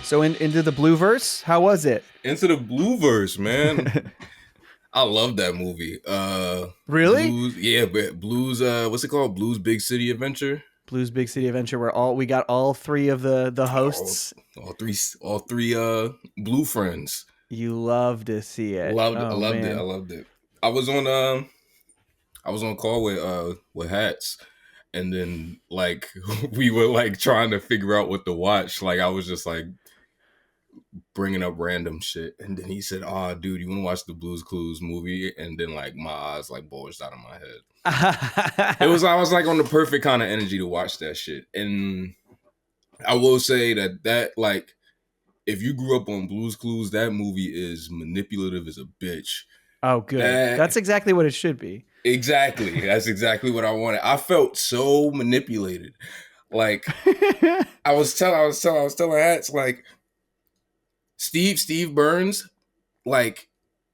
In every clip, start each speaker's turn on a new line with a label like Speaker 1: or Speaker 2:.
Speaker 1: So into the blue verse, how was it?
Speaker 2: Into the blue verse, man. I love that movie.
Speaker 1: Really?
Speaker 2: Blues, yeah, but Blues. What's it called? Blues Big City Adventure.
Speaker 1: Blues Big City Adventure, where we got all three of the
Speaker 2: All,
Speaker 1: hosts.
Speaker 2: all three. Blue friends.
Speaker 1: You love to see it.
Speaker 2: I
Speaker 1: Oh
Speaker 2: loved it. I
Speaker 1: man.
Speaker 2: loved it. I was on. I was on call with Hats, and then like we were like trying to figure out what to watch. Like I was just like bringing up random shit, and then he said, "Oh, dude, you want to watch the Blues Clues movie?" And then like my eyes like bulged out of my head. I was like on the perfect kind of energy to watch that shit, and I will say that like if you grew up on Blues Clues, that movie is manipulative as a bitch.
Speaker 1: Oh, good. That's exactly what it should be.
Speaker 2: Exactly. That's exactly what I wanted. I felt so manipulated. Like I was telling Hats like Steve Burns, like,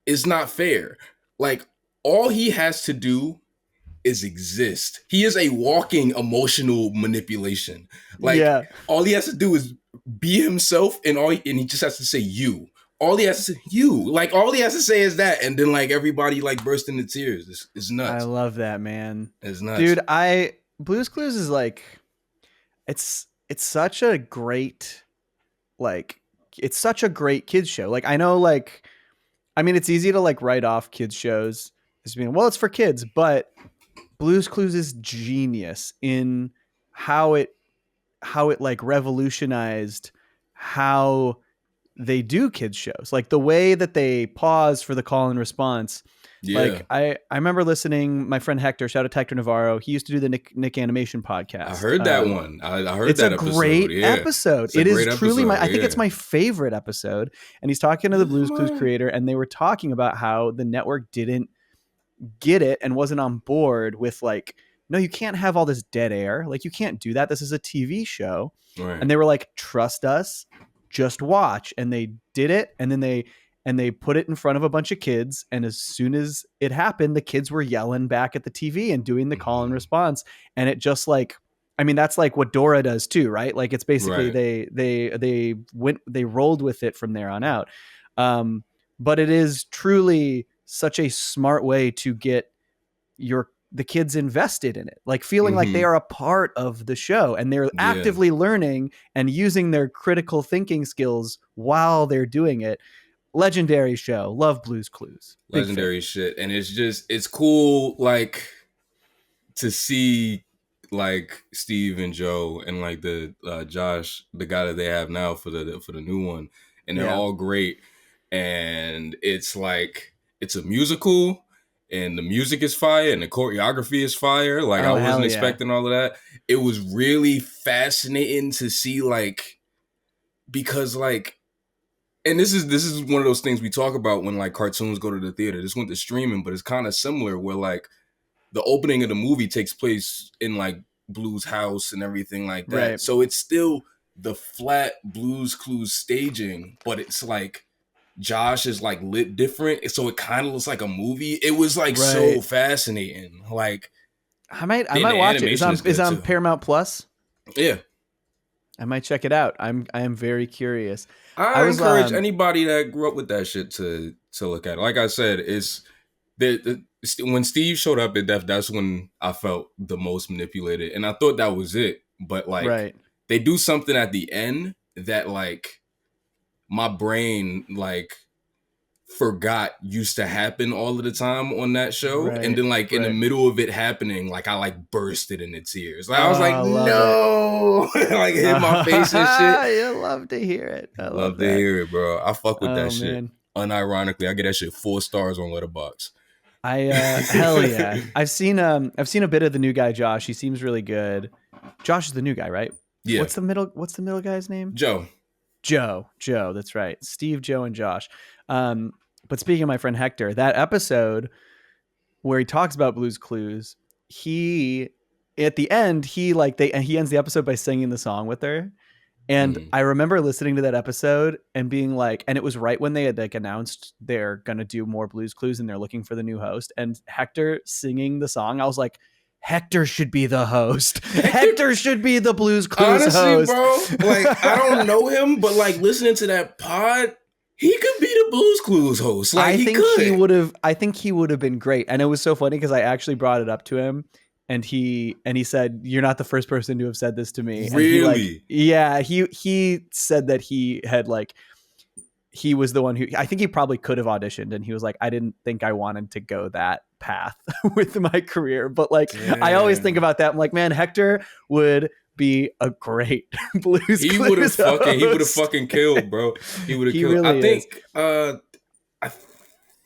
Speaker 2: it's not fair. Like, all he has to do is exist. He is a walking emotional manipulation. Like,
Speaker 1: Yeah.
Speaker 2: all he has to do is be himself, and he just has to say you. All he has to say you. Like, all he has to say is that, and then like everybody like burst into tears. It's nuts.
Speaker 1: I love that, man.
Speaker 2: It's nuts,
Speaker 1: dude. Blues Clues is like, it's such a great it's such a great kids show. Like I know, like, I mean, it's easy to like write off kids shows as being, well, it's for kids, but Blues Clues is genius in how it like revolutionized how they do kids shows. Like the way that they pause for the call and response.
Speaker 2: Yeah.
Speaker 1: Like I remember listening, my friend Hector, shout out to Hector Navarro. He used to do the Nick Animation podcast.
Speaker 2: I heard that one. I heard
Speaker 1: it's
Speaker 2: that
Speaker 1: a
Speaker 2: episode.
Speaker 1: great
Speaker 2: Yeah.
Speaker 1: episode.
Speaker 2: It's a
Speaker 1: it is
Speaker 2: great
Speaker 1: truly
Speaker 2: episode,
Speaker 1: I think it's my favorite episode. And he's talking to the Blues Clues creator, and they were talking about how the network didn't get it and wasn't on board with like, no, you can't have all this dead air. Like you can't do that. This is a TV show.
Speaker 2: Right.
Speaker 1: And they were like, trust us, just watch. And they did it. And then they put it in front of a bunch of kids. And as soon as it happened, the kids were yelling back at the TV and doing the call and response. And it just like, I mean, that's like what Dora does too, right? Like it's basically
Speaker 2: right.
Speaker 1: they rolled with it from there on out. But it is truly such a smart way to get the kids invested in it, like feeling like they are a part of the show, and they're actively learning and using their critical thinking skills while they're doing it. Legendary show. Love Blues Clues.
Speaker 2: Legendary shit. And it's cool like to see like Steve and Joe and like the Josh, the guy that they have now for the new one, and they're all great. And it's like it's a musical, and the music is fire, and the choreography is fire. Like I wasn't expecting all of that. It was really fascinating to see, like, because like, and this is one of those things we talk about when like cartoons go to the theater. This went to streaming, but it's kind of similar where like the opening of the movie takes place in like Blue's house and everything like that.
Speaker 1: Right.
Speaker 2: So it's still the flat Blues Clues staging, but it's like Josh is like lit different, so it kind of looks like a movie. It was like so fascinating. Like
Speaker 1: I might watch it. It's on Paramount Plus.
Speaker 2: Yeah,
Speaker 1: I might check it out. I am very curious.
Speaker 2: I encourage anybody that grew up with that shit to look at it. Like I said, it's when Steve showed up, that's when I felt the most manipulated, and I thought that was it. But like they do something at the end that like my brain like forgot used to happen all of the time on that show. And then like in the middle of it happening, like I like bursted into tears. Like I was like, no, like hit my face and shit.
Speaker 1: You love to hear it. I love
Speaker 2: to hear it, bro. I fuck with that shit.
Speaker 1: Man.
Speaker 2: Unironically, I get that shit 4 stars on Letterboxd.
Speaker 1: Hell yeah. I've seen a bit of the new guy, Josh. He seems really good. Josh is the new guy, right?
Speaker 2: Yeah.
Speaker 1: What's the middle guy's name?
Speaker 2: Joe.
Speaker 1: That's right. Steve, Joe, and Josh. But speaking of my friend Hector, that episode where he talks about Blues Clues, at the end, he ends the episode by singing the song with her. And I remember listening to that episode and being like, and it was right when they had like announced they're going to do more Blues Clues and they're looking for the new host, and Hector singing the song. I was like, Hector should be the host. Hector should be the Blues Clues
Speaker 2: Honestly,
Speaker 1: host.
Speaker 2: bro, like I don't know him, but like listening to that pod, he could be the Blues Clues host. Like
Speaker 1: I think he would have been great. And it was so funny because I actually brought it up to him, and he said, "You're not the first person to have said this to me."
Speaker 2: Really?
Speaker 1: And he said that he was the one who, I think he probably could have auditioned, and he was like, I didn't think I wanted to go that path with my career. But like,
Speaker 2: Damn.
Speaker 1: I always think about that. I'm like, man, Hector would be a great Blues
Speaker 2: He
Speaker 1: Clues
Speaker 2: would have
Speaker 1: host.
Speaker 2: fucking killed, bro. He would have killed.
Speaker 1: Really
Speaker 2: I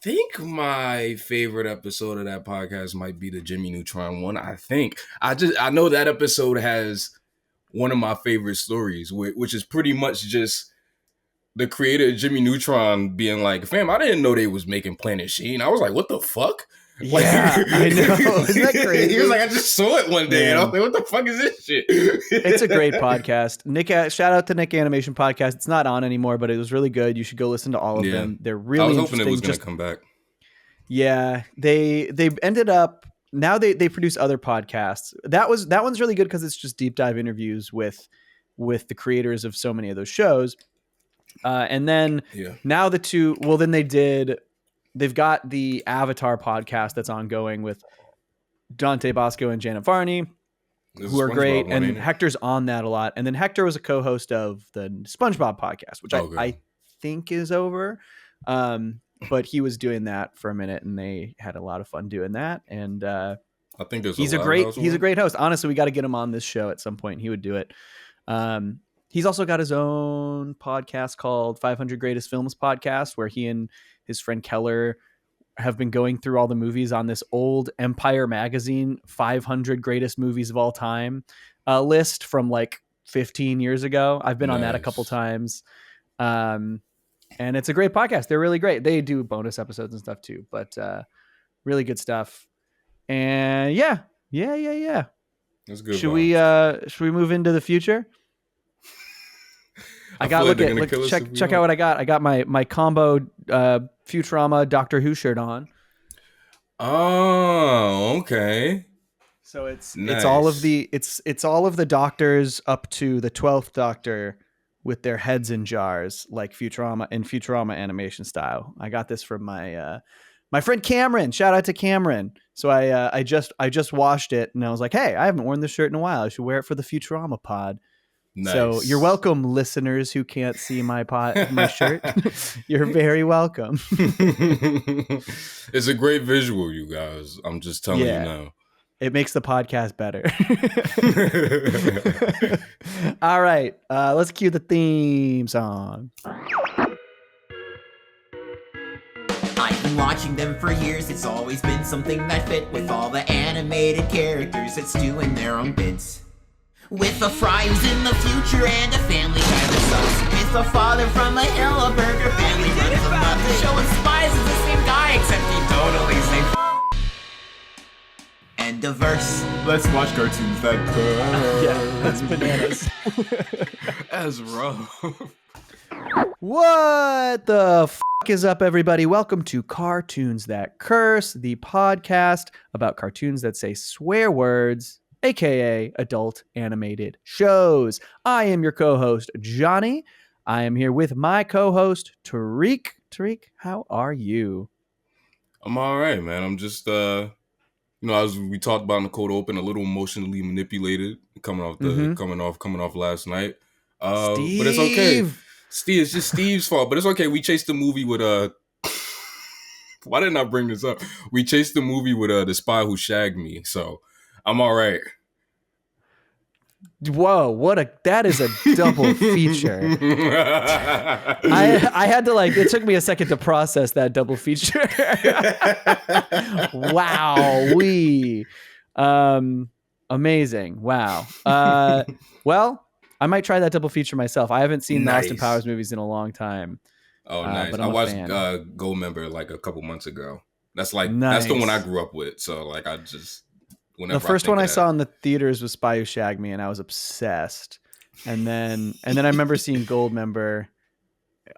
Speaker 2: think my favorite episode of that podcast might be the Jimmy Neutron one. I know that episode has one of my favorite stories, which is pretty much just the creator of Jimmy Neutron being like, fam, I didn't know they was making Planet Sheen. I was like, what the fuck?
Speaker 1: Yeah, I know. Isn't that crazy?
Speaker 2: He was like, I just saw it one day,
Speaker 1: Man.
Speaker 2: and I was like, what the fuck is this shit?
Speaker 1: It's a great podcast. Nick, shout out to Nick Animation Podcast. It's not on anymore, but it was really good. You should go listen to all of them. They're really
Speaker 2: I was
Speaker 1: interesting.
Speaker 2: hoping it was going to come back.
Speaker 1: Yeah, they ended up, now they produce other podcasts. That one's really good because it's just deep dive interviews with the creators of so many of those shows. And then now they've got the Avatar podcast that's ongoing with Dante Bosco and Janet Varney, who are great. And Hector's on that a lot. And then Hector was a co-host of the SpongeBob podcast, which I think is over. But he was doing that for a minute, and they had a lot of fun doing that. And I
Speaker 2: think
Speaker 1: he's a great host. Honestly, we got to get him on this show at some point. He would do it. He's also got his own podcast called 500 Greatest Films Podcast, where he and his friend Keller have been going through all the movies on this old Empire magazine 500 greatest movies of all time list from like 15 years ago. I've been on that a couple times. And it's a great podcast. They're really great. They do bonus episodes and stuff too, but really good stuff. And yeah.
Speaker 2: That's good.
Speaker 1: Should we move into the future? I got check out what I got. I got my combo Futurama Doctor Who shirt on.
Speaker 2: Oh, okay.
Speaker 1: So it's all of the doctors up to the 12th Doctor with their heads in jars, like Futurama animation style. I got this from my friend Cameron. Shout out to Cameron. So I just washed it, and I was like, hey, I haven't worn this shirt in a while. I should wear it for the Futurama pod. Nice. So you're welcome, listeners who can't see my shirt. You're very welcome.
Speaker 2: It's a great visual, you guys. I'm just telling you now.
Speaker 1: It makes the podcast better. All right, let's cue the theme song.
Speaker 3: I've been watching them for years. It's always been something that fit with all the animated characters that's doing their own bits. With a fry who's in the future and a family guy that sucks. With a father from a hill, a burger family runs them up. The show inspires is the same guy, except he totally safe. And diverse.
Speaker 4: Let's watch cartoons that
Speaker 1: yeah, that's bananas.
Speaker 2: That's rough.
Speaker 1: What the fuck is up, everybody? Welcome to Cartoons That Curse, the podcast about cartoons that say swear words, aka adult animated shows. I am your co-host, Johnny. I am here with my co-host, Tariq. Tariq, how are you?
Speaker 2: I'm all right, man. I'm just, as we talked about in the cold open, a little emotionally manipulated coming off last night.
Speaker 1: Steve.
Speaker 2: But it's okay. Steve, it's just Steve's fault, but it's okay. We chased the movie with why didn't I bring this up? We chased the movie with The Spy Who Shagged Me, so I'm all right.
Speaker 1: Whoa, that is a double feature. I had to it took me a second to process that double feature. Wow. Amazing. Wow. Well, I might try that double feature myself. I haven't seen the Austin Powers movies in a long time.
Speaker 2: Oh, nice. I watched Goldmember like a couple months ago. That's that's the one I grew up with. So I just
Speaker 1: the first one I saw in the theaters was Spy Who Shagged Me, and I was obsessed. And then I remember seeing Goldmember,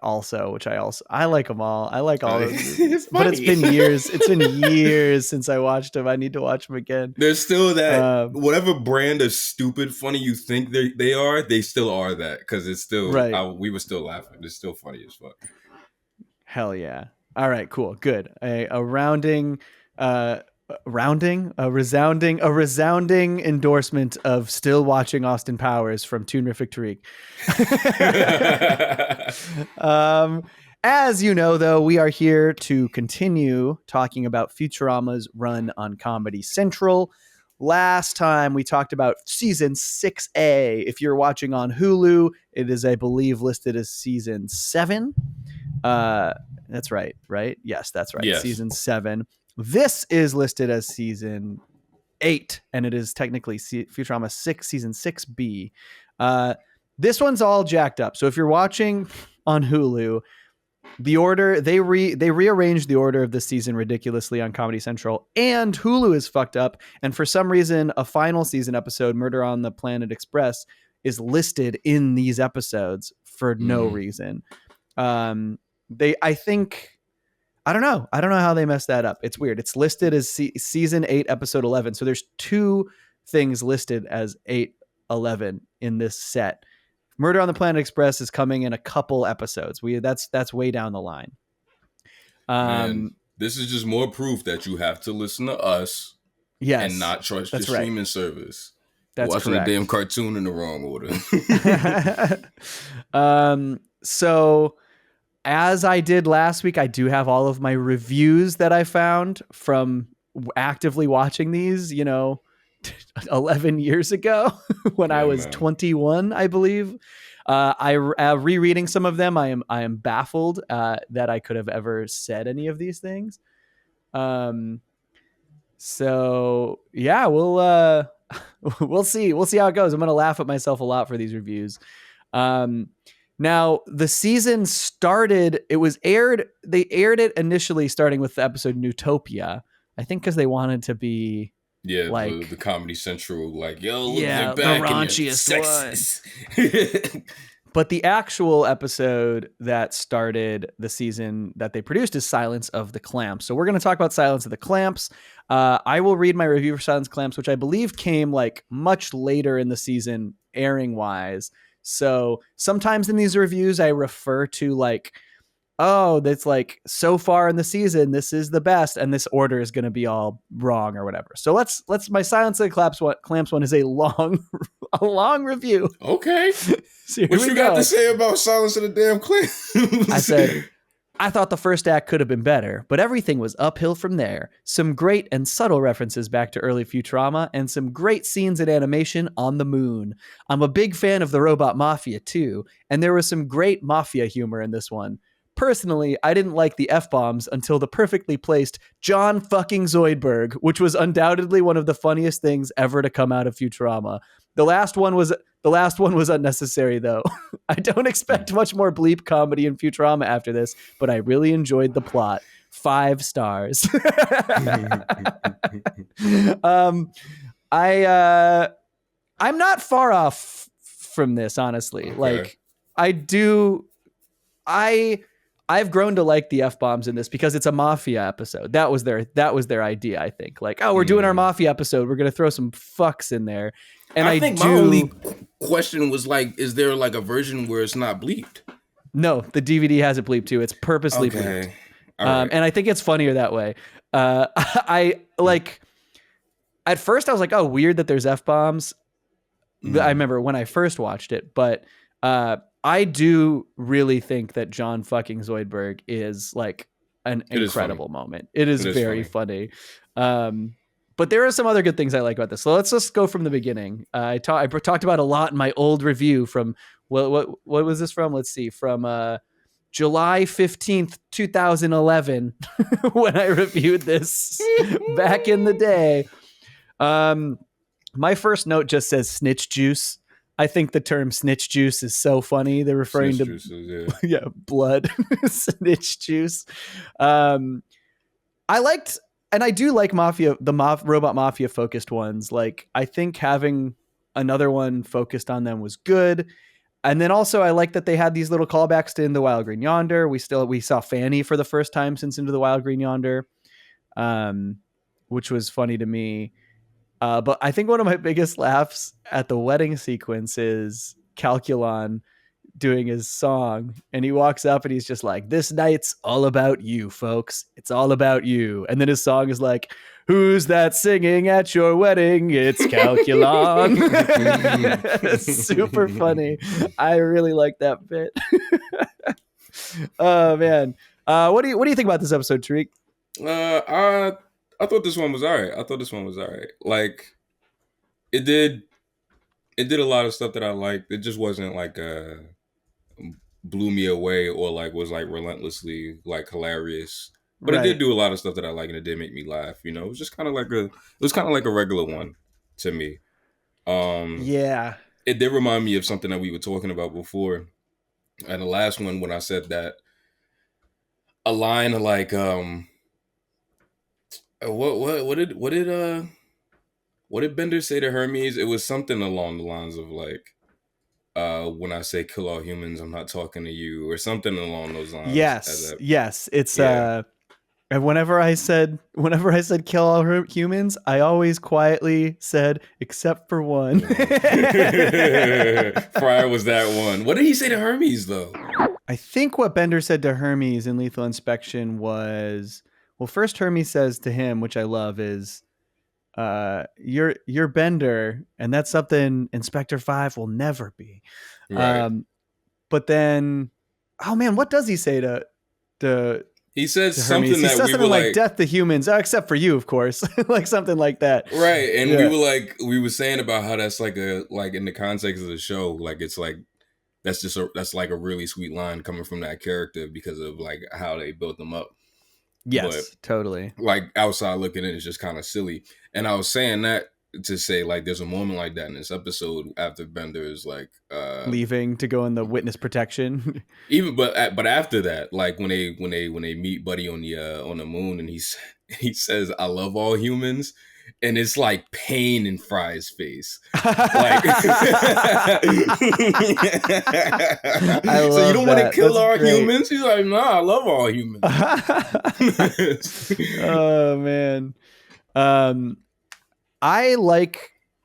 Speaker 1: also, which I like them all. I like all of them.
Speaker 2: It's
Speaker 1: But it's
Speaker 2: funny.
Speaker 1: been years. It's been years since I watched them. I need to watch them again.
Speaker 2: There's still that
Speaker 1: Um,
Speaker 2: whatever brand of stupid funny you think they are, they still are that because it's still
Speaker 1: Right.
Speaker 2: we were still laughing. It's still funny as fuck.
Speaker 1: Hell yeah. All right, cool. Good. A resounding endorsement of still watching Austin Powers from Toonrific Tariq. As you know, though, we are here to continue talking about Futurama's run on Comedy Central. Last time we talked about season 6A. If you're watching on Hulu, it is, I believe, listed as season 7. That's right, right? Yes, that's right.
Speaker 2: Yes.
Speaker 1: Season 7. This is listed as season 8, and it is technically Futurama 6, season 6B. This one's all jacked up. So if you're watching on Hulu, the order they rearranged the order of the season ridiculously on Comedy Central, and Hulu is fucked up. And for some reason, a final season episode, Murder on the Planet Express, is listed in these episodes for no reason. I don't know how they messed that up. It's weird. It's listed as season 8, episode 11. So there's 2 things listed as 8-11 in this set. Murder on the Planet Express is coming in a couple episodes. That's way down the line.
Speaker 2: And this is just more proof that you have to listen to us,
Speaker 1: yes,
Speaker 2: and not trust your
Speaker 1: that's right.
Speaker 2: streaming service.
Speaker 1: That's
Speaker 2: watching
Speaker 1: correct.
Speaker 2: a damn cartoon in the wrong order.
Speaker 1: So as I did last week, I do have all of my reviews that I found from actively watching these, 11 years ago when I was 21, I believe. Rereading some of them, I am baffled that I could have ever said any of these things. So yeah, we'll see how it goes. I'm gonna laugh at myself a lot for these reviews. Now the season started. They aired it initially starting with the episode Nootopia. I think because they wanted to be
Speaker 2: the Comedy Central, like, yo, look,
Speaker 1: the
Speaker 2: back
Speaker 1: raunchiest one. But the actual episode that started the season that they produced is Silence of the Clamps. So we're going to talk about Silence of the Clamps. I will read my review for Silence of the Clamps, which I believe came like much later in the season airing wise. So sometimes in these reviews, I refer to like, oh, that's like so far in the season, this is the best, and this order is going to be all wrong or whatever. So let's my Silence of the Clamps one is a long review.
Speaker 2: Okay.
Speaker 1: So
Speaker 2: what you got to say about Silence of the damn Clamps?
Speaker 1: I said, I thought the first act could have been better, but everything was uphill from there. Some great and subtle references back to early Futurama, and some great scenes and animation on the moon. I'm a big fan of the Robot Mafia too, and there was some great mafia humor in this one. Personally, I didn't like the F-bombs until the perfectly placed John fucking Zoidberg, which was undoubtedly one of the funniest things ever to come out of Futurama. The last one was unnecessary, though. I don't expect much more bleep comedy in Futurama after this, but I really enjoyed the plot. 5 stars. I'm not far off from this, honestly.
Speaker 2: Okay.
Speaker 1: Like, I've grown to like the F-bombs in this because it's a mafia episode. That was their idea, I think. Like, oh, we're doing our mafia episode. We're going to throw some fucks in there. And I think
Speaker 2: my only question was like, is there like a version where it's not bleeped?
Speaker 1: No, the DVD has it bleeped too. It's purposely bleeped. Right. And I think it's funnier that way. I like, at first I was like, oh, weird that there's F-bombs. I remember when I first watched it, but I do really think that John fucking Zoidberg is like an incredible moment. It is very funny. But there are some other good things I like about this. So let's just go from the beginning. I talked about a lot in my old review from, what was this from? Let's see, from July 15th, 2011, when I reviewed this back in the day. My first note just says snitch juice. I think the term snitch juice is so funny. They're referring to juices, blood, snitch juice. I liked, and I do like Robot Mafia focused ones. Like, I think having another one focused on them was good. And then also I like that they had these little callbacks to In the Wild Green Yonder. We saw Fanny for the first time since Into the Wild Green Yonder, which was funny to me. But I think one of my biggest laughs at the wedding sequence is Calculon doing his song, and he walks up and he's just like, "This night's all about you, folks. It's all about you." And then his song is like, "Who's that singing at your wedding? It's Calculon." It's super funny. I really like that bit. Oh man. What do you think about this episode, Tariq?
Speaker 2: I thought this one was alright. Like it did a lot of stuff that I liked. It just wasn't like blew me away or like was like relentlessly like hilarious. But it did do a lot of stuff that I like, and it did make me laugh. You know, it was just kind of like a regular one to me.
Speaker 1: Yeah.
Speaker 2: It did remind me of something that we were talking about before, and the last one when I said that a line like what did Bender say to Hermes? It was something along the lines of like, when I say kill all humans, I'm not talking to you, or something along those lines.
Speaker 1: Yes. It's and whenever I said kill all humans, I always quietly said except for one.
Speaker 2: Fryer was that one. What did he say to Hermes though?
Speaker 1: I think what Bender said to Hermes in Lethal Inspection was, well, first Hermes says to him, which I love, is you're Bender, and that's something Inspector 5 will never be.
Speaker 2: Right.
Speaker 1: But then, oh man, what does he say to
Speaker 2: he says
Speaker 1: to
Speaker 2: something
Speaker 1: Hermes?
Speaker 2: that
Speaker 1: he says
Speaker 2: we
Speaker 1: something
Speaker 2: were
Speaker 1: like death to humans, except for you, of course. Like something like that.
Speaker 2: Right. And we were saying about how that's like in the context of the show, like it's like that's like a really sweet line coming from that character because of like how they built them up.
Speaker 1: Yes,
Speaker 2: but,
Speaker 1: totally.
Speaker 2: Like outside looking in, it's just kind of silly. And I was saying that to say like there's a moment like that in this episode after Bender is like
Speaker 1: leaving to go in the witness protection.
Speaker 2: but after that, like when they meet Buddy on the moon, and he says, "I love all humans." And it's like pain in Fry's face. Like, so you don't want to kill all humans? He's like, "Nah, I love all humans."
Speaker 1: Oh man.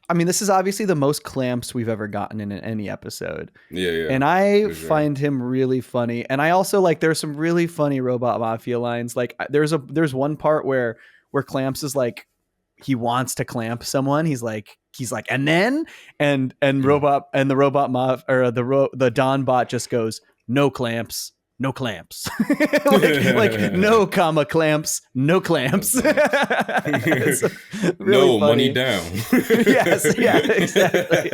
Speaker 1: I mean, this is obviously the most Clamps we've ever gotten in any episode.
Speaker 2: Yeah.
Speaker 1: And I find him really funny. And I also like, there's some really funny Robot Mafia lines. Like there's one part where Clamps is like, he wants to clamp someone. He's like, and then, and robot, and the robot or the Don bot just goes, "No clamps. No clamps." like no comma clamps, no clamps. Really
Speaker 2: no
Speaker 1: funny.
Speaker 2: Money down.
Speaker 1: Yes, yeah, exactly.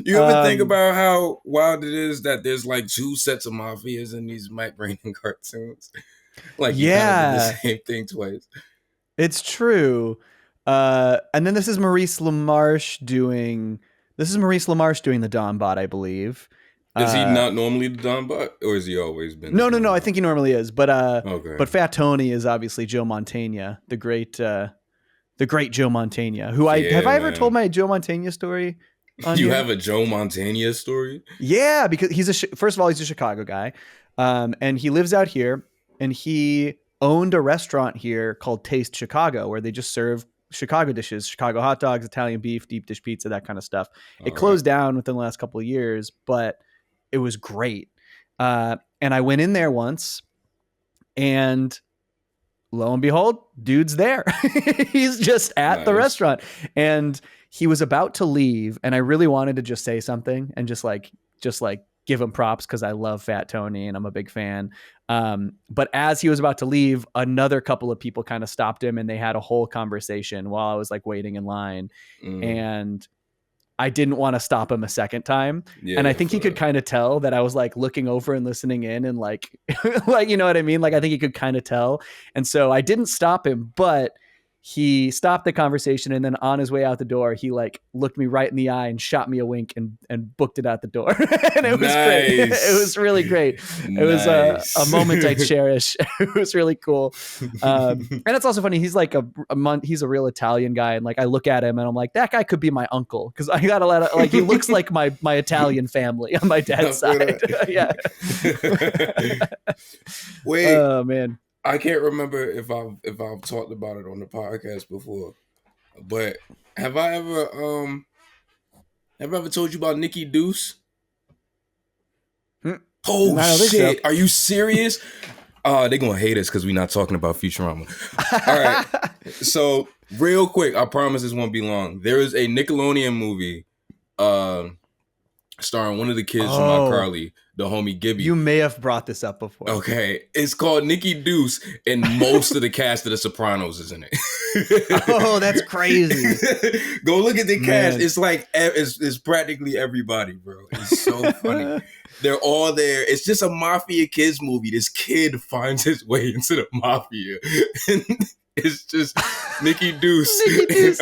Speaker 2: You ever think about how wild it is that there's like two sets of mafias in these Mike Brayton cartoons? Like, you kind of did the same thing twice.
Speaker 1: It's true. And then this is Maurice LaMarche doing the Don bot, I believe.
Speaker 2: Is he not normally the Don bot, or has he always been?
Speaker 1: No. I think he normally is, but
Speaker 2: okay.
Speaker 1: But Fat Tony is obviously Joe Mantegna, the great Joe Mantegna. Who I ever told my Joe Mantegna story?
Speaker 2: You have a Joe Mantegna story?
Speaker 1: Yeah, because first of all, he's a Chicago guy, and he lives out here, and he owned a restaurant here called Taste Chicago, where they just serve Chicago dishes, Chicago hot dogs, Italian beef, deep dish pizza, that kind of stuff. It closed down within the last couple of years, but it was great. And I went in there once, and lo and behold, dude's there. He's just at the restaurant, and he was about to leave. And I really wanted to just say something and just like give him props, because I love Fat Tony and I'm a big fan. But as he was about to leave, another couple of people kind of stopped him, and they had a whole conversation while I was like waiting in line. And I didn't want to stop him a second time. Yeah, and I think he could kind of tell that I was like looking over and listening in, and like, like, you know what I mean? Like, I think he could kind of tell. And so I didn't stop him, but he stopped the conversation, and then on his way out the door, he like looked me right in the eye and shot me a wink and booked it out the door. And it was great. It was really great. It was a moment I cherish. It was really cool. And it's also funny. He's like he's a real Italian guy. And like, I look at him and I'm like, that guy could be my uncle. Cause I got a lot of like, he looks like my Italian family on my dad's side. Yeah.
Speaker 2: Wait.
Speaker 1: Oh man.
Speaker 2: I can't remember if I've talked about it on the podcast before, but have I ever told you about Nikki Deuce? Oh
Speaker 1: No,
Speaker 2: shit! Are you serious? They're gonna hate us because we're not talking about Futurama. All right, so real quick, I promise this won't be long. There is a Nickelodeon movie, starring one of the kids from iCarly, the homie Gibby.
Speaker 1: You may have brought this up before.
Speaker 2: Okay, it's called Nikki Deuce, and most of the cast of The Sopranos is in it.
Speaker 1: Oh, that's crazy.
Speaker 2: Go look at the cast. It's like it's practically everybody, bro. It's so funny. They're all there. It's just a mafia kids movie. This kid finds his way into the mafia, and it's just Nikki Deuce, and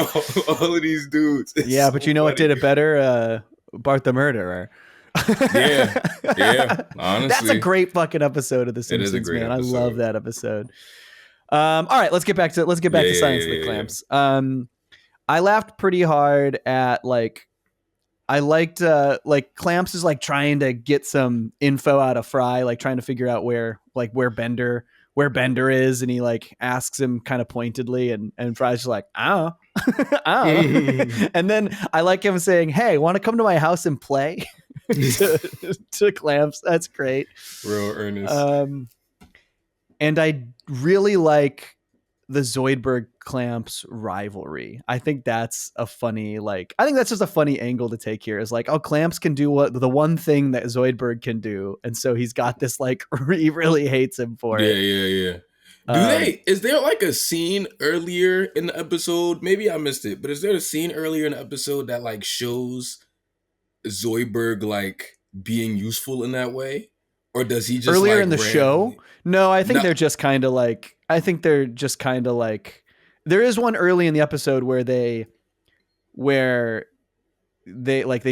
Speaker 2: all of these dudes. It's
Speaker 1: yeah, but
Speaker 2: so
Speaker 1: you know
Speaker 2: funny.
Speaker 1: what did it better? Bart the Murderer.
Speaker 2: yeah. Honestly,
Speaker 1: that's a great fucking episode of The Simpsons,
Speaker 2: It is a great
Speaker 1: man.
Speaker 2: episode.
Speaker 1: I love that episode. All right, let's get back to Science of the Clamps. I laughed pretty hard at like, I liked like Clamps is like trying to get some info out of Fry, like trying to figure out where Bender is, and he like asks him kind of pointedly, and Fry's just like, oh. And then I like him saying, hey, want to come to my house and play? to Clamps. That's great.
Speaker 2: Real earnest.
Speaker 1: And I really like the Zoidberg Clamps rivalry. I think that's a funny, like, I think that's just a funny angle to take here, is like, oh, Clamps can do the one thing that Zoidberg can do, and so he's got this like he really hates him for it.
Speaker 2: Yeah. Is there like a scene earlier in the episode? Maybe I missed it, but is there a scene earlier in the episode that like shows Zoidberg like being useful in that way? Or does he just
Speaker 1: earlier
Speaker 2: like
Speaker 1: in the show? No, I think they're just kind of like, there is one early in the episode where they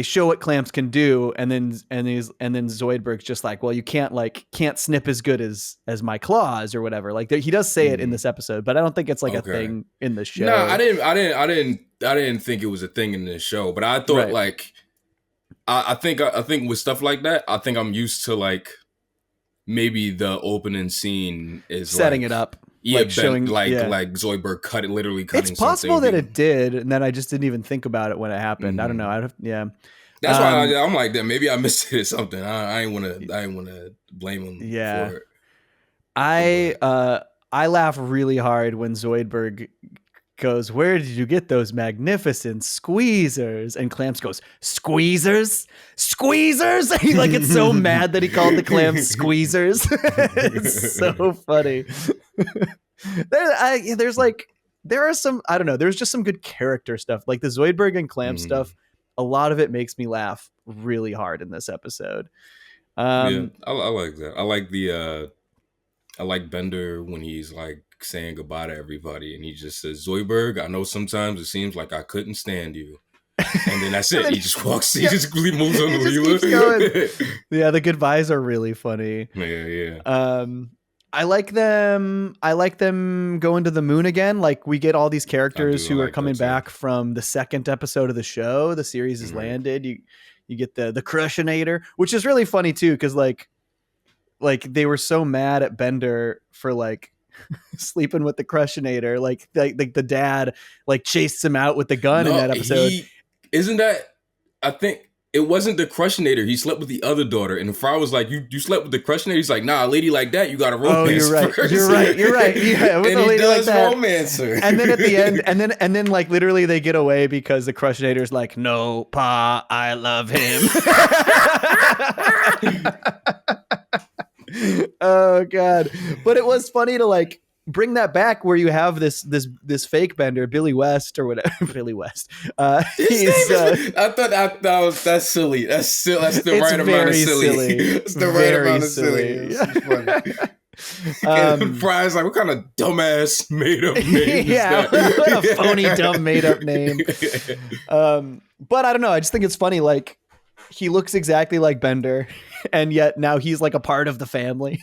Speaker 1: show what Clamps can do, and then Zoidberg's just like, well, you can't snip as good as my claws or whatever. Like he does say it in this episode, but I don't think it's like a thing in the show.
Speaker 2: No, I didn't think it was a thing in the show, but I thought like I think with stuff like that, I think I'm used to like maybe the opening scene is
Speaker 1: setting
Speaker 2: like,
Speaker 1: it up.
Speaker 2: Yeah,
Speaker 1: like showing
Speaker 2: like Zoidberg literally cutting.
Speaker 1: It's possible that it did, and then I just didn't even think about it when it happened. I don't know.
Speaker 2: That's why I'm like that. Maybe I missed it or something. I ain't wanna blame him.
Speaker 1: Yeah,
Speaker 2: for it.
Speaker 1: I laugh really hard when Zoidberg goes, "Where did you get those magnificent squeezers?" And Clamps goes, "Squeezers, squeezers!" He like gets so mad that he called the Clamps squeezers. It's so funny. There are some, I don't know, there's just some good character stuff, like the Zoidberg and Clamp stuff. A lot of it makes me laugh really hard in this episode.
Speaker 2: Yeah, I like that. I like Bender when he's like saying goodbye to everybody, and he just says, "Zoidberg, I know sometimes it seems like I couldn't stand you," and then that's it. He just walks. He just moves on to Leela.
Speaker 1: Yeah, the goodbyes are really funny.
Speaker 2: Yeah.
Speaker 1: I like them going to the moon again. Like, we get all these characters who are coming back from the second episode of the show. The series has landed. You get the Crushinator, which is really funny too, because like they were so mad at Bender for like sleeping with the Crushinator. Like the dad like chased him out with the gun in that episode.
Speaker 2: I think it wasn't the Crushinator. He slept with the other daughter, and Fry was like, "You slept with the Crushinator?" He's like, "Nah, a lady like that, you got to romance."
Speaker 1: Oh, you're right.
Speaker 2: First.
Speaker 1: You're right. Yeah, with
Speaker 2: and
Speaker 1: a lady
Speaker 2: he
Speaker 1: like
Speaker 2: does
Speaker 1: that.
Speaker 2: romance her.
Speaker 1: And then at the end, and then like literally they get away because the Crushinator's like, "No, Pa, I love him." Oh God! But it was funny to like bring that back, where you have this fake Bender, Billy West or whatever. Billy West.
Speaker 2: I thought that's silly. That's the right amount of silly. It's the right amount of silly. It's funny. And Fry's like, what kind of dumbass made up name
Speaker 1: Yeah,
Speaker 2: is that?
Speaker 1: what a phony, dumb, made up name. But I don't know. I just think it's funny. Like, he looks exactly like Bender, and yet now he's like a part of the family.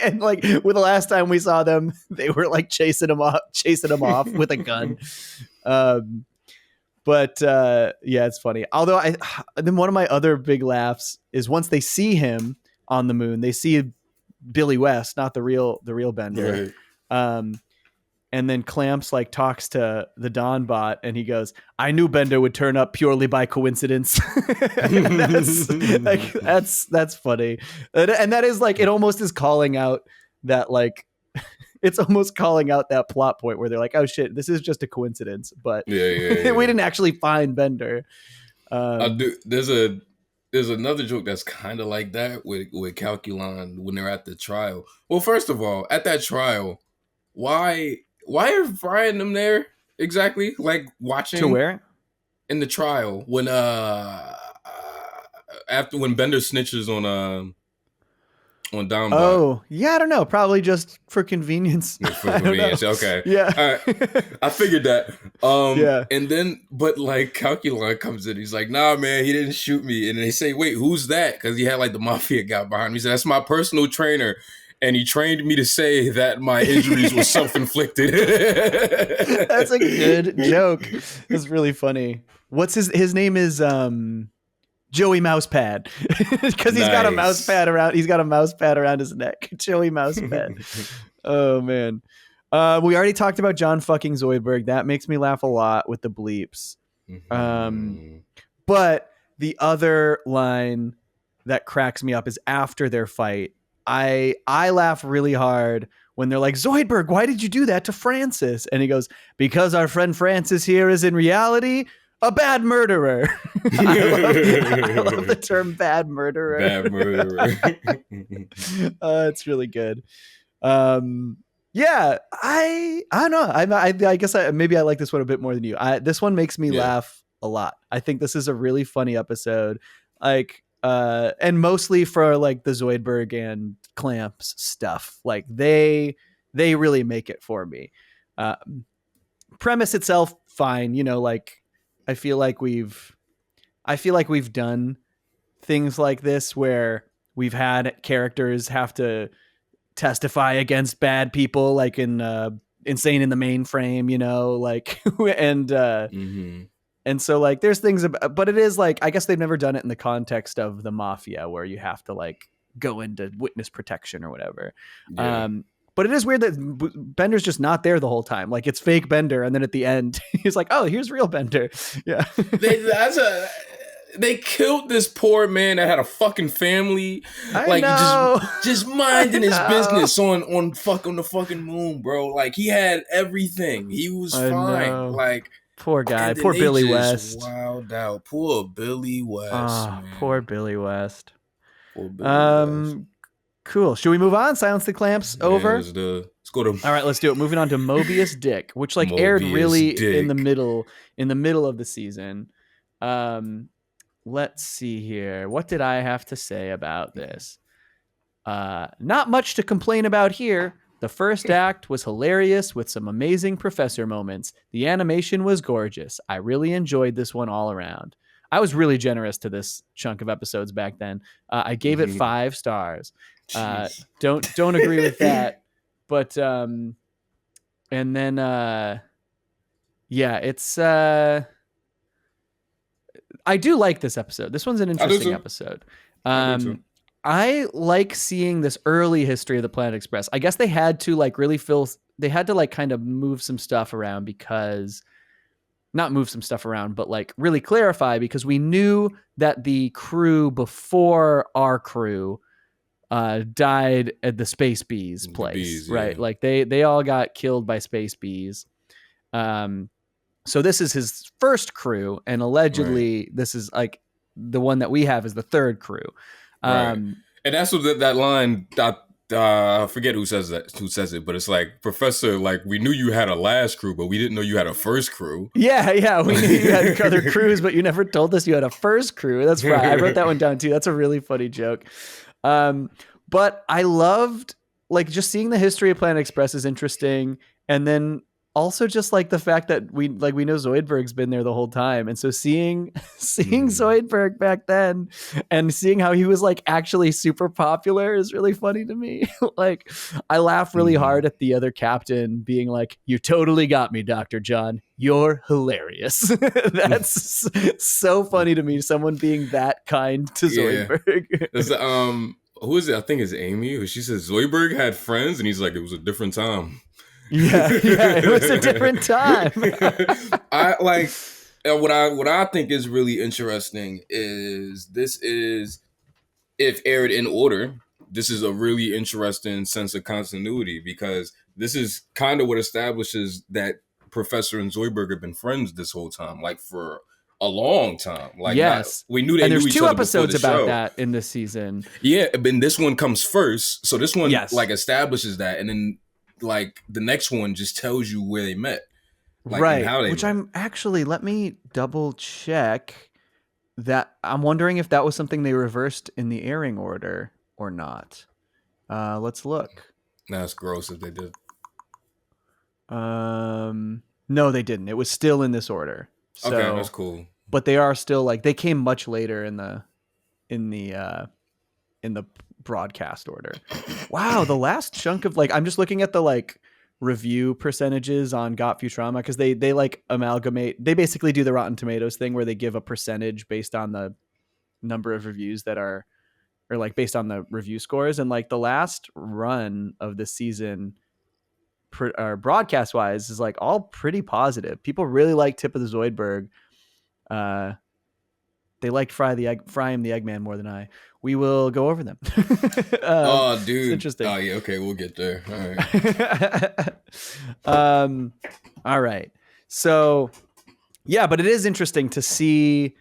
Speaker 1: And like, with the last time we saw them, they were like chasing him off with a gun. But yeah, it's funny. Although then one of my other big laughs is once they see him on the moon, they see Billy West, not the real Bender.
Speaker 2: Right.
Speaker 1: And then Clamps like talks to the Don bot, and he goes, "I knew Bender would turn up purely by coincidence." And that's funny, and that is like, it almost is calling out that, like, it's almost calling out that plot point where they're like, "Oh shit, this is just a coincidence," but
Speaker 2: Yeah.
Speaker 1: we didn't actually find Bender.
Speaker 2: There's another joke that's kind of like that with Calculon when they're at the trial. Well, first of all, at that trial, why are Brian them there exactly? Like, watching
Speaker 1: To where?
Speaker 2: in the trial when after when Bender snitches on Downbot.
Speaker 1: Oh yeah, I don't know. Probably just for convenience.
Speaker 2: For convenience, okay.
Speaker 1: Yeah.
Speaker 2: All right. I figured that.
Speaker 1: Yeah.
Speaker 2: And then, but like, Calculon comes in. He's like, "Nah, man, he didn't shoot me." And they say, "Wait, who's that?" Because he had like the mafia guy behind him. He said, "That's my personal trainer, and he trained me to say that my injuries were self-inflicted."
Speaker 1: That's a good joke. That's really funny. What's his name is Joey Mousepad, because he's got a mouse pad around. He's got a mouse pad around his neck. Joey Mousepad. Oh man. We already talked about John fucking Zoidberg. That makes me laugh a lot with the bleeps. But the other line that cracks me up is after their fight. I laugh really hard when they're like, "Zoidberg, why did you do that to Francis?" And he goes, "Because our friend Francis here is in reality a bad murderer." I love the term "bad murderer."
Speaker 2: Bad murderer.
Speaker 1: It's really good. Yeah, I don't know. I guess maybe I like this one a bit more than you. This one makes me laugh a lot. I think this is a really funny episode. Like, and mostly for like the Zoidberg and Clamps stuff. Like they really make it for me. Premise itself, fine. You know, like, I feel like we've done things like this where we've had characters have to testify against bad people, like in Insane in the Mainframe, you know, like, and so like there's things about, but it is like, I guess they've never done it in the context of the mafia where you have to like go into witness protection or whatever.
Speaker 2: Yeah.
Speaker 1: But it is weird that Bender's just not there the whole time. Like, it's fake Bender, and then at the end, he's like, "Oh, here's real Bender." Yeah.
Speaker 2: They killed this poor man that had a fucking family.
Speaker 1: I know.
Speaker 2: Just minding his business on the fucking moon, bro. Like, he had everything. He was fine. Like,
Speaker 1: poor guy. Poor Billy West.
Speaker 2: Wowed out. Poor Billy West. Man.
Speaker 1: Poor Billy West.
Speaker 2: Poor Billy West.
Speaker 1: Cool. Should we move on? Silence the Clamps over?
Speaker 2: Let's go to.
Speaker 1: All right, let's do it. Moving on to Mobius Dick, which like aired really
Speaker 2: Dick.
Speaker 1: in the middle of the season. Let's see here. What did I have to say about this? Not much to complain about here. The first act was hilarious with some amazing professor moments. The animation was gorgeous. I really enjoyed this one all around. I was really generous to this chunk of episodes back then. I gave it 5 stars. Don't agree with that, but and then yeah, it's I do like this episode. This one's an interesting episode. I like seeing this early history of the Planet Express. I guess they had to like really they had to like kind of move some stuff around, because not move some stuff around, but like really clarify, because we knew that the crew before our crew died at the Space Bees place, right? Like they all got killed by Space Bees. So this is his first crew, and allegedly this is like the one that we have is the third crew.
Speaker 2: And that's what that line. I forget who says it, but it's like, "Professor, like, we knew you had a last crew, but we didn't know you had a first crew." Yeah,
Speaker 1: we knew you had other crews, but you never told us you had a first crew. That's right. I wrote that one down too. That's a really funny joke. But I loved like just seeing the history of Planet Express is interesting, and then also just like the fact that we know Zoidberg's been there the whole time, and so seeing Zoidberg back then and seeing how he was like actually super popular is really funny to me. Like I laugh really hard at the other captain being like, "You totally got me, Dr. John. You're hilarious." That's so funny to me, someone being that kind to Zoidberg.
Speaker 2: It's, who is it? I think it's Amy. She says Zoidberg had friends, and he's like, it was a different time.
Speaker 1: Yeah, it was a different time.
Speaker 2: I like what I think is really interesting is this is, if aired in order, this is a really interesting sense of continuity, because this is kind of what establishes that Professor and Zoidberg have been friends this whole time, like for a long time. Like,
Speaker 1: yes,
Speaker 2: we knew they knew each other.
Speaker 1: There's 2 episodes about
Speaker 2: show.
Speaker 1: that in this season.
Speaker 2: Yeah, but this one comes first, so this one like establishes that, and then like the next one just tells you where they met, like,
Speaker 1: right?
Speaker 2: and how they
Speaker 1: Which
Speaker 2: met.
Speaker 1: I'm actually, let me double check that. I'm wondering if that was something they reversed in the airing order or not. Let's look.
Speaker 2: That's gross if they did.
Speaker 1: No, they didn't. It was still in this order. So,
Speaker 2: okay, that's cool.
Speaker 1: But they are still like, they came much later in the broadcast order. Wow, the last chunk of like, I'm just looking at the like review percentages on Got Futurama, because they like amalgamate. They basically do the Rotten Tomatoes thing where they give a percentage based on the number of reviews that are, or like based on the review scores. And like the last run of the season, broadcast wise, is like all pretty positive. People really like Tip of the Zoidberg. They liked Fry him the Eggman more than I. We will go over them.
Speaker 2: Oh, dude.
Speaker 1: It's interesting.
Speaker 2: Oh, yeah. Okay, we'll get there. All right.
Speaker 1: All right. So, yeah, but it is interesting to see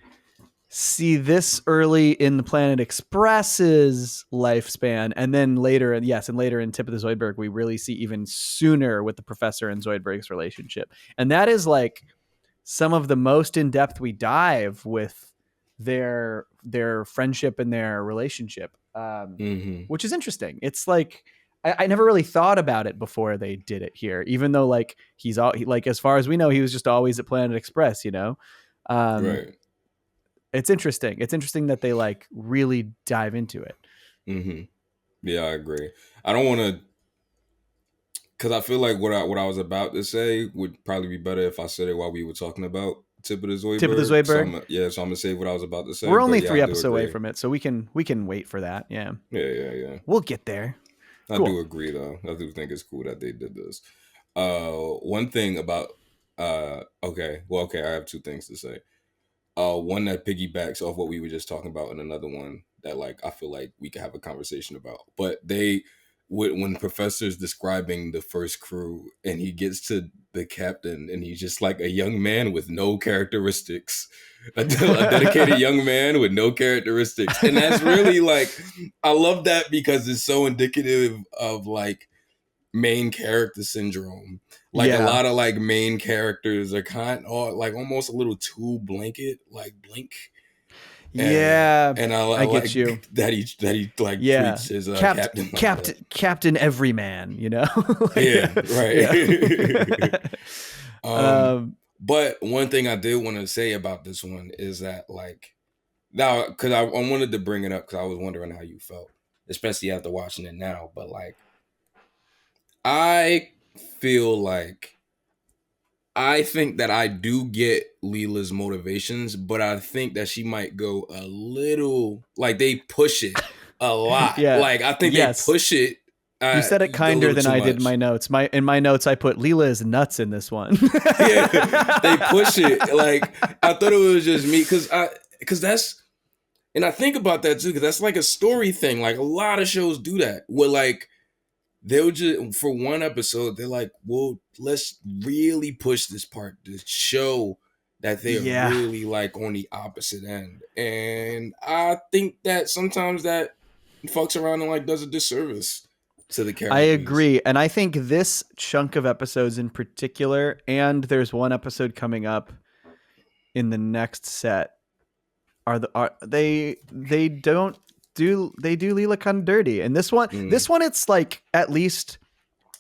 Speaker 1: this early in the Planet Express's lifespan, and then later, and later in Tip of the Zoidberg, we really see even sooner with the Professor and Zoidberg's relationship, and that is like some of the most in depth we dive with their friendship and their relationship, which is interesting. It's like I never really thought about it before they did it here, even though like he's all like, as far as we know, he was just always at Planet Express, you know.
Speaker 2: Right.
Speaker 1: It's interesting. It's interesting that they like really dive into it.
Speaker 2: Yeah, I agree. I don't want to, because I feel like what I was about to say would probably be better if I said it while we were talking about Tip of the Zoidberg.
Speaker 1: Tip of the Zoidberg.
Speaker 2: So I'm gonna say what I was about to say.
Speaker 1: We're only 3 episodes away from it, so we can wait for that. Yeah.
Speaker 2: Yeah.
Speaker 1: We'll get there.
Speaker 2: I do agree, though. I do think it's cool that they did this. One thing about I have 2 things to say. One that piggybacks off what we were just talking about, and another one that like I feel like we could have a conversation about. But when the Professor's describing the first crew and he gets to the captain and he's just like a young man with no characteristics, a dedicated young man with no characteristics. And that's really like, I love that because it's so indicative of like main character syndrome. Like a lot of like main characters are kind of like almost a little too blink. And I
Speaker 1: get
Speaker 2: like
Speaker 1: you
Speaker 2: that he like treats his
Speaker 1: Captain Everyman, you know.
Speaker 2: Right. But one thing I did want to say about this one is that like, now because I wanted to bring it up because I was wondering how you felt, especially after watching it now. But like, I feel like I think that I do get Leela's motivations, but I think that she might go a little, like they push it a lot. Like I think they push it.
Speaker 1: You said it kinder than I did in my notes. In my notes, I put Leela is nuts in this one.
Speaker 2: Yeah, they push it. Like I thought it was just me because that's, and I think about that too because that's like a story thing. Like a lot of shows do that. Where like they'll just, for one episode, they're like, well, let's really push this part to show that they're really like on the opposite end. And I think that sometimes that fucks around and like does a disservice to the characters.
Speaker 1: I agree. And I think this chunk of episodes in particular, and there's one episode coming up in the next set, they don't do Leela kind of dirty. And this one it's like at least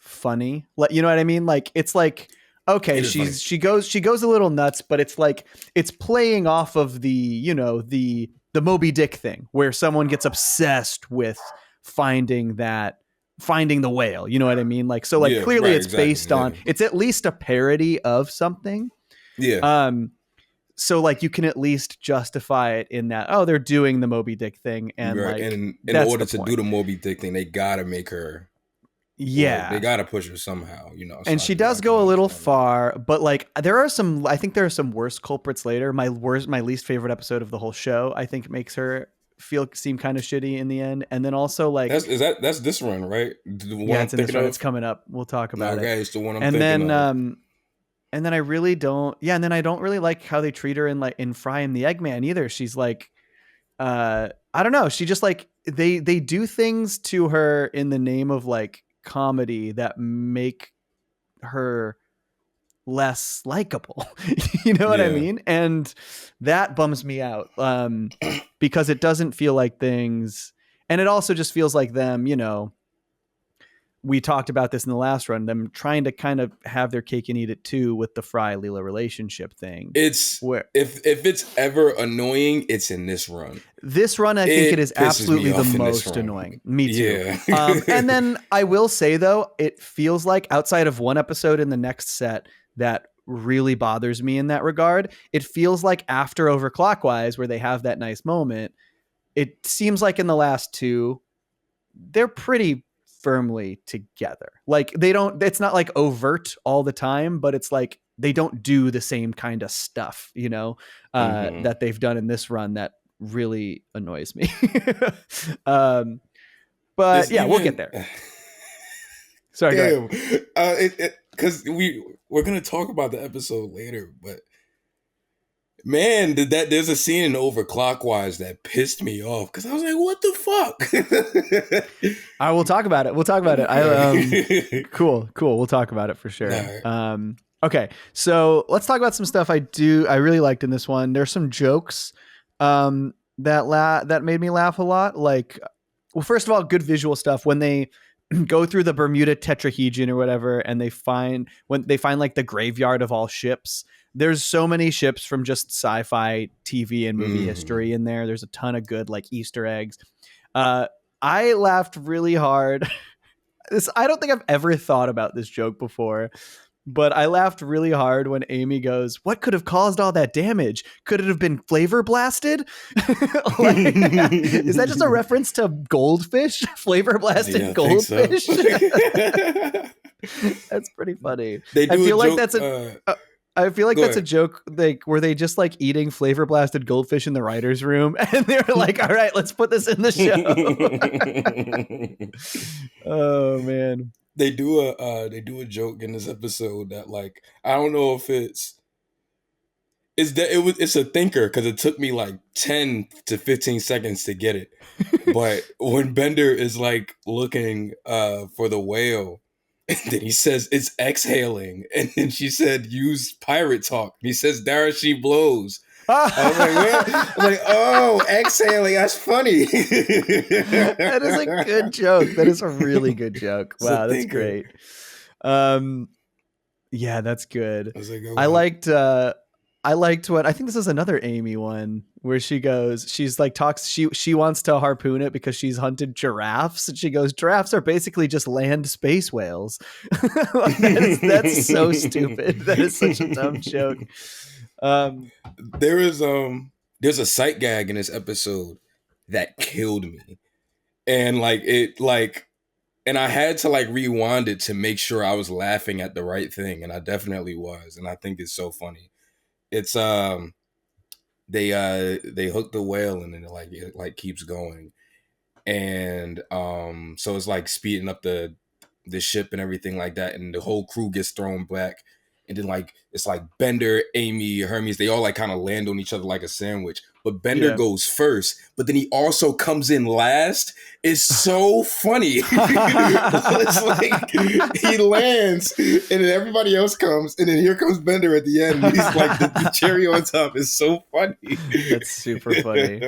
Speaker 1: funny. Like, you know what I mean? Like, it's like, okay, she goes a little nuts, but it's like it's playing off of the, you know, the Moby Dick thing where someone gets obsessed with finding the whale. You know what I mean? Like, so like clearly it's based on, it's at least a parody of something.
Speaker 2: Yeah.
Speaker 1: So like you can at least justify it in that, oh, they're doing the Moby Dick thing, and
Speaker 2: right.
Speaker 1: like
Speaker 2: and in order to do the Moby Dick thing, they gotta make her.
Speaker 1: Yeah,
Speaker 2: they gotta push her somehow, you know.
Speaker 1: And she does go a little far, but like I think there are some worse culprits later. My least favorite episode of the whole show, I think, makes her seem kind of shitty in the end. And then also like
Speaker 2: that's this run, right?
Speaker 1: It's in this run. It's coming up. We'll talk about it.
Speaker 2: Okay, it's the one I'm thinking of.
Speaker 1: And then I really don't. Yeah, and then I don't really like how they treat her in Fry and the Eggman either. She's like, I don't know. She just like they do things to her in the name of like comedy that make her less likable. You know what I mean? And that bums me out because it doesn't feel like things, and it also just feels like them, you know, we talked about this in the last run, them trying to kind of have their cake and eat it too with the Fry Leela relationship thing.
Speaker 2: It's where if it's ever annoying, it's in this run.
Speaker 1: This run, I think it is absolutely the most annoying. Me too. Yeah. And then I will say though, it feels like outside of one episode in the next set that really bothers me in that regard, it feels like after Overclockwise, where they have that nice moment, it seems like in the last two, they're pretty firmly together. Like it's not like overt all the time, but it's like they don't do the same kind of stuff, you know, that they've done in this run that really annoys me. But we'll get there. Sorry,
Speaker 2: damn. Because we're gonna talk about the episode later, but man, there's a scene in Overclockwise that pissed me off because I was like, what the fuck?
Speaker 1: I will talk about it. Cool. We'll talk about it for sure. Right. Okay, so let's talk about some stuff I really liked in this one. There's some jokes that made me laugh a lot. Like, well, first of all, good visual stuff when they go through the Bermuda tetrahedron or whatever, and they find like the graveyard of all ships. There's so many ships from just sci-fi TV and movie history in there. There's a ton of good like Easter eggs. I laughed really hard. I don't think I've ever thought about this joke before, but I laughed really hard when Amy goes, "What could have caused all that damage? Could it have been flavor blasted?" Like, is that just a reference to goldfish? Flavor blasted goldfish? So. That's pretty funny. I feel like that's a joke like where they just like eating flavor blasted goldfish in the writer's room, and they're like, all right, let's put this in the show. Oh man.
Speaker 2: They do a joke in this episode that like I don't know if it's a thinker because it took me like 10 to 15 seconds to get it. But when Bender is like looking for the whale, and then he says it's exhaling, and then she said use pirate talk. And he says there she blows. I was like, what? I'm like, oh, exhaling. That's funny.
Speaker 1: That is a good joke. That is a really good joke. Wow, that's great. Yeah, that's good. I liked what I think this is another Amy one where she wants to harpoon it because she's hunted giraffes, and she goes, giraffes are basically just land space whales. That's so stupid. That is such a dumb joke.
Speaker 2: There's a sight gag in this episode that killed me, and and I had to like rewind it to make sure I was laughing at the right thing, and I definitely was, and I think it's so funny. It's they hook the whale and then it like keeps going, and so it's like speeding up the ship and everything like that, and the whole crew gets thrown back. And then like it's like Bender, Amy, Hermes, they all like kind of land on each other like a sandwich. But Bender goes first, but then he also comes in last. It's so funny. It's like he lands and then everybody else comes, and then here comes Bender at the end. And he's like the cherry on top. Is so funny.
Speaker 1: That's super funny.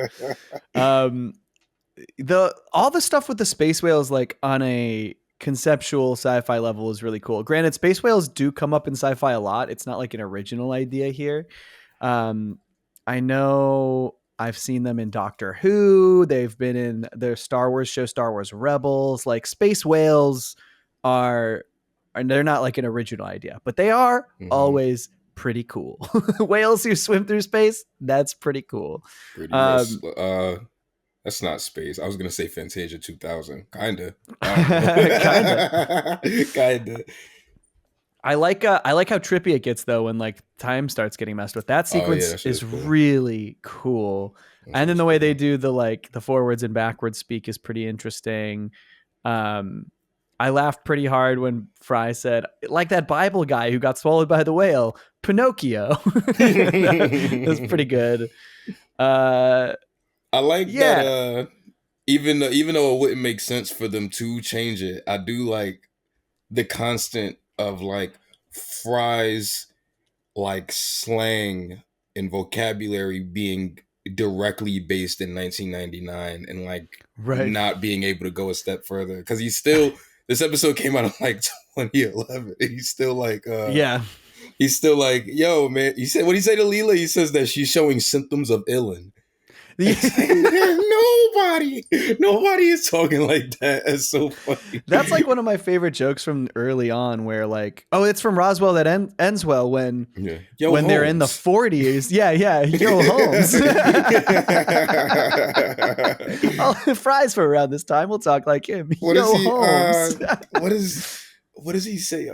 Speaker 1: all the stuff with the space whales, like on a conceptual sci-fi level, is really cool. Granted, space whales do come up in sci-fi a lot. It's not like an original idea here. Um, I know I've seen them in Doctor Who. They've been in their Star Wars show, Star Wars Rebels. Like space whales are, and they're not like an original idea, but they are always pretty cool. Whales who swim through space, that's pretty cool.
Speaker 2: Pretty much. That's not space. I was gonna say Fantasia 2000. Kinda. Kinda. Kinda.
Speaker 1: I like how trippy it gets though when like time starts getting messed with. That sequence is cool. Really cool. And then the way they do the forwards and backwards speak is pretty interesting. I laughed pretty hard when Fry said, like that Bible guy who got swallowed by the whale, Pinocchio. That's pretty good.
Speaker 2: I like that. Even though it wouldn't make sense for them to change it, I do like the constant of like Fry's like slang and vocabulary being directly based in 1999 and like not being able to go a step further because he's still. This episode came out in like 2011, and he's still like, he's still like, yo, man. He said, what did he say to Leela? He says that she's showing symptoms of illin. Like, nobody is talking like that. It's so funny.
Speaker 1: That's like one of my favorite jokes from early on, where like, oh, it's from Roswell That Ends Well when
Speaker 2: Holmes.
Speaker 1: They're in the 40s. Yo, Holmes. Fries for around this time. We'll talk like him. Holmes.
Speaker 2: What does he say?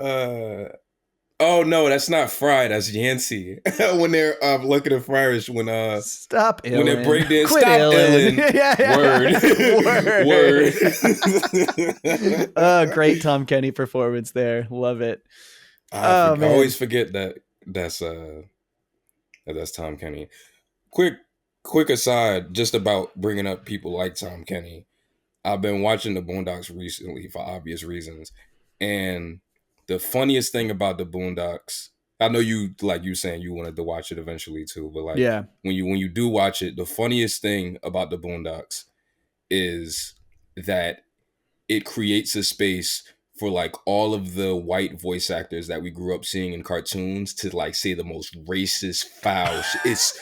Speaker 2: Oh no, that's not Fry. That's Yancey. When they're looking at Fryers,
Speaker 1: stop
Speaker 2: when they're breakdancing,
Speaker 1: stop
Speaker 2: Illin.
Speaker 1: Word. Great Tom Kenny performance there. Love it.
Speaker 2: I always forget that's Tom Kenny. Quick aside, just about bringing up people like Tom Kenny. I've been watching the Boondocks recently for obvious reasons, and the funniest thing about the Boondocks, I know you saying you wanted to watch it eventually too, but like when you do watch it, the funniest thing about the Boondocks is that it creates a space for like all of the white voice actors that we grew up seeing in cartoons to like say the most racist, foul shit. It's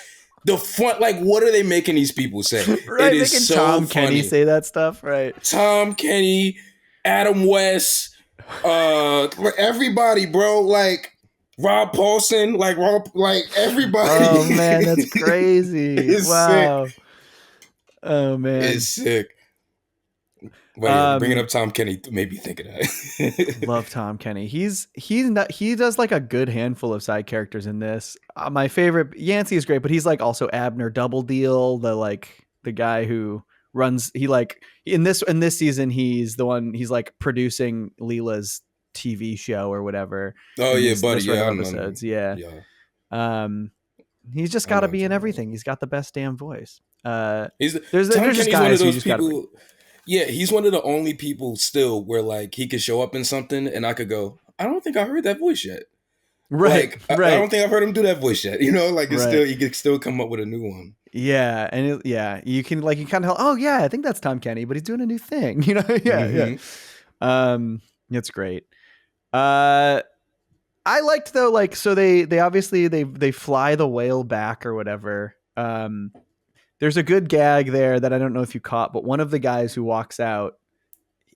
Speaker 2: the front, like, what are they making these people say?
Speaker 1: Right,
Speaker 2: it is
Speaker 1: making
Speaker 2: so
Speaker 1: Tom
Speaker 2: funny.
Speaker 1: Kenny say that stuff, right?
Speaker 2: Tom Kenny, Adam West, everybody, bro, like Rob Paulson, like everybody.
Speaker 1: Oh man, that's crazy! Wow. Sick. Oh man,
Speaker 2: it's sick. But bringing up Tom Kenny made me think of that.
Speaker 1: Love Tom Kenny. He does like a good handful of side characters in this. My favorite Yancey is great, but he's like also Abner Double Deal, the guy who runs. He like in this season he's the one. He's like producing Leela's TV show or whatever.
Speaker 2: Oh yeah, buddy. Yeah,
Speaker 1: episodes. Yeah. He's just got to be in everything. He's got the best damn voice. There's just guys who just gotta.
Speaker 2: Yeah, he's one of the only people still where like he could show up in something and I could go, I don't think I heard that voice yet.
Speaker 1: Right.
Speaker 2: Like, I don't think I've heard him do that voice yet. You know, like it's still, you can still come up with a new one.
Speaker 1: Yeah, and you can like you kind of I think that's Tom Kenny, but he's doing a new thing. You know, it's great. I liked though, like so they obviously they fly the whale back or whatever. There's a good gag there that I don't know if you caught, but one of the guys who walks out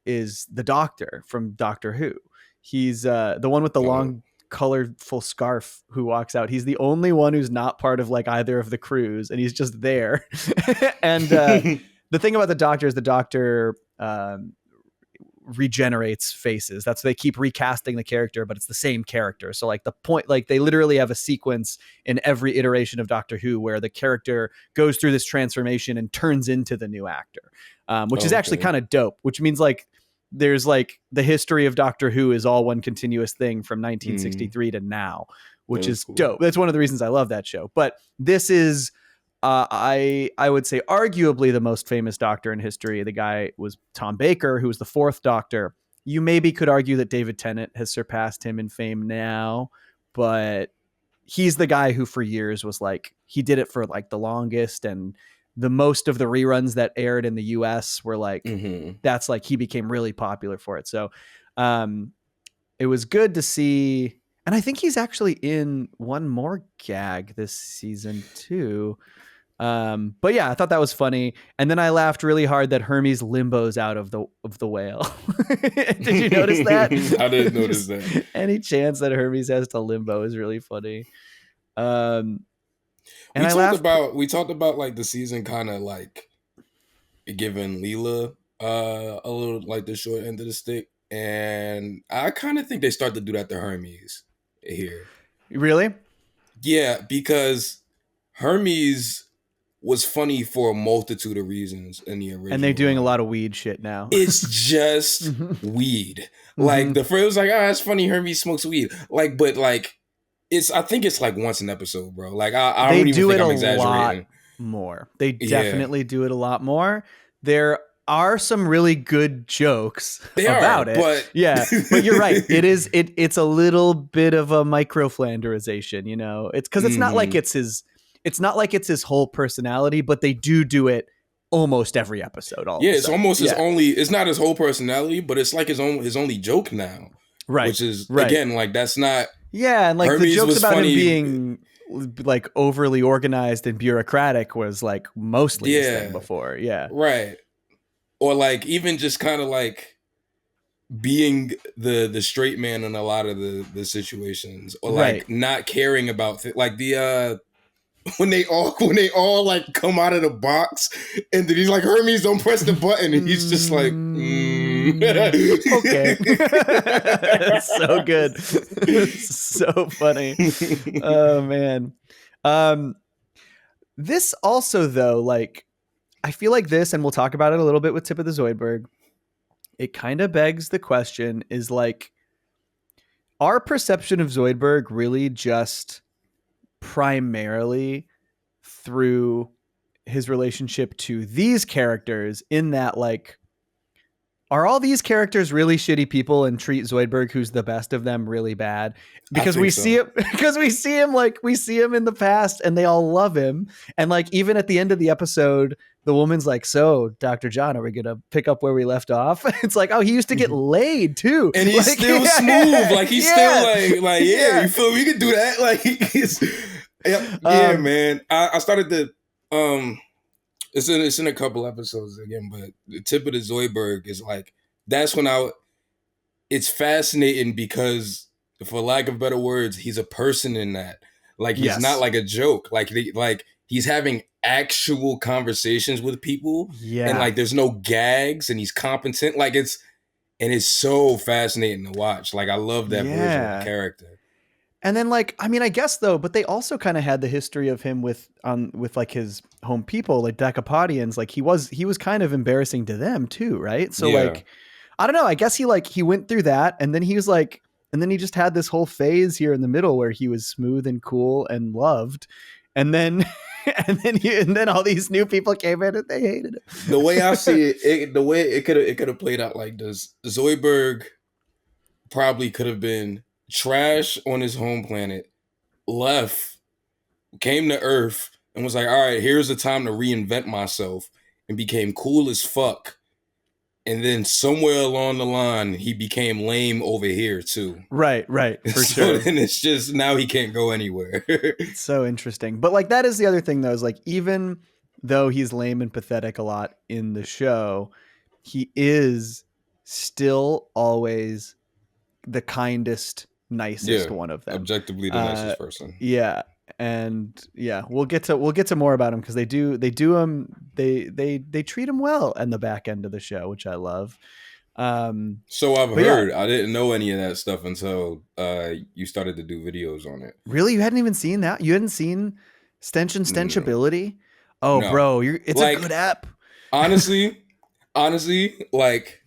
Speaker 1: is the doctor from Doctor Who. He's the one with the long, colorful scarf who walks out. He's the only one who's not part of like either of the crews, and he's just there. And the thing about the doctor is the doctor regenerates faces. That's they keep recasting the character, but it's the same character. So like the point, like they literally have a sequence in every iteration of Doctor Who where the character goes through this transformation and turns into the new actor, which is actually kind of dope, which means like there's like the history of Doctor Who is all one continuous thing from 1963 to now, which is cool. Dope. That's one of the reasons I love that show. But this is I would say arguably the most famous Doctor in history. The guy was Tom Baker, who was the fourth Doctor. You maybe could argue that David Tennant has surpassed him in fame now, but he's the guy who for years was like, he did it for like the longest. And the most of the reruns that aired in the US were like, that's like, he became really popular for it. So it was good to see. And I think he's actually in one more gag this season too. But yeah, I thought that was funny. And then I laughed really hard that Hermes limbo's out of the whale. Did you notice that?
Speaker 2: I didn't notice that.
Speaker 1: Any chance that Hermes has to limbo is really funny. And
Speaker 2: we talked about like the season kind of like giving Leela a little like the short end of the stick. And I kind of think they start to do that to Hermes here.
Speaker 1: Really?
Speaker 2: Yeah, because Hermes was funny for a multitude of reasons in the original.
Speaker 1: And they're doing a lot of weed shit now.
Speaker 2: It's just weed. Like the first was like, oh, it's funny Hermes smokes weed. Like, but like I think it's like once an episode, bro. Like I don't even think I'm exaggerating.
Speaker 1: Lot more. They definitely do it a lot more. There are some really good jokes about it.
Speaker 2: But
Speaker 1: yeah, but you're right. It's a little bit of a micro Flanderization, you know. It's because it's not like it's his whole personality, but they do it almost every episode.
Speaker 2: It's almost it's not his whole personality, but it's like his only joke now.
Speaker 1: Right.
Speaker 2: Which is again, like that's not.
Speaker 1: Yeah, and like Hermes, the jokes about
Speaker 2: funny.
Speaker 1: Him being like overly organized and bureaucratic was like mostly his thing before. Yeah.
Speaker 2: Right. Or like even just kind of like being the straight man in a lot of the situations, or like not caring about like the when they all like come out of the box and then he's like, Hermes, don't press the button, and he's just like
Speaker 1: okay. So good. So funny. Oh man. This also though, like I feel like this, and we'll talk about it a little bit with Tip of the Zoidberg, it kind of begs the question is like, our perception of Zoidberg really just primarily through his relationship to these characters, in that like, are all these characters really shitty people and treat Zoidberg, who's the best of them, really bad? Because we see him in the past and they all love him. And like, even at the end of the episode, the woman's like, so Dr. John, are we going to pick up where we left off? It's like, oh, he used to get laid too.
Speaker 2: And he's like, still smooth. Like he's still like, you feel me? We can do that. Like, man. I started to, it's in a couple episodes again, but the Tip of the Zoidberg is like, that's when it's fascinating because, for lack of better words, he's a person in that. Like he's not like a joke. Like he's having actual conversations with people. Yeah. And like there's no gags and he's competent. Like it's so fascinating to watch. Like I love that version of the character.
Speaker 1: And then like, I mean, I guess though, but they also kind of had the history of him with like his home people, like Decapodians. Like he was kind of embarrassing to them too. Right. So like, I don't know, I guess he went through that, and then he was like, and then he just had this whole phase here in the middle where he was smooth and cool and loved. And then, and then all these new people came in and they hated him.
Speaker 2: The way I see it, the way it could have played out like this, Zoidberg probably could have been trash on his home planet, left, came to Earth, and was like, all right, here's the time to reinvent myself, and became cool as fuck. And then somewhere along the line, he became lame over here too.
Speaker 1: Right, for sure.
Speaker 2: And it's just, now he can't go anywhere.
Speaker 1: It's so interesting. But like, that is the other thing though, is like, even though he's lame and pathetic a lot in the show, he is still always the kindest, nicest one of them.
Speaker 2: Objectively the nicest person.
Speaker 1: Yeah. And yeah, we'll get to more about him, because they treat him well in the back end of the show, which I love.
Speaker 2: So I've heard. I didn't know any of that stuff until you started to do videos on it.
Speaker 1: Really? You hadn't even seen that? You hadn't seen Stench and Stenchability? Oh, no. Bro, it's like, a good app.
Speaker 2: honestly, like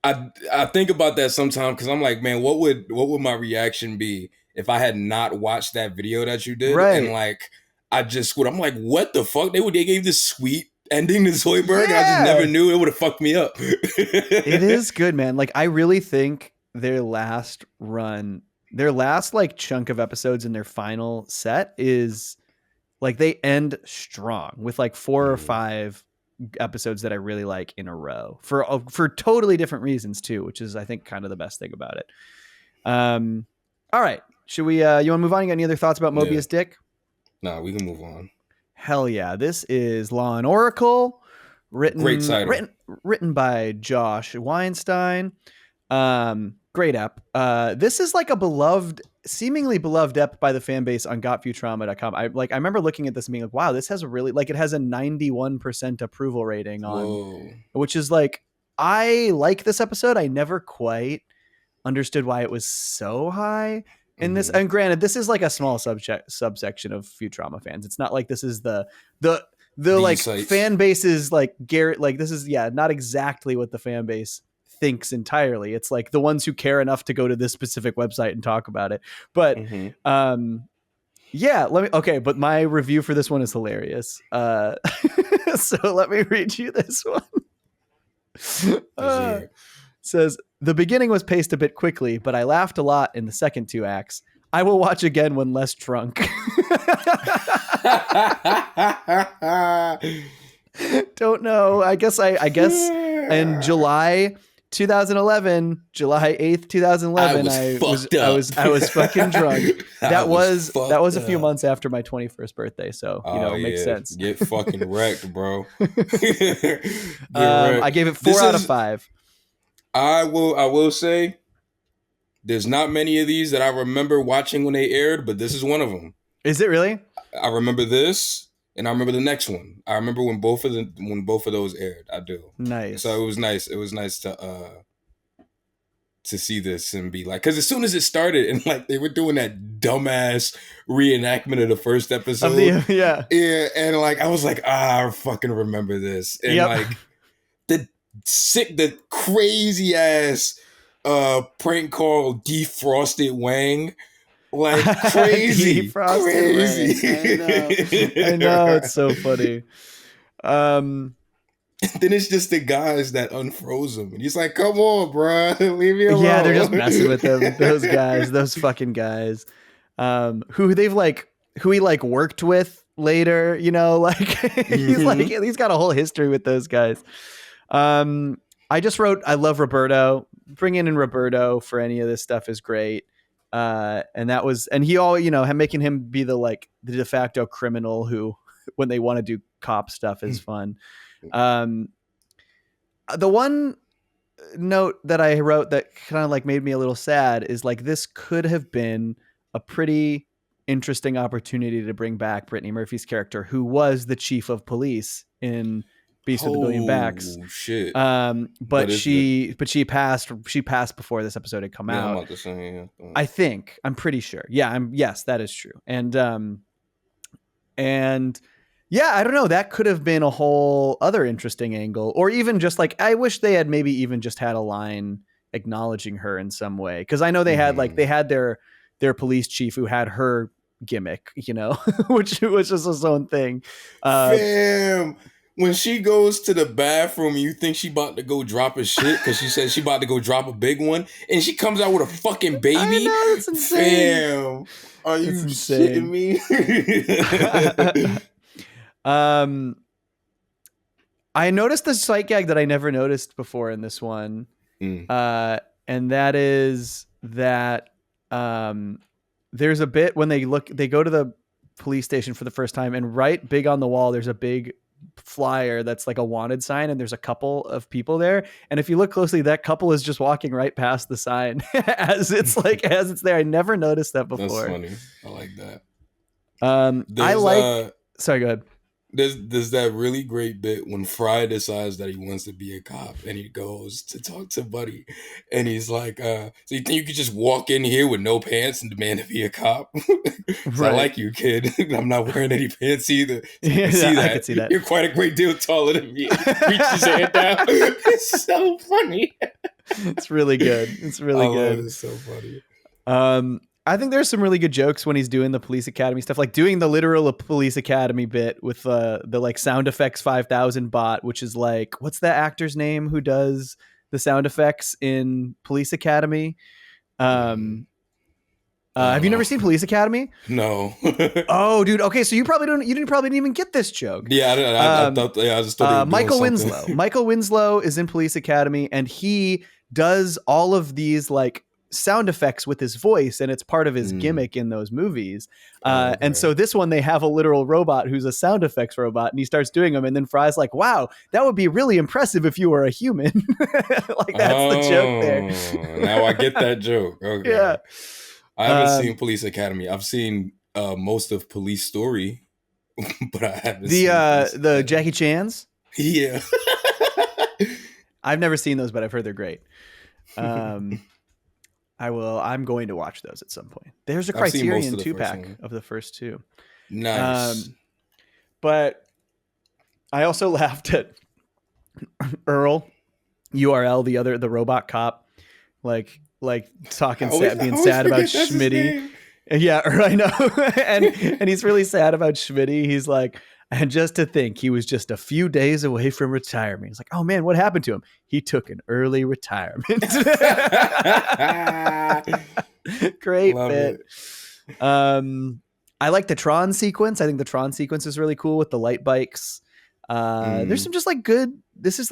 Speaker 2: I think about that sometimes, because I'm like, man, what would my reaction be if I had not watched that video that you did? Right. And like, I'm like, what the fuck? They gave this sweet ending to Zoidberg, and I just never knew. It would have fucked me up.
Speaker 1: It is good, man. Like, I really think their last like chunk of episodes in their final set is Like they end strong with like 4 or 5 episodes that I really like in a row for totally different reasons too, which is I think kind of the best thing about it. All right, should we? You want to move on? You got any other thoughts about Mobius Dick?
Speaker 2: Nah, we can move on.
Speaker 1: Hell yeah! This is Law and Oracle,
Speaker 2: Great title.
Speaker 1: written by Josh Weinstein. Great ep. This is like a seemingly beloved ep by the fan base on gotfuturama.com. I remember looking at this and being like, wow, this has a really it has a 91% approval rating on, which is like, I like this episode. I never quite understood why it was so high in this. And granted, this is like a small subsection of Futurama fans. It's not like this is the like sites. Fan base is like Garrett. Like this is not exactly what the fan base thinks entirely. It's like the ones who care enough to go to this specific website and talk about it. But but my review for this one is hilarious. So let me read you this one. Says, the beginning was paced a bit quickly, but I laughed a lot in the second 2 acts. I will watch again when less drunk. Don't know. I guess in July 2011, July 8th, 2011, I was fucking drunk. That was a few months after my 21st birthday, so it makes sense.
Speaker 2: Get fucking wrecked, bro.
Speaker 1: I gave it 4 out of 5.
Speaker 2: I will say there's not many of these that I remember watching when they aired, but this is one of them.
Speaker 1: Is it really?
Speaker 2: I remember this, and I remember the next one. I remember when both of those aired. I do.
Speaker 1: Nice.
Speaker 2: So it was nice. It was nice to see this and be like, because as soon as it started and like they were doing that dumbass reenactment of the first episode, and like I was like, I fucking remember this, and like the crazy ass prank call defrosted Wang, like crazy.
Speaker 1: I know, it's so funny.
Speaker 2: Then it's just the guys that unfroze him, and he's like, "Come on, bro, leave me alone."
Speaker 1: Yeah, they're just messing with them. Those guys, those fucking guys, who he worked with later. He's got a whole history with those guys. I just wrote, I love Roberto. Bringing in Roberto for any of this stuff is great. And he all, making him be the de facto criminal who, when they want to do cop stuff, is fun. The one note that I wrote that kind of made me a little sad is this could have been a pretty interesting opportunity to bring back Brittany Murphy's character, who was the chief of police in Beast of the Billion Backs.
Speaker 2: Shit.
Speaker 1: But she passed before this episode had come out.
Speaker 2: I'm about to say,
Speaker 1: I'm pretty sure. Yes, that is true. And I don't know, that could have been a whole other interesting angle, or even just I wish they had maybe even just had a line acknowledging her in some way. Because I know they had they had their police chief who had her gimmick, which was just his own thing.
Speaker 2: Fam. When she goes to the bathroom, you think she about to go drop a shit because she said she about to go drop a big one, and she comes out with a fucking baby.
Speaker 1: I know, that's insane.
Speaker 2: Fam, are you shitting me?
Speaker 1: I noticed the sight gag that I never noticed before in this one, and that is that there's a bit when they go to the police station for the first time, and right big on the wall there's a big flyer that's a wanted sign, and there's a couple of people there, and if you look closely, that couple is just walking right past the sign as it's there. I never noticed that before.
Speaker 2: That's funny. I like that. Sorry, go ahead. There's that really great bit when Fry decides that he wants to be a cop, and he goes to talk to Buddy, and he's like, so you think you could just walk in here with no pants and demand to be a cop? Right. I like you, kid. I'm not wearing any pants either. So I can see that. You're quite a great deal taller than me. Reaches his hand down. It's so funny.
Speaker 1: It's really good. It's really good.
Speaker 2: It's so funny.
Speaker 1: I think there's some really good jokes when he's doing the police academy stuff, like doing the literal police academy bit with the sound effects 5000 bot, which is what's that actor's name who does the sound effects in Police Academy? Have you never seen Police Academy?
Speaker 2: No.
Speaker 1: Oh, dude. Okay, so you didn't probably even get this joke.
Speaker 2: Yeah, I thought. Yeah, I just thought they were
Speaker 1: Michael
Speaker 2: doing
Speaker 1: Winslow.
Speaker 2: something.
Speaker 1: Michael Winslow is in Police Academy, and he does all of these like sound effects with his voice, and it's part of his gimmick in those movies.
Speaker 2: Okay.
Speaker 1: And so this one, they have a literal robot who's a sound effects robot, and he starts doing them, and then Fry's like, "Wow, that would be really impressive if you were a human." Like that's the joke there.
Speaker 2: Now I get that joke. Okay.
Speaker 1: Yeah.
Speaker 2: I haven't seen Police Academy. I've seen most of Police Story, but I haven't seen
Speaker 1: the Jackie Chan's.
Speaker 2: Yeah.
Speaker 1: I've never seen those, but I've heard they're great. I'm going to watch those at some point. There's a Criterion 2-pack of the first two.
Speaker 2: Nice.
Speaker 1: But I also laughed at Earl, URL, the robot cop, like talking being sad about Schmitty. Yeah, I know. and he's really sad about Schmitty. He's like, and just to think he was just a few days away from retirement. He's like, oh man, what happened to him? He took an early retirement. Great
Speaker 2: Love
Speaker 1: bit. I like the Tron sequence. I think the Tron sequence is really cool with the light bikes. There's some just like good. There's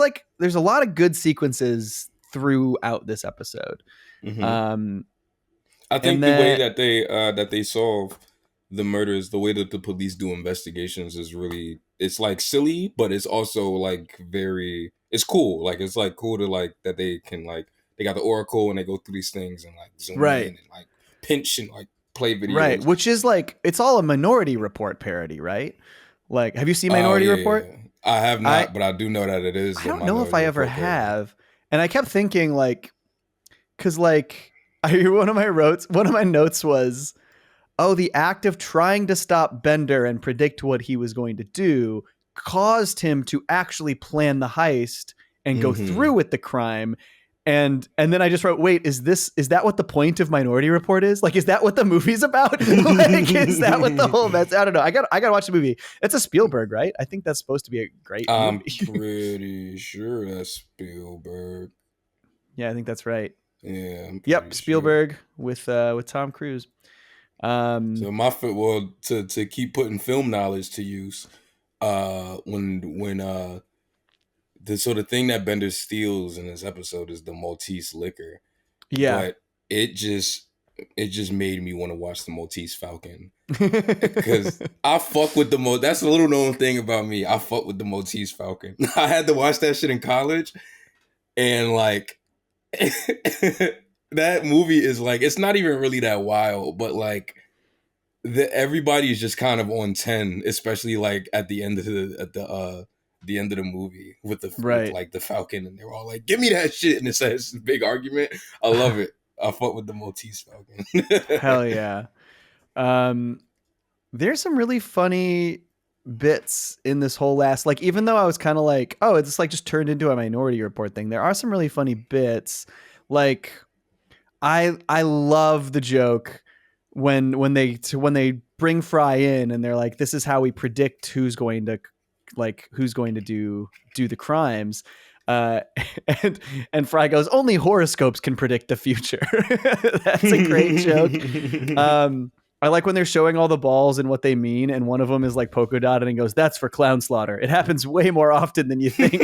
Speaker 1: a lot of good sequences throughout this episode.
Speaker 2: Mm-hmm. I think the way that they solve the murders, the way that the police do investigations is really, it's like silly, but it's also like it's cool. Like it's like cool to like that they can like, they got the Oracle and they go through these things and like zoom in and like pinch and like play videos.
Speaker 1: Right. Which is like, it's all a Minority Report parody, right? Like, have you seen Minority Report?
Speaker 2: Yeah. I have not, but I do know that it is.
Speaker 1: I don't know if I ever have. And I kept thinking like, cause like one of my notes was, oh, the act of trying to stop Bender and predict what he was going to do caused him to actually plan the heist and go through with the crime. And then I just wrote, wait, is that what the point of Minority Report is? Like, is that what the movie's about? Like, is that what the whole mess? I don't know. I got to watch the movie. It's a Spielberg, right? I think that's supposed to be a great movie.
Speaker 2: I'm pretty sure that's Spielberg.
Speaker 1: Yeah, I think that's right.
Speaker 2: Yeah.
Speaker 1: Yep, Spielberg with Tom Cruise.
Speaker 2: So my to keep putting film knowledge to use, when the thing that Bender steals in this episode is the Maltese liquor.
Speaker 1: Yeah,
Speaker 2: but it just made me want to watch the Maltese Falcon because I fuck with that's a little known thing about me. I fuck with the Maltese Falcon. I had to watch that shit in college, and like that movie is like, it's not even really that wild, but like everybody is just kind of on 10, especially like at the end of the end of the movie with with like the Falcon, and they're all like, "Give me that shit!" And it's this big argument. I love it. I fuck with the Maltese Falcon.
Speaker 1: Hell yeah. There's some really funny bits in this whole last, like, even though I was kind of like, oh, it's like just turned into a Minority Report thing, there are some really funny bits. Like, I love the joke when they bring Fry in and they're like, this is how we predict who's going to do the crimes. And Fry goes, only horoscopes can predict the future. That's a great joke. I like when they're showing all the balls and what they mean, and one of them is like polka dotted and goes, that's for clown slaughter. It happens way more often than you think.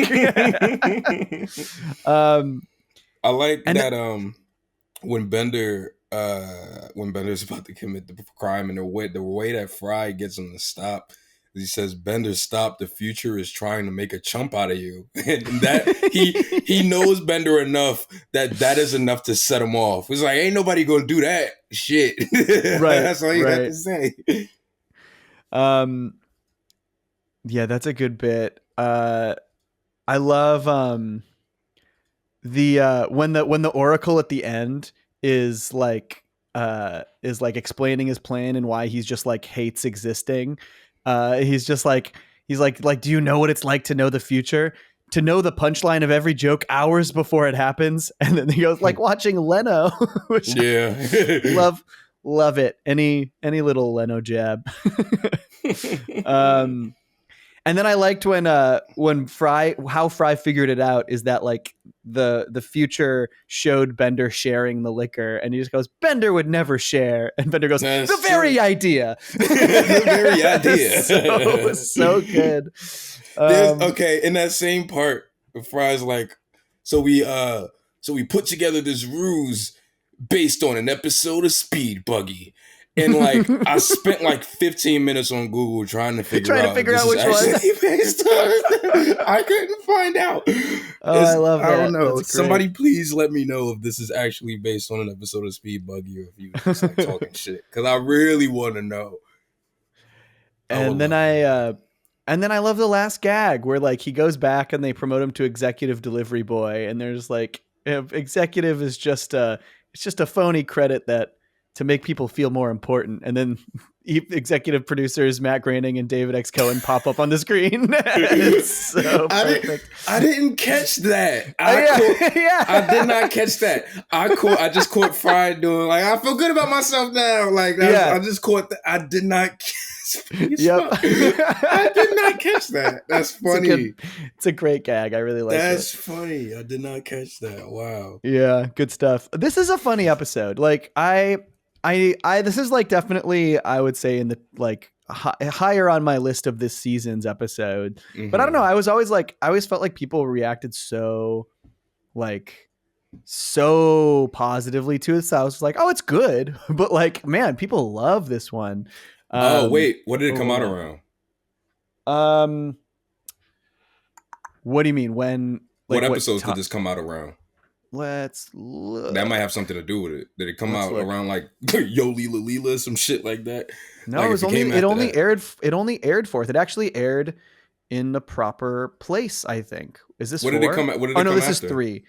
Speaker 2: I like that when Bender's about to commit the crime, and the way that Fry gets him to stop, he says, Bender, stop, the future is trying to make a chump out of you. And that he knows Bender enough that is enough to set him off. It's like, ain't nobody gonna do that shit. Right. That's all you have to say.
Speaker 1: Yeah, that's a good bit. I love when the Oracle at the end is like explaining his plan and why he's just like hates existing. He's like, do you know what it's like to know the future? To know the punchline of every joke hours before it happens? And then he goes, like watching Leno. Which love it. Any little Leno jab. And then I liked when Fry figured it out is that like the future showed Bender sharing the liquor, and he just goes, "Bender would never share," and Bender goes,
Speaker 2: That's
Speaker 1: "The very
Speaker 2: true.
Speaker 1: idea."
Speaker 2: The very idea.
Speaker 1: so good.
Speaker 2: There's okay in that same part. Fry's like, so we put together this ruse based on an episode of Speed Buggy. And like I spent like 15 minutes on Google trying to figure out
Speaker 1: which
Speaker 2: one. Based on. I couldn't find out.
Speaker 1: I love that.
Speaker 2: I don't know.
Speaker 1: That's
Speaker 2: Somebody please let me know if this is actually based on an episode of Speed Buggy or if you just like talking shit. Because I really want to know.
Speaker 1: And then I love the last gag where like he goes back and they promote him to executive delivery boy, and there's like executive is just a phony credit that to make people feel more important, and then executive producers Matt Groening and David X. Cohen pop up on the screen. It's so perfect.
Speaker 2: I didn't catch that.
Speaker 1: Yeah.
Speaker 2: I did not catch that. I just caught Fry doing like I feel good about myself now. Like I just caught that. I did not catch.
Speaker 1: Yep.
Speaker 2: I did not catch that. That's funny.
Speaker 1: It's a great gag. I really like it.
Speaker 2: That's funny. I did not catch that. Wow.
Speaker 1: Yeah, good stuff. This is a funny episode. Like this is like definitely I would say in the like higher on my list of this season's episode. Mm-hmm. But I don't know. I always felt like people reacted so positively to it. So I was like, oh, it's good. But like, man, people love this one.
Speaker 2: Wait, what did it come out around?
Speaker 1: What do you mean? When? Like,
Speaker 2: what episodes did this come out around?
Speaker 1: Let's look.
Speaker 2: That might have something to do with it. Did it come out around like Yo Leela Leela, some shit like that?
Speaker 1: No, like it only aired fourth. It actually aired in the proper place, I think. Is this
Speaker 2: what
Speaker 1: 4?
Speaker 2: Did it come? What did it come
Speaker 1: this
Speaker 2: after?
Speaker 1: Is 3.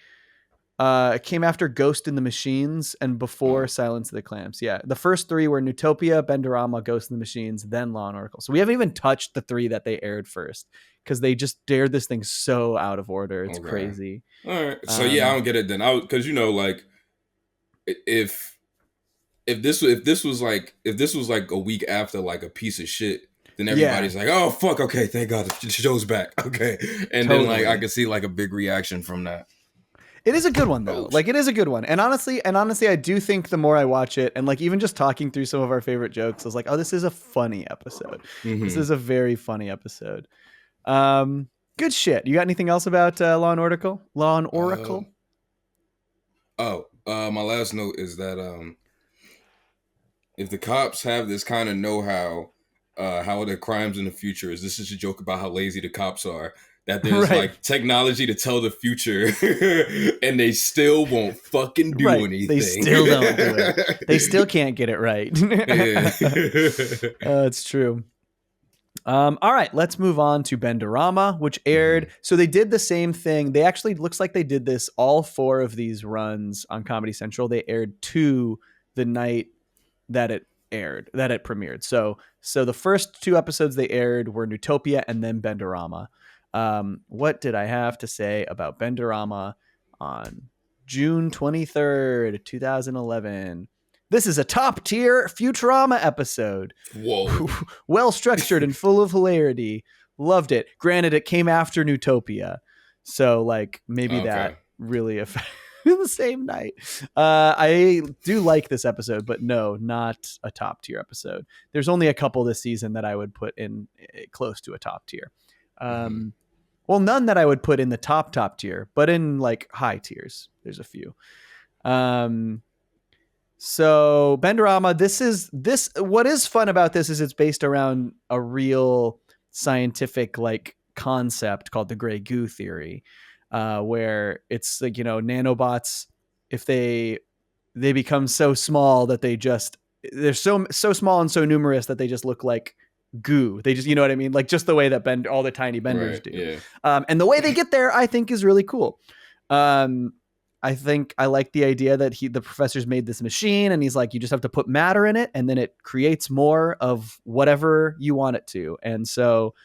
Speaker 1: It came after Ghost in the Machines and before Silence of the Clams. Yeah, the first 3 were Nootopia, Benderama, Ghost in the Machines, then Law and Oracle. So we haven't even touched the 3 that they aired first because they just dared this thing so out of order. It's crazy.
Speaker 2: All right, so I don't get it then. Because like if this was like a week after like a piece of shit, then everybody's like, oh fuck, okay, thank God the show's back, okay, and then like I could see like a big reaction from that.
Speaker 1: It is a good one though. Like it is a good one. And honestly, I do think the more I watch it and like even just talking through some of our favorite jokes, I was like, oh, this is a funny episode. Mm-hmm. This is a very funny episode. Good shit. You got anything else about Law and Oracle? Law and Oracle?
Speaker 2: My last note is that if the cops have this kind of know-how, how the crimes in the future is, this is a joke about how lazy the cops are. That there's like technology to tell the future and they still won't fucking do anything.
Speaker 1: They still don't do it. They still can't get it right. It's true. All right, let's move on to Benderama, which aired. Mm-hmm. So they did the same thing. They actually looks like they did this all 4 of these runs on Comedy Central. They aired 2 the night that it premiered. So the first 2 episodes they aired were Nootopia and then Benderama. What did I have to say about Benderama on June 23rd, 2011? This is a top tier Futurama episode.
Speaker 2: Whoa.
Speaker 1: Well structured and full of hilarity. Loved it. Granted, it came after Nootopia. So like maybe that really affected the same night. I do like this episode, but no, not a top tier episode. There's only a couple this season that I would put in close to a top tier. Well, none that I would put in the top tier, but in like high tiers, there's a few. So Benderama, what is fun about this is it's based around a real scientific like concept called the gray goo theory, where it's like, nanobots, if they become so small that they're so small and so numerous that they just look like goo. They just, you know what I mean? Like just the way that all the tiny benders do. Yeah. And the way they get there, I think is really cool. I think I like the idea that the professor's made this machine and he's like, you just have to put matter in it and then it creates more of whatever you want it to. And so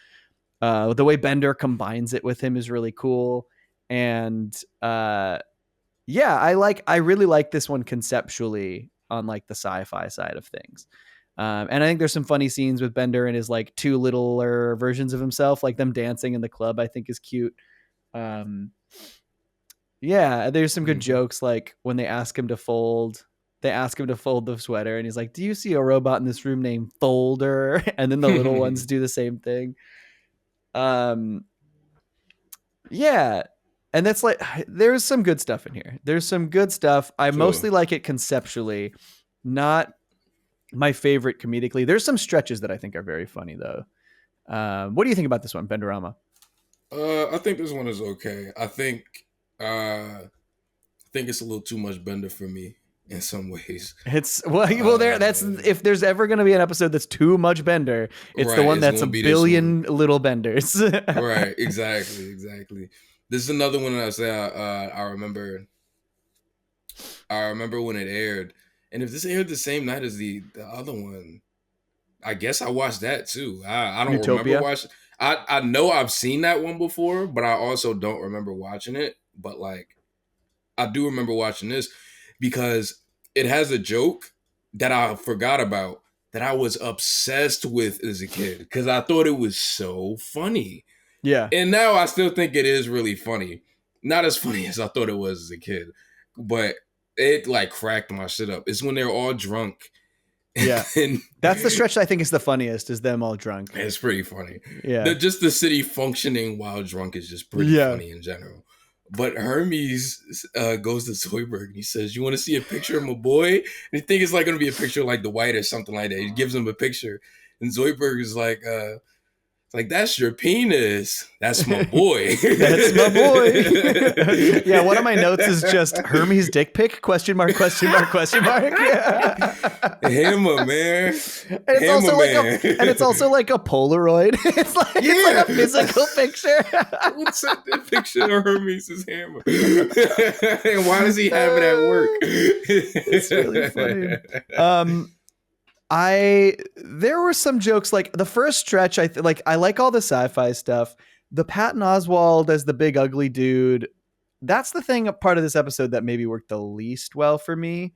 Speaker 1: the way Bender combines it with him is really cool. And I really like this one conceptually on like the sci-fi side of things. And I think there's some funny scenes with Bender and his like 2 littler versions of himself, like them dancing in the club, I think is cute. Yeah, there's some good
Speaker 2: Mhm.
Speaker 1: jokes like when they ask him to fold. They ask him to fold the sweater, and he's like, "Do you see a robot in this room named Folder?" And then the little ones do the same thing. Um, yeah, and that's like there's some good stuff in here. There's some good stuff. I
Speaker 2: Sure.
Speaker 1: mostly like it conceptually, not my favorite comedically. There's some stretches that I think are very funny though. What do you think about this one, Benderama?
Speaker 2: I think this one is okay. I think it's a little too much Bender for me in some ways.
Speaker 1: It's well there. That's if there's ever going to be an episode that's too much Bender, it's the
Speaker 2: Right,
Speaker 1: one
Speaker 2: it's
Speaker 1: that's a
Speaker 2: gonna be this one.
Speaker 1: billion little Benders.
Speaker 2: Right, exactly. This is another one that I say I remember. I remember when it aired, and if this aired the same night as the other one, I guess I watched that too. I don't remember
Speaker 1: Nootopia.
Speaker 2: watching. I know I've seen that one before, but I also don't remember watching it. But like I do remember watching this because it has a joke that I forgot about that I was obsessed with as a kid because I thought it was so funny.
Speaker 1: Yeah,
Speaker 2: And now I still think it is really funny. Not as funny as I thought it was as a kid, but it like cracked my shit up. It's when they're all drunk.
Speaker 1: yeah.
Speaker 2: And
Speaker 1: That's the stretch I think is the funniest. Is them all drunk.
Speaker 2: it's pretty funny.
Speaker 1: Yeah,
Speaker 2: Just the city functioning while drunk is just pretty
Speaker 1: yeah.
Speaker 2: funny in general. But Hermes goes to Zoidberg and he says, "You want to see a picture of my boy?" And you think it's like going to be a picture like the White or something like that. He gives him a picture, and Zoidberg is like, "That's your penis. That's my boy.
Speaker 1: That's my boy." Yeah, one of my notes is just Hermes dick pic? Question mark? Question mark? Question mark? Yeah.
Speaker 2: Hammer, man.
Speaker 1: And it's also
Speaker 2: man.
Speaker 1: it's also like a Polaroid. It's like a physical picture.
Speaker 2: What's that picture of Hermes' hammer? And why does he have it at work?
Speaker 1: It's really funny. There were some jokes like the first stretch. I like all the sci-fi stuff. The Patton Oswalt as the big ugly dude. That's the thing. A part of this episode that maybe worked the least well for me.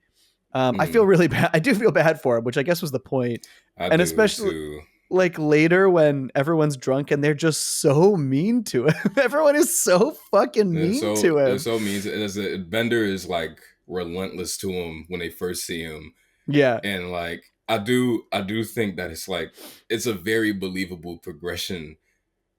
Speaker 1: I feel really bad. I do feel bad for him, which I guess was the point.
Speaker 2: I
Speaker 1: And
Speaker 2: do
Speaker 1: especially
Speaker 2: too.
Speaker 1: like later when everyone's drunk and they're just so mean to him. Everyone is so fucking mean to him.
Speaker 2: It's so mean. Bender is like relentless to him when they first see him,
Speaker 1: Yeah.
Speaker 2: and like I do think that it's a very believable progression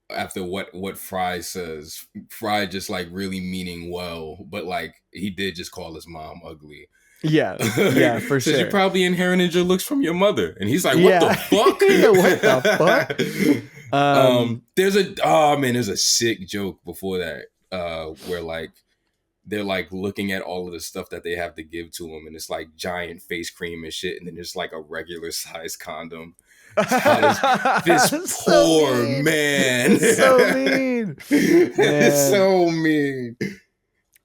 Speaker 2: after what Fry says. Fry just like really meaning well, but like he did just call his mom ugly.
Speaker 1: Yeah. Yeah, for
Speaker 2: Says
Speaker 1: sure.
Speaker 2: you probably inherited your looks from your mother, and he's like,
Speaker 1: Yeah.
Speaker 2: "What the fuck?
Speaker 1: What the fuck?"
Speaker 2: There's a sick joke before that, where like they're like looking at all of the stuff that they have to give to him, and it's like giant face cream and shit, and then there's like a regular size condom. This
Speaker 1: So
Speaker 2: poor
Speaker 1: mean.
Speaker 2: man.
Speaker 1: It's so mean.
Speaker 2: It's so mean.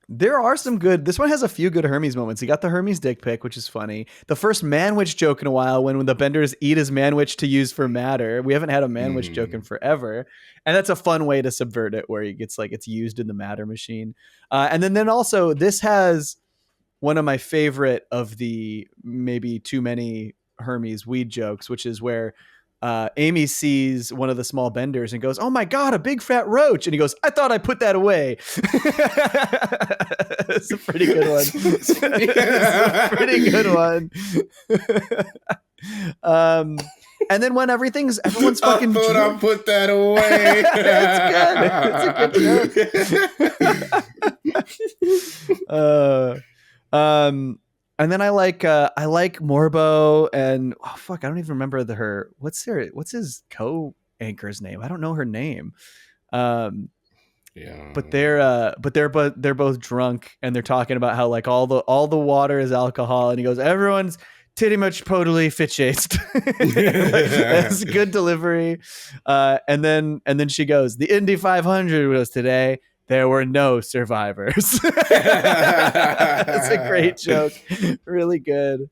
Speaker 1: There are some good. This one has a few good Hermes moments. You got the Hermes dick pic, which is funny. The first manwich joke in a while when the Benders eat his manwich to use for matter. We haven't had a manwich joke in forever, and that's a fun way to subvert it, where it gets like it's used in the matter machine. And then also this has one of my favorite of the maybe too many Hermes weed jokes, which is where Amy sees one of the small Benders and goes, "Oh my God, a big fat roach." And he goes, "I thought I put that away." It's a pretty good one. It's a pretty good one. And then when everyone's fucking
Speaker 2: I thought
Speaker 1: drunk.
Speaker 2: I put that away.
Speaker 1: It's good. And then I like Morbo and I don't even remember what's his co-anchor's name. I don't know her name.
Speaker 2: Yeah.
Speaker 1: But they're both drunk and they're talking about how like all the water is alcohol, and he goes, "Everyone's titty much totally fit chased." That's good delivery. And then she goes, "The Indy 500 was today. There were no survivors." That's a great joke. Really good.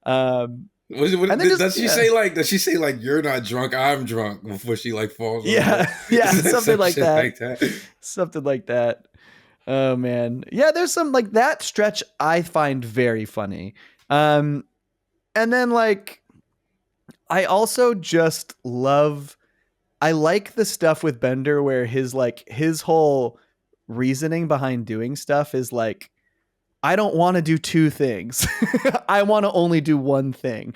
Speaker 2: Does she say like "you're not drunk, I'm drunk" before she like falls over?
Speaker 1: Yeah, something like that.
Speaker 2: that.
Speaker 1: Something like that. Oh man. Yeah, there's some like that stretch I find very funny. And then like I also just I like the stuff with Bender where his whole reasoning behind doing stuff is like, I don't want to do two things. I want to only do one thing.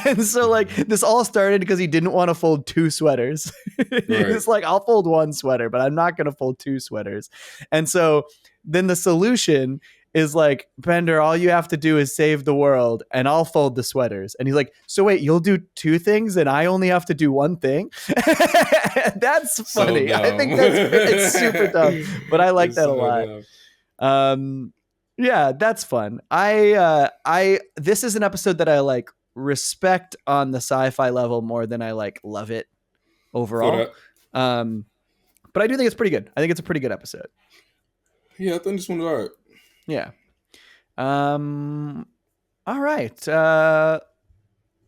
Speaker 1: And so like this all started because he didn't want to fold two sweaters. It's like, I'll fold one sweater, but I'm not going to fold two sweaters. And so then the solution is like, Bender, all you have to do is save the world and I'll fold the sweaters. And he's like, so wait, you'll do two things and I only have to do one thing? That's funny.
Speaker 2: So
Speaker 1: I think it's super dumb, but I like that a lot. Yeah, that's fun. This is an episode that I like respect on the sci-fi level more than I like love it overall. But I do think it's pretty good. I think it's a pretty good episode.
Speaker 2: Yeah, I think this one's all right.
Speaker 1: Yeah. All right.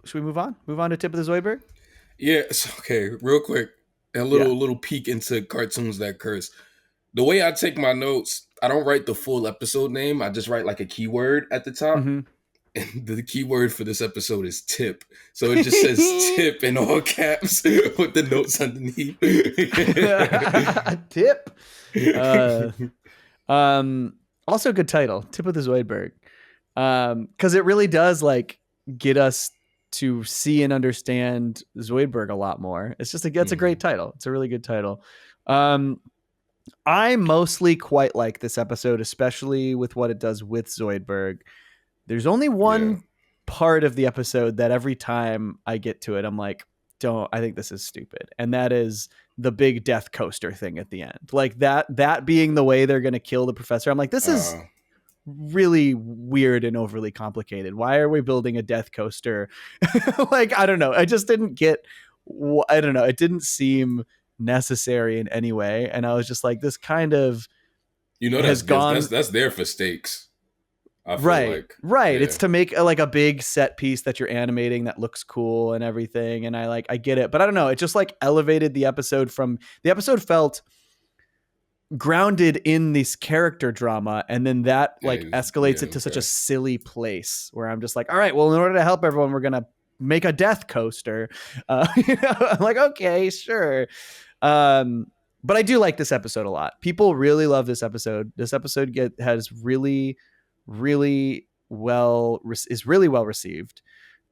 Speaker 1: Should we move on? Move on to Tip of the Zoidberg?
Speaker 2: Yeah, okay, real quick. A little peek into cartoons that curse. The way I take my notes, I don't write the full episode name. I just write like a keyword at the top. Mm-hmm. And the keyword for this episode is tip. So it just says tip in all caps with the notes underneath.
Speaker 1: Tip. Also good title, Tip of the Zoidberg. Because it really does like get us to see and understand Zoidberg a lot more. It's just it's a great title. It's a really good title. I mostly quite like this episode, especially with what it does with Zoidberg. There's only one part of the episode that every time I get to it, I'm like, I think this is stupid. And that is the big death coaster thing at the end. Like that being the way they're going to kill the professor. I'm like, this is really weird and overly complicated. Why are we building a death coaster? Like, I don't know. I just didn't get, I don't know. It didn't seem necessary in any way. And I was just like, this kind of,
Speaker 2: that's there for stakes.
Speaker 1: Right. Yeah. It's to make a big set piece that you're animating that looks cool and everything. And I get it, but I don't know. It just like elevated the episode the episode felt grounded in this character drama, and then that escalates it to such a silly place where I'm just like, all right, well, in order to help everyone, we're gonna make a death coaster. I'm like, okay, sure. But I do like this episode a lot. People really love this episode. This episode has really, really well received.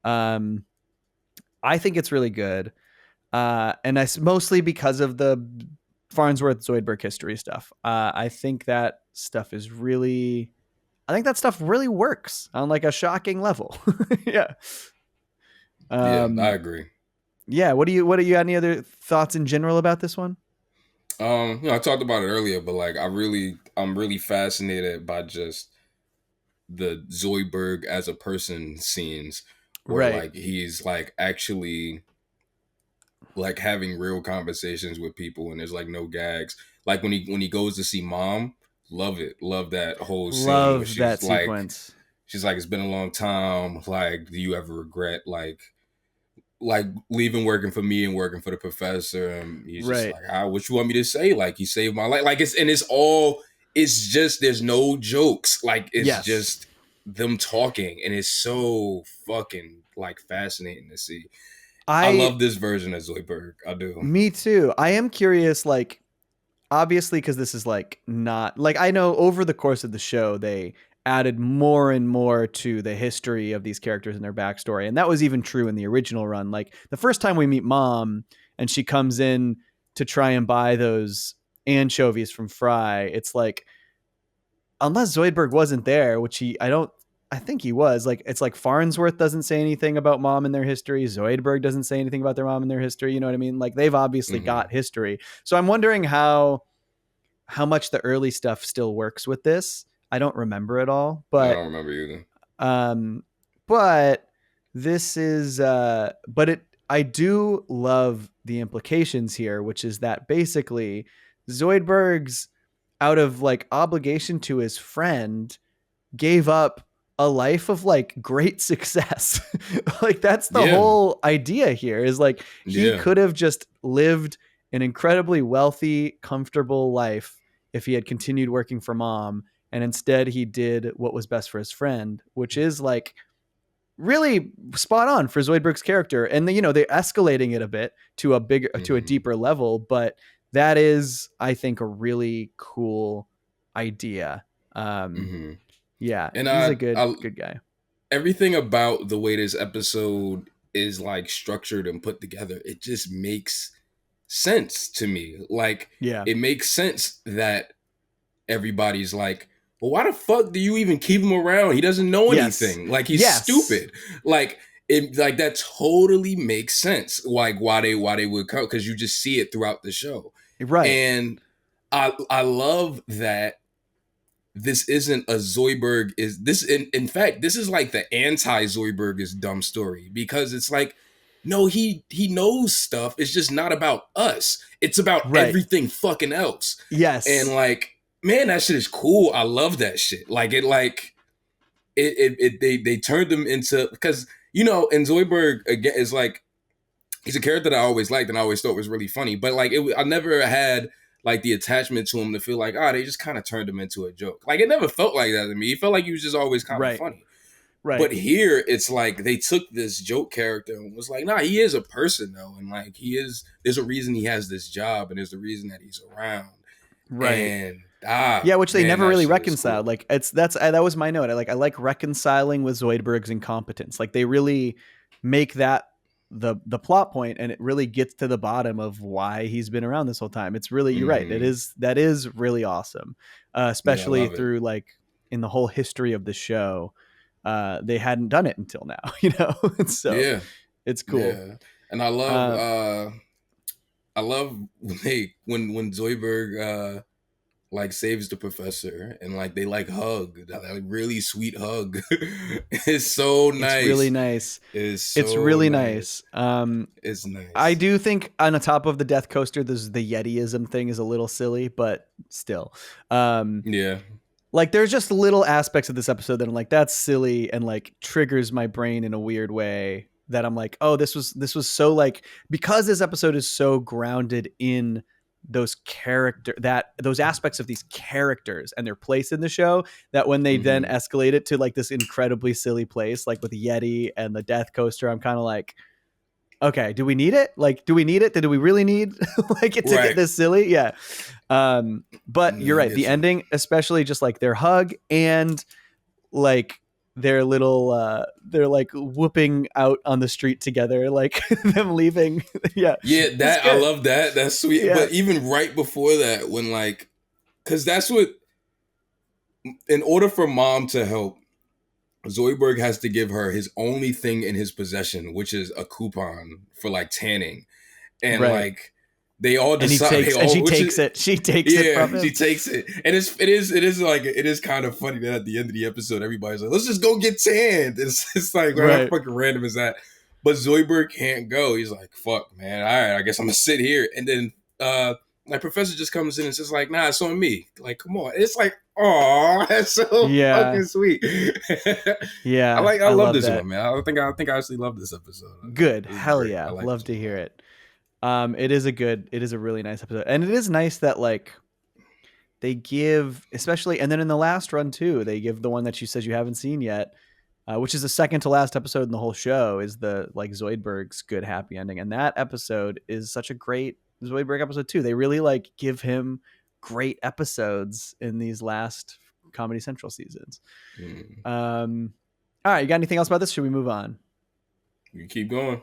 Speaker 1: I think it's really good, and that's mostly because of the Farnsworth Zoidberg history stuff. I think that stuff really works on like a shocking level. Yeah.
Speaker 2: I agree.
Speaker 1: Yeah. What do you any other thoughts in general about this one?
Speaker 2: I talked about it earlier, but like I'm really fascinated by just the Zoidberg as a person scenes where like he's like actually like having real conversations with people and there's like no gags. Like when he goes to see mom, love that whole scene.
Speaker 1: Love that sequence.
Speaker 2: She's like, it's been a long time. Like, do you ever regret like leaving working for me and working for the professor? And he's just like, what you want me to say? Like, he saved my life. Like it's just there's no jokes. Like it's just them talking, and it's so fucking like fascinating to see. I love this version of Zoidberg. I do.
Speaker 1: Me too. I am curious, like, obviously, because this is like not like, I know over the course of the show, they added more and more to the history of these characters and their backstory. And that was even true in the original run. Like the first time we meet mom and she comes in to try and buy those anchovies from Fry, it's like, unless Zoidberg wasn't there, which I think he was, like, it's like Farnsworth doesn't say anything about mom and their history. Zoidberg doesn't say anything about their mom and their history. You know what I mean? Like they've obviously got history. So I'm wondering how much the early stuff still works with this. I don't remember it all, but
Speaker 2: I don't remember either.
Speaker 1: But this is, I do love the implications here, which is that basically Zoidberg's, out of like obligation to his friend, gave up a life of like great success. Like that's the whole idea here, is like he could have just lived an incredibly wealthy, comfortable life if he had continued working for mom. And instead he did what was best for his friend, which is like really spot on for Zoidberg's character. And they're escalating it a bit to a deeper level, but that is, I think, a really cool idea.
Speaker 2: Hmm.
Speaker 1: Yeah,
Speaker 2: And
Speaker 1: he's a
Speaker 2: I
Speaker 1: good guy.
Speaker 2: everything about the way this episode is like structured and put together, it just makes sense to me. Like
Speaker 1: Yeah.
Speaker 2: it makes sense that everybody's like, well, why the fuck do you even keep him around? He doesn't know
Speaker 1: Yes.
Speaker 2: anything. Like he's
Speaker 1: Yes.
Speaker 2: stupid. Like it like that totally makes sense. Like why they would come, because you just see it throughout the show.
Speaker 1: Right.
Speaker 2: And I love that this isn't a Zoidberg is this in fact this is like the anti Zoidberg is dumb story, because it's like no, he knows stuff, it's just not about us, it's about
Speaker 1: Right.
Speaker 2: everything fucking else. And
Speaker 1: Yes.
Speaker 2: like man, that shit is cool. I love that shit. Like they turned him into, because you know, and Zoidberg again is like he's a character that I always liked and I always thought was really funny. But like I never had like the attachment to him to feel like, they just kind of turned him into a joke. Like it never felt like that to me. It felt like he was just always kind of
Speaker 1: Right.
Speaker 2: funny.
Speaker 1: Right.
Speaker 2: But here it's like they took this joke character and was like, nah, he is a person though. And like there's a reason he has this job and there's a reason that he's around.
Speaker 1: Right.
Speaker 2: And
Speaker 1: yeah, which they
Speaker 2: man,
Speaker 1: never
Speaker 2: that
Speaker 1: really
Speaker 2: shit is
Speaker 1: reconciled.
Speaker 2: cool.
Speaker 1: Like that was my note. I like reconciling with Zoidberg's incompetence. Like they really make that the plot point, and it really gets to the bottom of why he's been around this whole time. It's really, you're right. That is really awesome,
Speaker 2: Yeah, I
Speaker 1: especially
Speaker 2: love it.
Speaker 1: through like in the whole history of the show. They hadn't done it until now, you know. So
Speaker 2: Yeah.
Speaker 1: it's cool.
Speaker 2: Yeah. And I love when Zoidberg like saves the professor and like they like hug, that like really sweet hug. It's so nice.
Speaker 1: It's really nice.
Speaker 2: It's
Speaker 1: really nice.
Speaker 2: It's nice.
Speaker 1: I do think on the top of the death coaster, the Yetiism thing is a little silly, but still.
Speaker 2: Yeah.
Speaker 1: Like there's just little aspects of this episode that I'm like, that's silly, and like triggers my brain in a weird way, that I'm like, oh, this was so like, because this episode is so grounded in those aspects of these characters and their place in the show, that when they then escalate it to like this incredibly silly place, like with the Yeti and the death coaster, I'm kind of like, okay, do we need it? Like, do we need it? Do we really need like it to get this silly? Yeah. But you're right. The ending, especially just like their hug and like their little, they're like whooping out on the street together, like them leaving. Yeah.
Speaker 2: Yeah. That I love that. That's sweet. Yeah. But even right before that, when like, cause that's what, in order for mom to help, Zoidberg has to give her his only thing in his possession, which is a coupon for like tanning. And like they all decide,
Speaker 1: she takes it. She takes it from him.
Speaker 2: She takes it. And it is kind of funny that at the end of the episode, everybody's like, let's just go get tanned. It's like, how fucking random is that? But Zoidberg can't go. He's like, fuck, man. All right, I guess I'm gonna sit here. And then my professor just comes in and says like, nah, it's on me. Like, come on. It's like, oh, that's so fucking sweet.
Speaker 1: Yeah.
Speaker 2: I love this one, man. I think I actually love this episode.
Speaker 1: Good. Hell yeah. Love to hear it. It is a really nice episode. And it is nice that like they give, especially, and then in the last run too, they give the one that you said you haven't seen yet, which is the second to last episode in the whole show, is the like Zoidberg's good happy ending. And that episode is such a great Zoidberg episode too. They really like give him great episodes in these last Comedy Central seasons. All right, you got anything else about this? Should we move on?
Speaker 2: You keep going.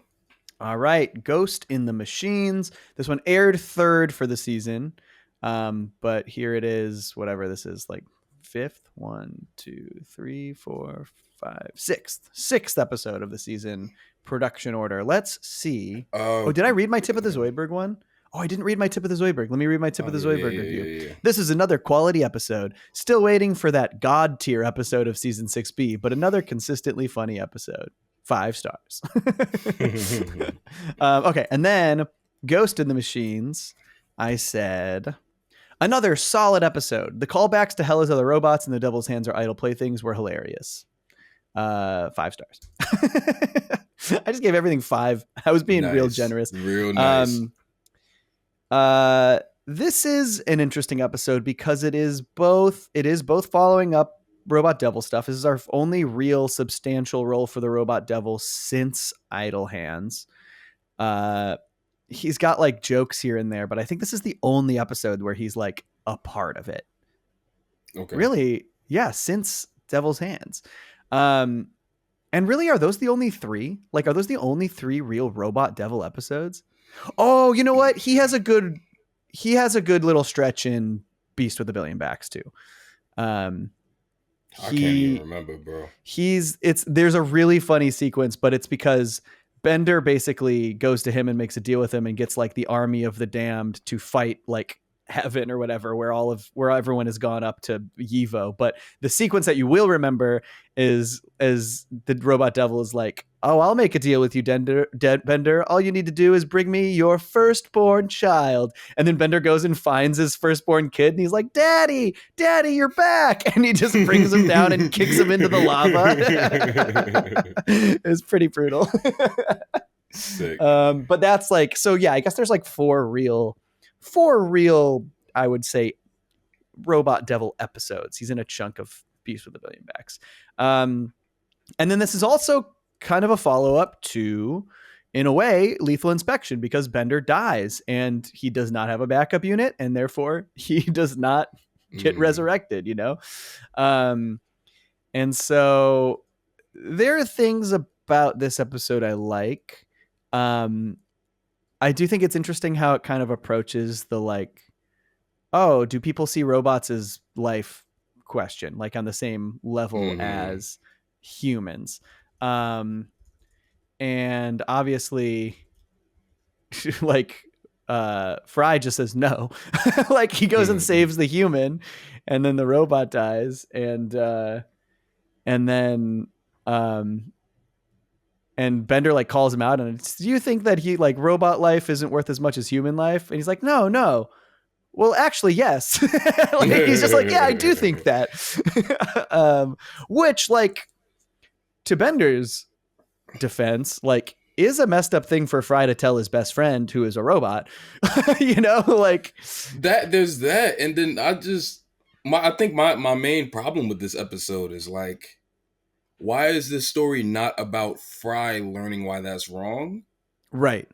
Speaker 1: All right, Ghost in the Machines. This one aired third for the season, but here it is. Whatever this is, like fifth, 1, 2, 3, 4, 5, sixth episode of the season. Production order. Let's see. Oh, did I read my tip of the Zoidberg one? Oh, I didn't read my tip of the Zoidberg. Let me read my tip of the Zoidberg review. Yeah. This is another quality episode. Still waiting for that God tier episode of season 6B, but another consistently funny episode. 5 stars. Okay, and then Ghost in the Machines. I said, another solid episode. The callbacks to Hell is Other Robots and The Devil's Hands Are Idle Playthings were hilarious. 5 stars. I just gave everything 5. I was being real generous.
Speaker 2: Real nice.
Speaker 1: This is an interesting episode because it is both following up Robot Devil stuff. This is our only real substantial role for the Robot Devil since Idle Hands. he's got like jokes here and there, but I think this is the only episode where he's like a part of it.
Speaker 2: Okay.
Speaker 1: Really, yeah, since Devil's Hands. And really, are those the only three? Like, are those the only three real Robot Devil episodes? Oh, you know what? He has a good little stretch in Beast with a Billion Backs too.
Speaker 2: I can't even remember, bro.
Speaker 1: There's a really funny sequence, but it's because Bender basically goes to him and makes a deal with him and gets like the army of the damned to fight like heaven or whatever, where everyone has gone up to Yivo. But the sequence that you will remember is the Robot Devil is like, "Oh, I'll make a deal with you, Bender. All you need to do is bring me your firstborn child." And then Bender goes and finds his firstborn kid, and he's like, "Daddy, you're back!" And he just brings him down and kicks him into the lava. It's pretty brutal.
Speaker 2: Sick.
Speaker 1: But that's like, so yeah, I guess there's like four real, I would say, Robot Devil episodes. He's in a chunk of Beast with a Billion Backs. And then this is also kind of a follow-up to, in a way, Lethal Inspection, because Bender dies and he does not have a backup unit, and therefore he does not get resurrected, you know? And so there are things about this episode I like. I do think it's interesting how it kind of approaches the like, oh, do people see robots as life question, like on the same level as humans? And obviously, like, Fry just says no. Like, he goes and saves the human, and then the robot dies, and then and Bender like calls him out, and it's, do you think that he like robot life isn't worth as much as human life? And he's like, no. Well, actually, yes. Like, he's just like, yeah, I do think that. Which, like, to Bender's defense, like, is a messed up thing for Fry to tell his best friend who is a robot. You know, like
Speaker 2: that. There's that, and then I think my main problem with this episode is like, why is this story not about Fry learning why that's wrong?
Speaker 1: Right.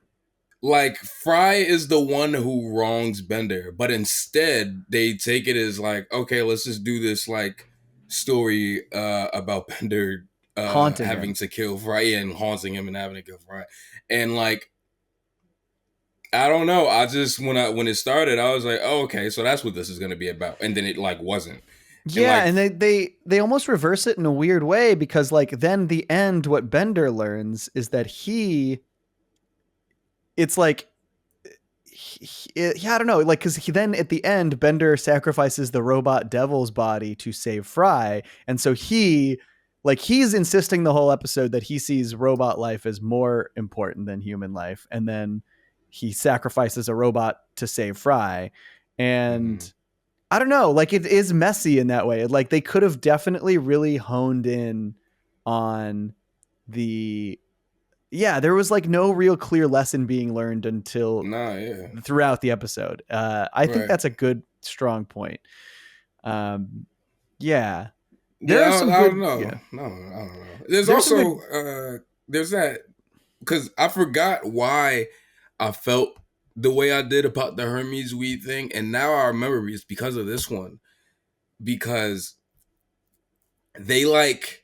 Speaker 2: Like, Fry is the one who wrongs Bender, but instead they take it as like, okay, let's just do this like story about Bender having to kill Fry and haunting him and having to kill Fry. And like, I don't know. I just when it started, I was like, oh, okay, so that's what this is gonna be about. And then it like wasn't.
Speaker 1: Yeah, and they almost reverse it in a weird way, because like then the end, what Bender learns is that it's like, I don't know, like, because then at the end, Bender sacrifices the robot devil's body to save Fry, and so he's insisting the whole episode that he sees robot life as more important than human life, and then he sacrifices a robot to save Fry, and I don't know, like, it is messy in that way. Like, they could have definitely really honed in on there was like no real clear lesson being learned until throughout the episode. I think that's a good, strong point. There are some
Speaker 2: I
Speaker 1: good.
Speaker 2: Don't know.
Speaker 1: Yeah.
Speaker 2: No, I don't know. There's also there's that, because I forgot why I felt the way I did about the Hermes weed thing, and now I remember it's because of this one, because they like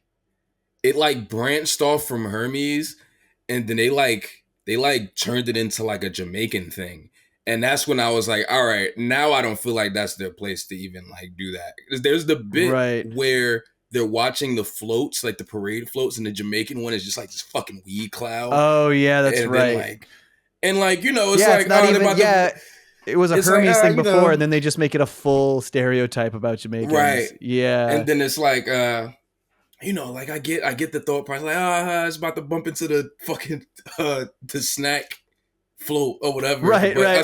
Speaker 2: it like branched off from Hermes, and then they turned it into like a Jamaican thing. And that's when I was like, all right, now I don't feel like that's their place to even like do that. There's the bit where they're watching the floats, like the parade floats, and the Jamaican one is just like this fucking weed cloud.
Speaker 1: Oh yeah, that's
Speaker 2: and
Speaker 1: right.
Speaker 2: Then, you know, it's like,
Speaker 1: it's not even, it was a Hermes thing before, know, and then they just make it a full stereotype about Jamaicans.
Speaker 2: Right.
Speaker 1: Yeah.
Speaker 2: And then it's like, you know, like I get the thought process, like, it's about to bump into the fucking the snack float or whatever.
Speaker 1: Right.
Speaker 2: I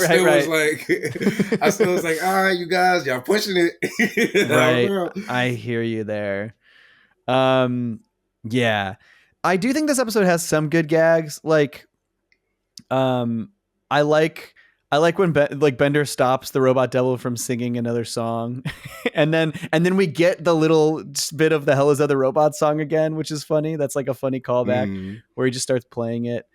Speaker 2: still was like, all right, you guys, y'all pushing it.
Speaker 1: Right. I hear you there. Yeah. I do think this episode has some good gags. Like, I like when Bender stops the robot devil from singing another song, and then we get the little bit of the Hell Is Other Robot song again, which is funny. That's like a funny callback where he just starts playing it.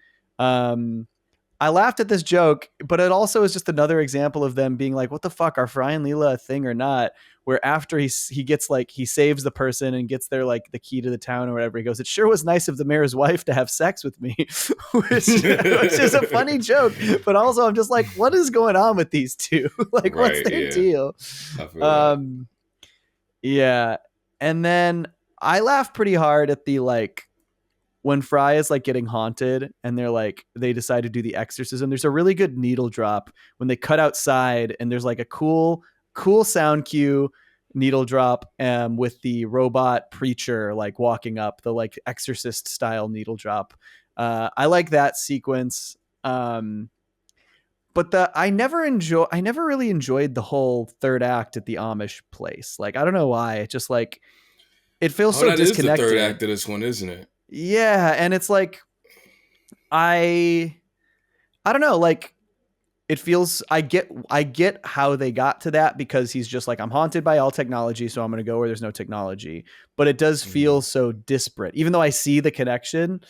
Speaker 1: I laughed at this joke, but it also is just another example of them being like, what the fuck, are Fry and Leela a thing or not? Where after he gets like, he saves the person and gets their like the key to the town or whatever, he goes, it sure was nice of the mayor's wife to have sex with me, which is a funny joke. But also I'm just like, what is going on with these two? Like, what's
Speaker 2: Right,
Speaker 1: their
Speaker 2: yeah.
Speaker 1: deal?
Speaker 2: I feel that.
Speaker 1: Yeah. And then I laugh pretty hard at the like, when Fry is like getting haunted and they're like, they decide to do the exorcism. There's a really good needle drop when they cut outside and there's like a cool sound cue needle drop with the robot preacher like walking up, the like exorcist style needle drop. I like that sequence. But I never really enjoyed the whole third act at the Amish place. Like, I don't know why. It just like, it feels so
Speaker 2: That is the
Speaker 1: disconnected.
Speaker 2: third act of this one, isn't it?
Speaker 1: Yeah, and it's like I don't know, like it feels I get how they got to that because he's just like, I'm haunted by all technology, so I'm going to go where there's no technology. But it does feel so disparate. Even though I see the connection,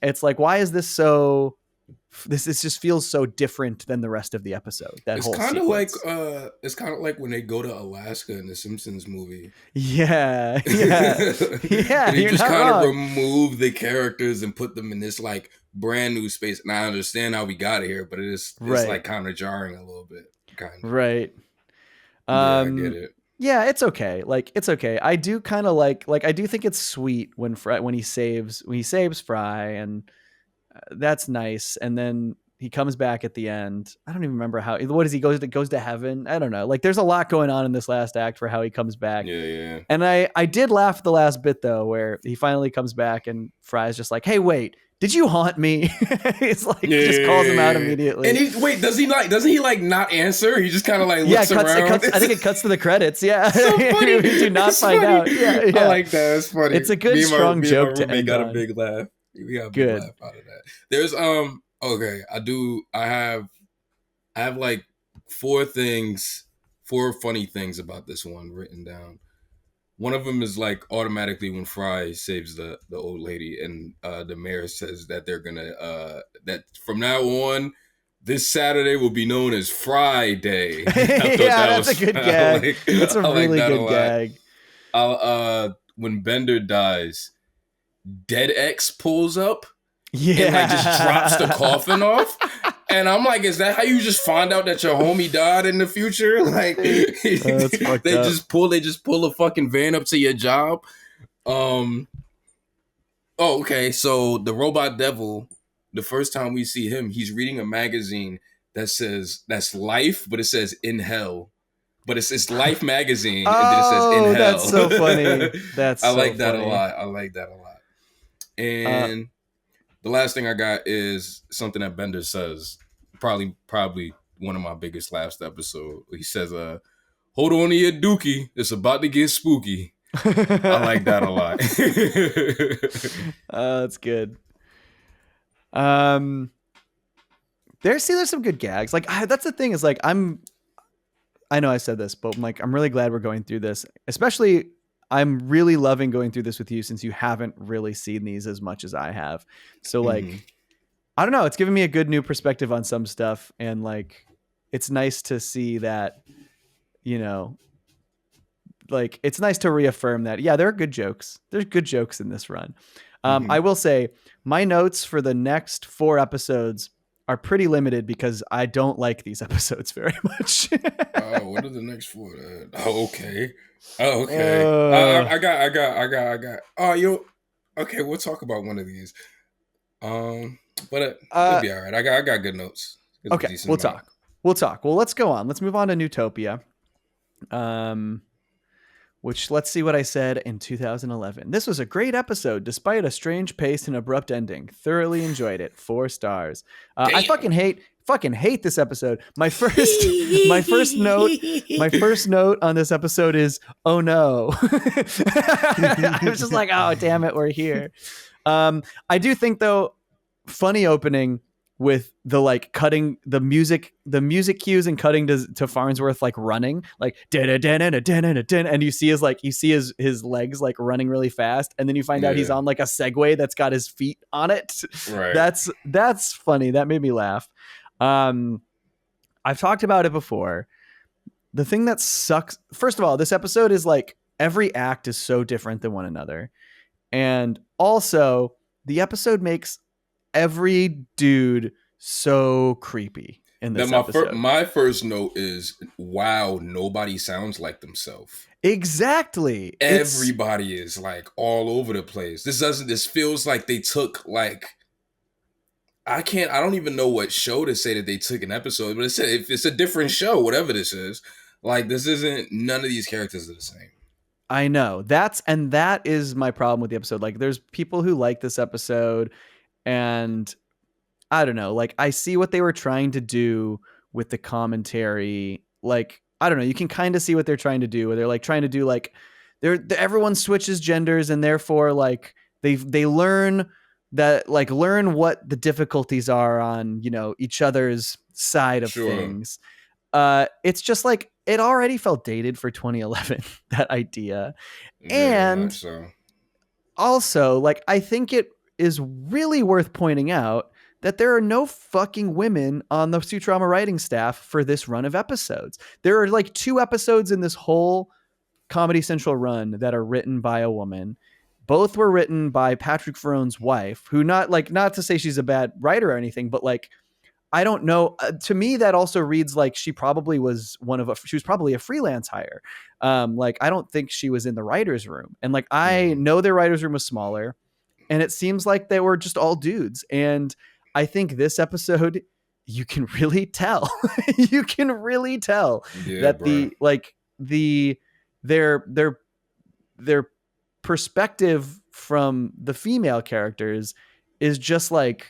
Speaker 1: it's like, why is this so this just feels so different than the rest of the episode. That
Speaker 2: It's
Speaker 1: whole
Speaker 2: kind of
Speaker 1: sequence.
Speaker 2: like it's kind of like when they go to Alaska in the Simpsons movie.
Speaker 1: Yeah.
Speaker 2: They
Speaker 1: You're
Speaker 2: just
Speaker 1: not
Speaker 2: kind of
Speaker 1: wrong.
Speaker 2: remove the characters and put them in this like brand new space. And I understand how we got here, but it's
Speaker 1: Right.
Speaker 2: like kind of jarring a little bit. Kind of.
Speaker 1: Right.
Speaker 2: Yeah, I get it.
Speaker 1: Yeah, it's okay. Like, it's okay. I do kind of like I do think it's sweet when he saves Fry, and that's nice. And then he comes back at the end. I don't even remember how. What does he goes to heaven? I don't know. Like, there's a lot going on in this last act for how he comes back.
Speaker 2: Yeah.
Speaker 1: And I did laugh at the last bit though, where he finally comes back and Fry's just like, "Hey, wait, did you haunt me?" He's like, just calls him out immediately.
Speaker 2: And doesn't he like not answer? He just kind of like looks around.
Speaker 1: I think it cuts to the credits. Yeah.
Speaker 2: So funny.
Speaker 1: We do not
Speaker 2: It's
Speaker 1: find
Speaker 2: funny.
Speaker 1: out. Yeah.
Speaker 2: I like that. It's funny.
Speaker 1: It's a good, strong joke to end
Speaker 2: got
Speaker 1: on.
Speaker 2: a big laugh. We got a big
Speaker 1: Good.
Speaker 2: laugh out of that. There's okay. I have like four funny things about this one written down. One of them is like automatically when Fry saves the old lady, and the mayor says that they're gonna that from now on this Saturday will be known as Friday.
Speaker 1: That's a good gag. That's a really good gag.
Speaker 2: When Bender dies, Dead X pulls up.
Speaker 1: Yeah.
Speaker 2: And like just drops the coffin off. And I'm like, is that how you just find out that your homie died in the future? Like they just pull a fucking van up to your job. Okay. So the robot devil, the first time we see him, he's reading a magazine that says that's Life, but it says In Hell. But it's Life magazine, and then it says In Hell.
Speaker 1: That's so funny. I
Speaker 2: like that a lot. And the last thing I got is something that Bender says. Probably one of my biggest laughs the episode. He says, "Hold on to your dookie. It's about to get spooky." I like that a lot.
Speaker 1: That's good. There's some good gags. Like, that's the thing is like, I know I said this, but I'm really glad we're going through this. Especially, I'm really loving going through this with you since you haven't really seen these as much as I have. So like, I don't know. It's giving me a good new perspective on some stuff. And like, it's nice to see that, you know, like it's nice to reaffirm that. Yeah, there are good jokes. There's good jokes in this run. I will say my notes for the next 4 episodes are pretty limited because I don't like these episodes very much.
Speaker 2: What are the next 4? Okay. I got. Oh, okay. We'll talk about one of these. But it'll be all right. I got good notes.
Speaker 1: Okay, we'll talk. Well, let's go on. Let's move on to Nootopia. Which, let's see what I said in 2011. This was a great episode, despite a strange pace and abrupt ending. Thoroughly enjoyed it. 4 stars. I fucking hate this episode. My first note on this episode is, oh no. I was just like, oh damn it, we're here. I do think though, funny opening. with the like cutting the music cues and cutting to Farnsworth like running like and you see his legs like running really fast, and then you find out he's
Speaker 2: Yeah.
Speaker 1: on like a Segway that's got his feet on it.
Speaker 2: Right.
Speaker 1: That's funny. That made me laugh. I've talked about it before. The thing that sucks, first of all, this episode is like every act is so different than one another. And also, the episode makes every dude so creepy in this episode.
Speaker 2: My first note is, wow, nobody sounds like themselves.
Speaker 1: Exactly.
Speaker 2: Everybody is like all over the place. This feels like they took like, I don't even know what show to say that they took an episode, but if it's a different show, whatever this is, like none of these characters are the same.
Speaker 1: I know. That is my problem with the episode. Like there's people who like this episode, and I don't know, like I see what they were trying to do with the commentary. Like, I don't know, you can kind of see what they're trying to do, where they're like trying to do like everyone switches genders, and therefore like they learn what the difficulties are on, you know, each other's side of things. It's just like it already felt dated for 2011, that idea.
Speaker 2: Yeah,
Speaker 1: and
Speaker 2: so.
Speaker 1: Also, like, I think it is really worth pointing out that there are no fucking women on the Futurama writing staff for this run of episodes. There are like 2 episodes in this whole Comedy Central run that are written by a woman. Both were written by Patrick Verrone's wife, who not to say she's a bad writer or anything, but like, I don't know. To me, that also reads like she probably was she was probably a freelance hire. Like, I don't think she was in the writer's room. And like, I know their writer's room was smaller, and it seems like they were just all dudes. And I think this episode, you can really tell, that their perspective from the female characters is just like,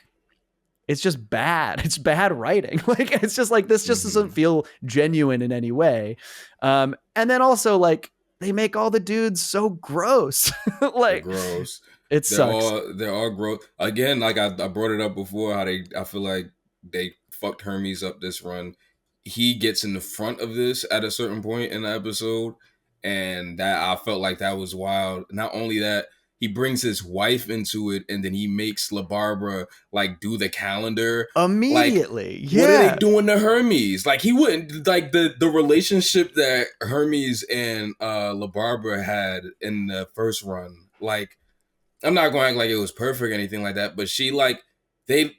Speaker 1: it's just bad. It's bad writing. Like, it's just like, this just doesn't feel genuine in any way. And then also like they make all the dudes so gross. Like,
Speaker 2: gross.
Speaker 1: It sucks.
Speaker 2: They're all gross. Again, like I brought it up before, how I feel like they fucked Hermes up this run. He gets in the front of this at a certain point in the episode, and that I felt like that was wild. Not only that, he brings his wife into it, and then he makes LaBarbara like do the calendar
Speaker 1: immediately.
Speaker 2: Like, what are they doing to Hermes? Like, he wouldn't, like, the relationship that Hermes and LaBarbara had in the first run. Like, I'm not going to act like it was perfect or anything like that, but she like they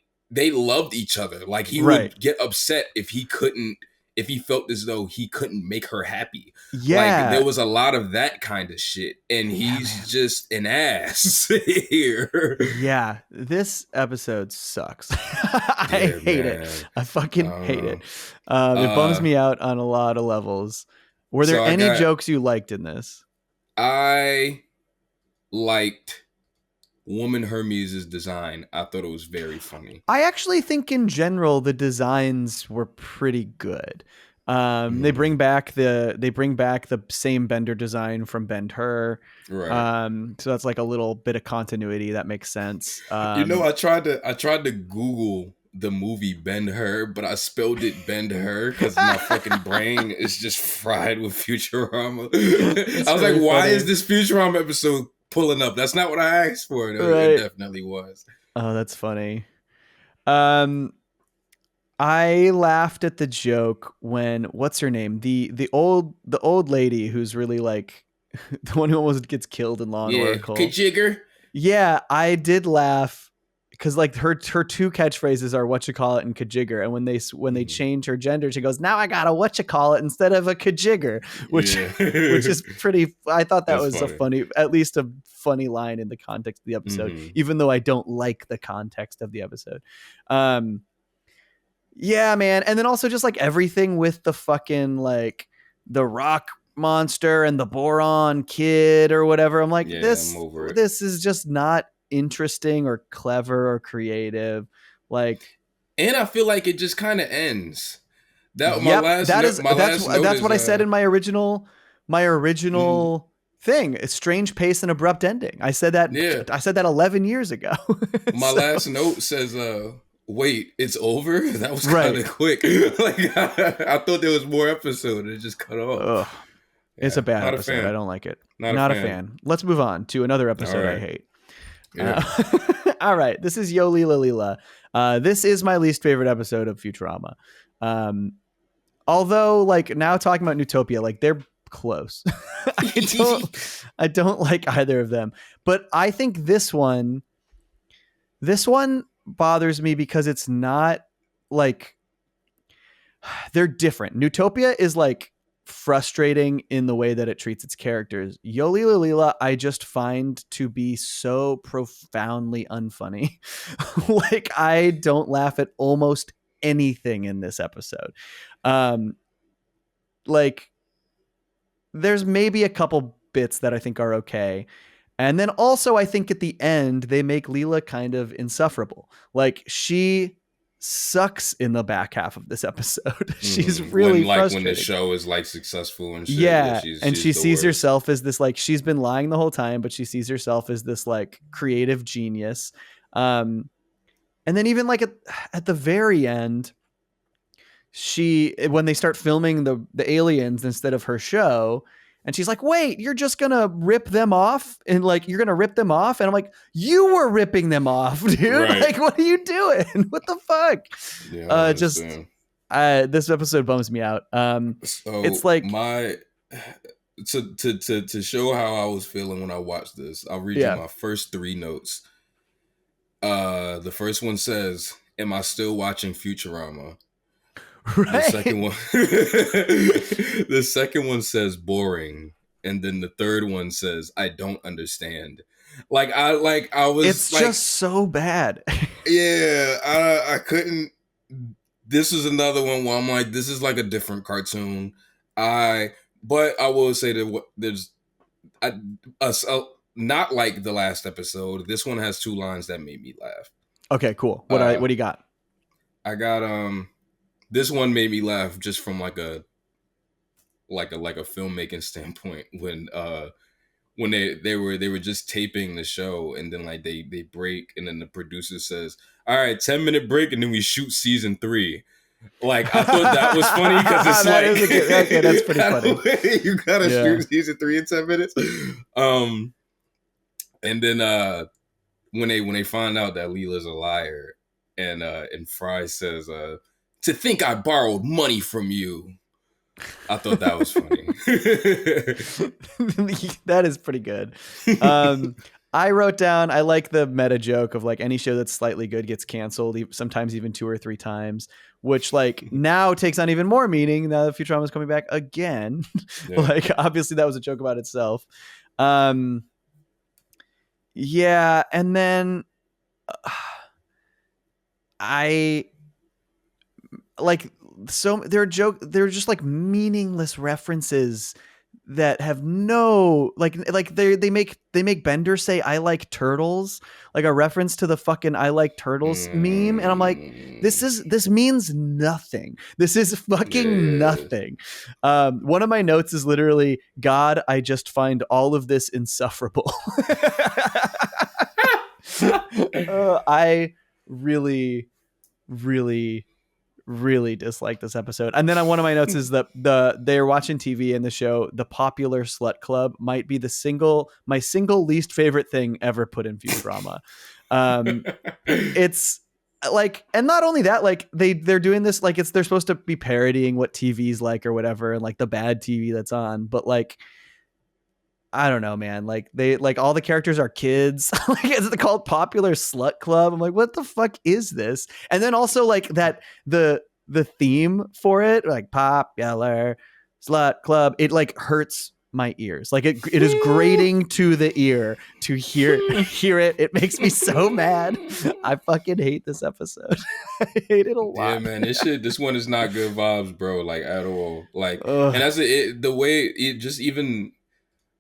Speaker 2: loved each other. Like, he would get upset if he felt as though he couldn't make her happy.
Speaker 1: Yeah.
Speaker 2: Like, there was a lot of that kind of shit. And he's just an ass here.
Speaker 1: Yeah. This episode sucks. I hate it. I fucking hate it. It bums me out on a lot of levels. Were there any jokes you liked in this?
Speaker 2: I liked Woman Hermes' design. I thought it was very funny.
Speaker 1: I actually think in general the designs were pretty good. They bring back the same Bender design from Ben-Hur.
Speaker 2: Right.
Speaker 1: So that's like a little bit of continuity that makes sense.
Speaker 2: I tried to Google the movie Ben-Hur, but I spelled it Ben-Hur because my fucking brain is just fried with Futurama. I was like, why is this Futurama episode pulling up? That's not what I asked for. It definitely was.
Speaker 1: Oh, that's funny. I laughed at the joke when, what's her name? The old lady who's really like the one who almost gets killed in Law and Oracle.
Speaker 2: Kajigger.
Speaker 1: Yeah, I did laugh because like her 2 catchphrases are whatchamacallit and kajigger, and when they change her gender, she goes, now I got a whatchamacallit instead of a kajigger, which is pretty. I thought that was funny. At least a funny line in the context of the episode, even though I don't like the context of the episode. Yeah, man. And then also just like everything with the fucking like the rock monster and the boron kid or whatever. I'm like, this is just not interesting or clever or creative. Like,
Speaker 2: and I feel like it just kind of ends. That's
Speaker 1: what I said in my original thing. It's strange pace and abrupt ending. I said that 11 years ago.
Speaker 2: My last note says wait, it's over? That was kind
Speaker 1: Right.
Speaker 2: of quick. Like I thought there was more episode. It just cut off.
Speaker 1: Ugh. It's
Speaker 2: Yeah,
Speaker 1: a bad
Speaker 2: not a
Speaker 1: episode. I
Speaker 2: fan.
Speaker 1: don't like it.
Speaker 2: Not a
Speaker 1: Not a
Speaker 2: fan.
Speaker 1: fan. Let's move on to another
Speaker 2: All
Speaker 1: episode I
Speaker 2: right.
Speaker 1: hate.
Speaker 2: Yeah.
Speaker 1: All right. This is Yo Leela Leela. This is my least favorite episode of Futurama. Although, like, now talking about Nootopia, like, they're close. I don't like either of them. But I think this one bothers me because it's not like they're different. Nootopia is like frustrating in the way that it treats its characters. Yo Leela Leela, I just find to be so profoundly unfunny. Like, I don't laugh at almost anything in this episode. Like, there's maybe a couple bits that I think are okay. And then also, I think at the end, they make Leela kind of insufferable. Like, she sucks in the back half of this episode. She's really frustrating.
Speaker 2: When the show is like successful and shit.
Speaker 1: Yeah, and she
Speaker 2: the
Speaker 1: sees
Speaker 2: worst.
Speaker 1: herself as this, like, she's been lying the whole time, but she sees herself as this like creative genius. And then even like at the very end, when they start filming the aliens instead of her show, and she's like, wait, you're just gonna rip them off, and like, you're gonna rip them off, and I'm like, you were ripping them off, dude.
Speaker 2: Right.
Speaker 1: Like, what are you doing? What the fuck?
Speaker 2: Yeah,
Speaker 1: This episode bums me out.
Speaker 2: So
Speaker 1: it's like
Speaker 2: to show how I was feeling when I watched this, I'll read you my first 3 notes. The first one says, am I still watching Futurama?
Speaker 1: Right.
Speaker 2: The second one says boring, and then the third one says I don't understand. It's
Speaker 1: like, just so bad.
Speaker 2: Yeah, I couldn't. This is another one where I'm like, this is like a different cartoon. But I will say that there's not like the last episode. This one has 2 lines that made me laugh.
Speaker 1: Okay, cool. What do you got?
Speaker 2: I got this one made me laugh just from like a filmmaking standpoint when they were just taping the show, and then like they break, and then the producer says, all right, 10-minute break, and then we shoot season 3. Like, I thought that was funny because it's
Speaker 1: okay, that's pretty funny.
Speaker 2: You gotta shoot season 3 in 10 minutes. And then when they find out that Leela's a liar, and Fry says, to think I borrowed money from you. I thought that was funny.
Speaker 1: That is pretty good. I wrote down, I like the meta joke of like, any show that's slightly good gets canceled, sometimes even 2 or 3 times, which like now takes on even more meaning now that Futurama is coming back again. Yeah. Like, obviously that was a joke about itself. Yeah, and then I like, so they're just like meaningless references that have no like they make Bender say I like turtles, like a reference to the fucking I like turtles meme, and I'm like, this means nothing. This is fucking nothing. One of my notes is literally, God, I just find all of this insufferable. I really dislike this episode. And then one of my notes is that they're watching TV, and the show The Popular Slut Club might be my single least favorite thing ever put in Futurama. It's like, and not only that, like they're doing this like they're supposed to be parodying what TV's like or whatever, and like the bad TV that's on, but like, I don't know, man. Like, they like all the characters are kids. Like, it's called Popular Slut Club. I'm like, what the fuck is this? And then also like that the theme for it, like Popular Slut Club, it like hurts my ears. Like it is grating to the ear to hear it. It makes me so mad. I fucking hate this episode. I hate it a lot.
Speaker 2: Yeah, man, this one is not good vibes, bro. Like, at all. Like, and that's the way it just even.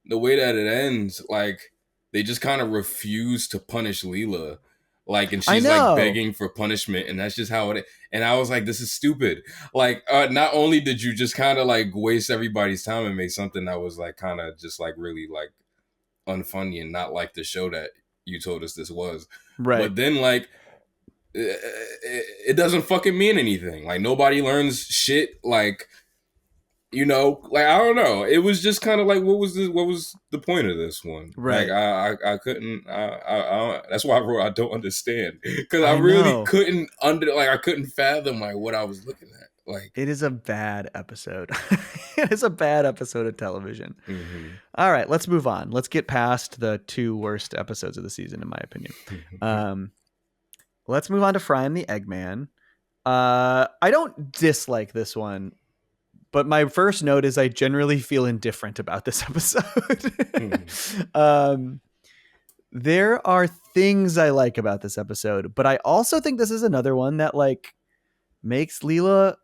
Speaker 2: The way that it ends, like, they just kind of refuse to punish Leela. Like, and she's like begging for punishment, and that's just how it is. And I was like, this is stupid. Like, not only did you just kind of like waste everybody's time and make something that was like kind of just like really like unfunny and not like the show that you told us this was. Right. But then like it doesn't fucking mean anything. Like nobody learns shit. Like, you know, like I don't know. It was just kind of like, what was the point of this one?
Speaker 1: Right.
Speaker 2: Like I couldn't. That's why I wrote I don't understand, because I
Speaker 1: I
Speaker 2: really
Speaker 1: know.
Speaker 2: couldn't I couldn't fathom like what I was looking at. Like,
Speaker 1: It is a bad episode. It is a bad episode of television.
Speaker 2: mm-hmm.
Speaker 1: All right, let's move on. Let's get past the 2 worst episodes of the season, in my opinion. Let's move on to Fry and the Eggman. I don't dislike this one, but my first note is I generally feel indifferent about this episode. There are things I like about this episode, but I also think this is another one that like makes Leela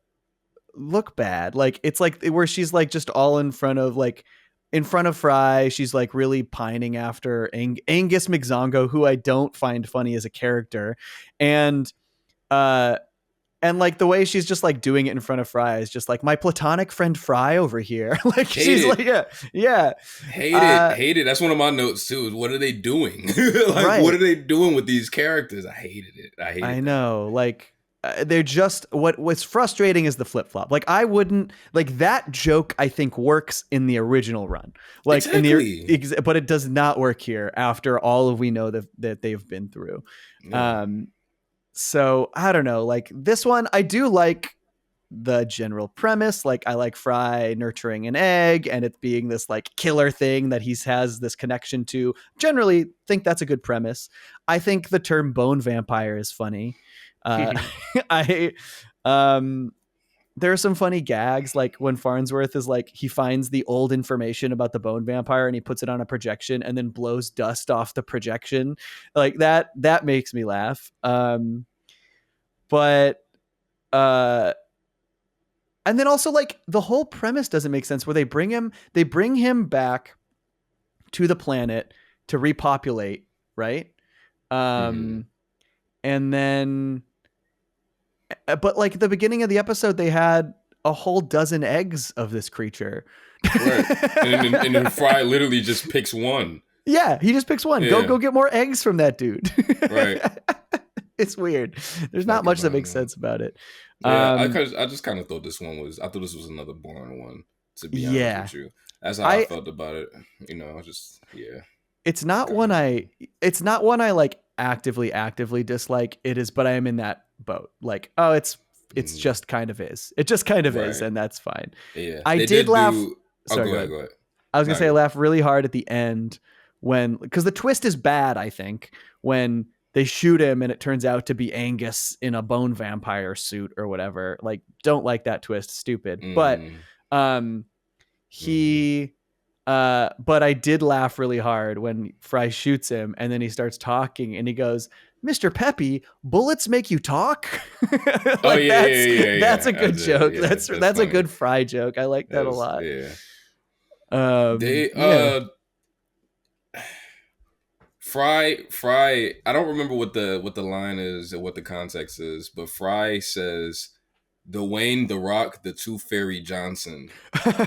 Speaker 1: look bad. Like it's like where she's like just all in front of Fry. She's like really pining after Angus McZongo, who I don't find funny as a character, and like the way she's just like doing it in front of Fry is just like my platonic friend Fry over here. Like she's like, yeah.
Speaker 2: Hate it. That's one of my notes too. Is what are they doing? Like,
Speaker 1: right.
Speaker 2: What are they doing with these characters? I hated it.
Speaker 1: I know. Like they're just what's frustrating is the flip flop. Like I wouldn't like that joke. I think works in the original run, like
Speaker 2: exactly.
Speaker 1: but it does not work here after all of we know that they've been through.
Speaker 2: Yeah.
Speaker 1: So I don't know. Like this one, I do like the general premise. Like I like Fry nurturing an egg and it being this like killer thing that he has this connection to. Generally think that's a good premise. I think the term bone vampire is funny. There are some funny gags, like when Farnsworth is like, he finds the old information about the bone vampire and he puts it on a projection and then blows dust off the projection. Like that makes me laugh. But and then also like the whole premise doesn't make sense where they bring him back to the planet to repopulate, right? And then but like at the beginning of the episode they had a whole dozen eggs of this creature.
Speaker 2: Right. And then Fry literally just picks one.
Speaker 1: Yeah, he just picks one.
Speaker 2: Yeah.
Speaker 1: Go get more eggs from that dude.
Speaker 2: Right.
Speaker 1: It's weird. There's not much that makes sense about it.
Speaker 2: Yeah, I just kind of thought this was another boring one, to be honest with you. That's how I felt about it. You know, just
Speaker 1: It's not one I like actively dislike. It is, but I am in that boat. Like, oh, it's just kind of is. It just kind of is, and that's fine.
Speaker 2: Yeah.
Speaker 1: I did laugh.
Speaker 2: Sorry, go ahead.
Speaker 1: I was gonna say I laughed really hard at the end because the twist is bad, I think, when they shoot him and it turns out to be Angus in a bone vampire suit or whatever. Like, don't like that twist. Stupid. But but I did laugh really hard when Fry shoots him and then he starts talking and he goes, Mr. Peppy, bullets make you talk. Like, that's a good joke. Yeah, that's a good Fry joke. I like that a lot.
Speaker 2: Yeah. Fry, I don't remember what the line is or what the context is, but Fry says Dwayne the Rock, the Tooth Fairy Johnson,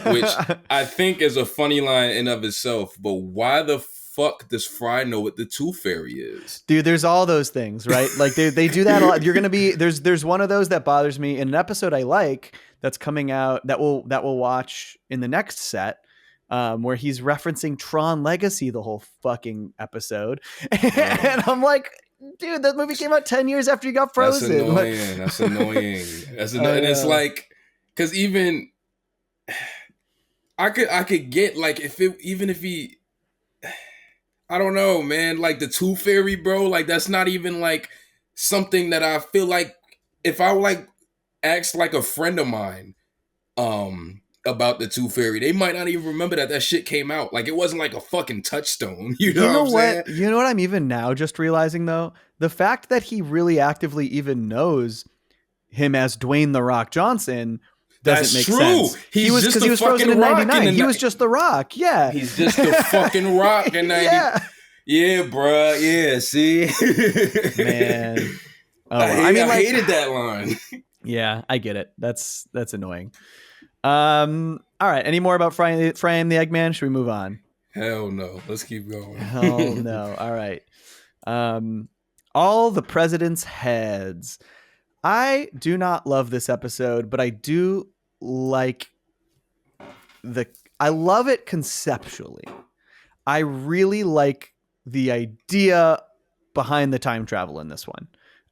Speaker 2: which I think is a funny line in of itself, but why the fuck does Fry know what the Tooth Fairy is?
Speaker 1: Dude, there's all those things, right? Like they do that a lot. You're gonna be there's one of those that bothers me in an episode I like that's coming out that we'll watch in the next set. Where he's referencing Tron Legacy the whole fucking episode. And I'm like, dude, that movie came out 10 years after you got frozen.
Speaker 2: That's annoying. And it's like, because even I could get like if he I don't know, man, like the Tooth Fairy, bro, like that's not even like something that I feel like if I like asked like a friend of mine about the Tooth Fairy, they might not even remember that shit came out. Like it wasn't like a fucking touchstone. You know what?
Speaker 1: You know what I'm even now just realizing though? The fact that he really actively even knows him as Dwayne the Rock Johnson doesn't make sense.
Speaker 2: He was
Speaker 1: frozen in 99. He was just the Rock. Yeah.
Speaker 2: He's just the fucking Rock in 90. Yeah, bruh. Yeah, see?
Speaker 1: Man. Oh,
Speaker 2: I hated that line.
Speaker 1: Yeah, I get it. That's annoying. All right. Any more about Fry and the Eggman? Should we move on?
Speaker 2: Hell no. Let's keep going.
Speaker 1: Hell no. All right. All the president's heads. I do not love this episode, but I do like I love it conceptually. I really like the idea behind the time travel in this one.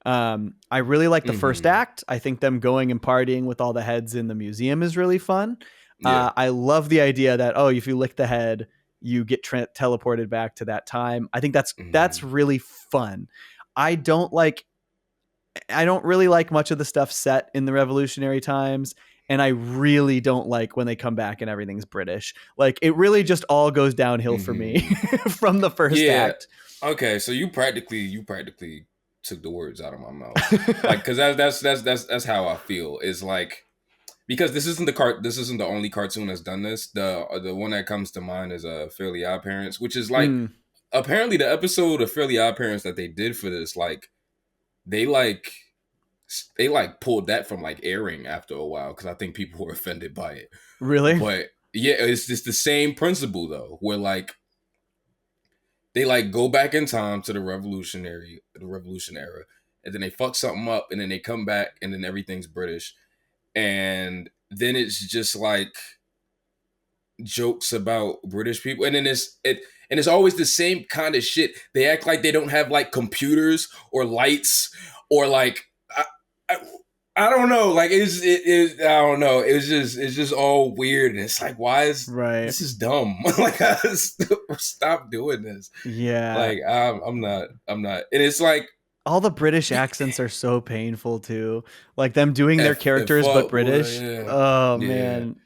Speaker 1: I really like the first act. I think them going and partying with all the heads in the museum is really fun.
Speaker 2: Yeah.
Speaker 1: I love the idea that, if you lick the head, you get teleported back to that time. I think that's really fun. I don't really like much of the stuff set in the revolutionary times. And I really don't like when they come back and everything's British. Like, it really just all goes downhill for me from the first act.
Speaker 2: Okay, so you practically took the words out of my mouth. Like, because that's how I feel. Is like, because this isn't the only cartoon that's done this. The one that comes to mind is Fairly Odd Parents, which is like apparently the episode of Fairly Odd Parents that they did for this, like they pulled that from like airing after a while because I think people were offended by it.
Speaker 1: Really?
Speaker 2: But yeah, it's just the same principle though, where like they like go back in time to the revolution era, and then they fuck something up, and then they come back, and then everything's British, and then it's just like jokes about British people, and then it's always the same kind of shit. They act like they don't have like computers or lights or like I don't know. Like I don't know. It's just all weird, and it's like, why is this is dumb? Like, stop doing this.
Speaker 1: Yeah.
Speaker 2: Like, I'm not. And it's like
Speaker 1: all the British accents are so painful too. Like them doing their characters but British. Yeah. Oh man.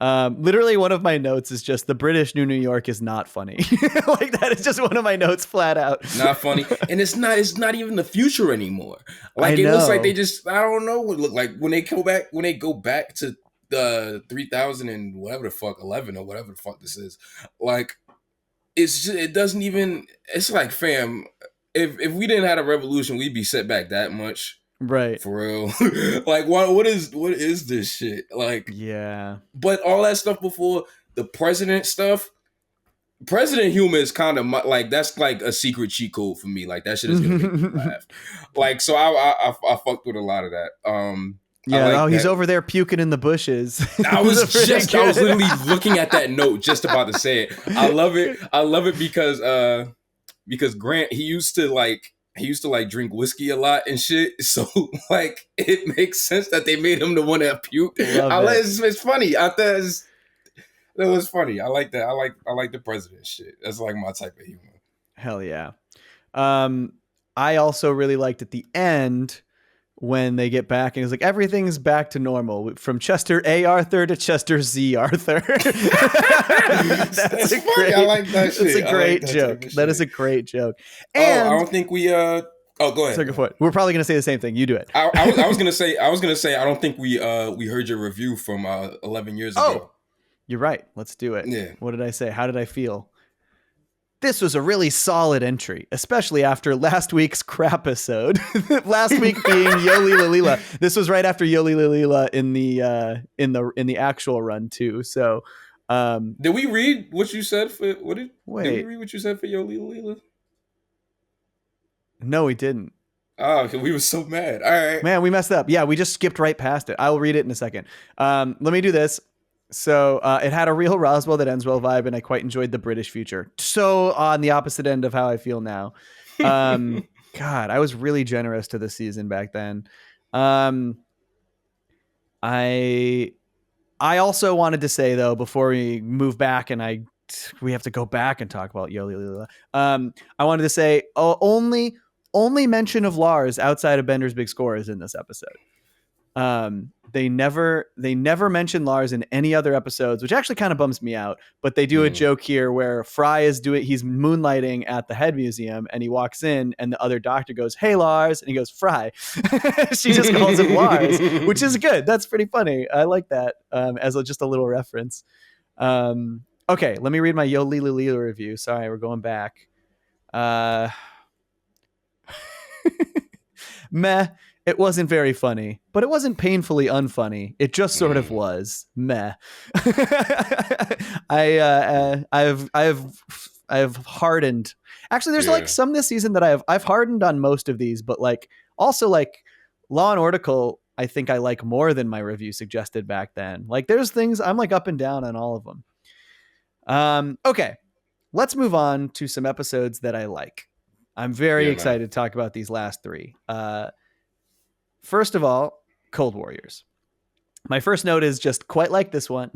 Speaker 1: Literally one of my notes is just the British New York is not funny. Like that is just one of my notes flat out.
Speaker 2: Not funny. And it's not even the future anymore. Like it looks like they just, I don't know what it look like when they go back to the 3000 and whatever the fuck 11 or whatever the fuck this is. Like it doesn't even, it's like, fam, if we didn't have a revolution, we'd be set back that much.
Speaker 1: Right.
Speaker 2: For real. Like, what is this shit? Like, yeah. But all that stuff before the president stuff, president humor is kind of like, that's like a secret cheat code for me. Like, that shit is gonna make me laugh. Like, so I fucked with a lot of that.
Speaker 1: Yeah, he's over there puking in the bushes.
Speaker 2: I was literally looking at that note, just about to say it. I love it because Grant, he used to drink whiskey a lot and shit. So like it makes sense that they made him the one that puked. It's funny. I thought that was funny. I like that. I like the president shit. That's like my type of humor.
Speaker 1: Hell yeah. I also really liked at the end when they get back and it's like everything's back to normal from Chester A. Arthur to Chester Z. Arthur. That's funny. I like that shit. It's a great joke. That is a great joke. And
Speaker 2: I don't think we go ahead.
Speaker 1: So go for it. We're probably gonna say the same thing. You do it.
Speaker 2: I was gonna say I don't think we heard your review from 11 years ago.
Speaker 1: You're right. Let's do it.
Speaker 2: Yeah.
Speaker 1: What did I say? How did I feel? This was a really solid entry, especially after last week's crap episode. Last week being Yo Leela Leela. This was right after Yo Leela Leela in the actual run too. So,
Speaker 2: did we read what you said for did we read what you said for Yo Leela Leela?
Speaker 1: No, we didn't.
Speaker 2: Oh, we were so mad. All right,
Speaker 1: man, we messed up. Yeah, we just skipped right past it. I'll read it in a second. Let me do this. So it had a real Roswell that ends well vibe, and I quite enjoyed the British future. So on the opposite end of how I feel now. God, I was really generous to the season back then. I also wanted to say though, before we move back, and we have to go back and talk about Yo Leela Leela. I wanted to say only mention of Lars outside of Bender's Big Score is in this episode. They never mention Lars in any other episodes, which actually kind of bums me out, but they do a joke here where Fry he's moonlighting at the head museum and he walks in and the other doctor goes, "Hey Lars," and he goes, "Fry." She just calls him Lars, which is good. That's pretty funny. I like that as just a little reference. Okay, let me read my Yo Leela Leela review. Sorry, we're going back. Meh. It wasn't very funny, but it wasn't painfully unfunny. It just sort of was. Meh. I have I've hardened. Actually, there's like
Speaker 2: Yeah.
Speaker 1: some this season that I've hardened on most of these, but like also like Law and Order, I think I like more than my review suggested back then. Like there's things I'm like up and down on all of them. Okay, let's move on to some episodes that I like. I'm very
Speaker 2: Yeah, man.
Speaker 1: excited to talk about these last three. First of all, Cold Warriors. My first note is just quite like this one.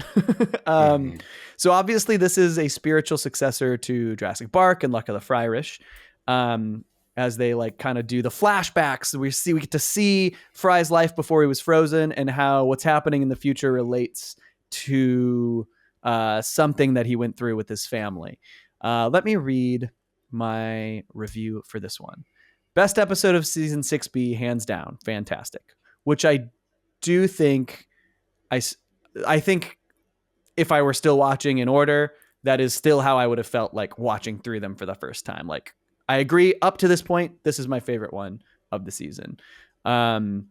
Speaker 1: um,
Speaker 2: Mm-hmm.
Speaker 1: so obviously this is a spiritual successor to Jurassic Park and Luck of the Fryrish. As they like kind of do the flashbacks, we get to see Fry's life before he was frozen and how what's happening in the future relates to something that he went through with his family. Let me read my review for this one. Best episode of season 6B, hands down, fantastic. Which I do think I think if I were still watching in order, that is still how I would have felt like watching through them for the first time. Like I agree, up to this point, this is my favorite one of the season. I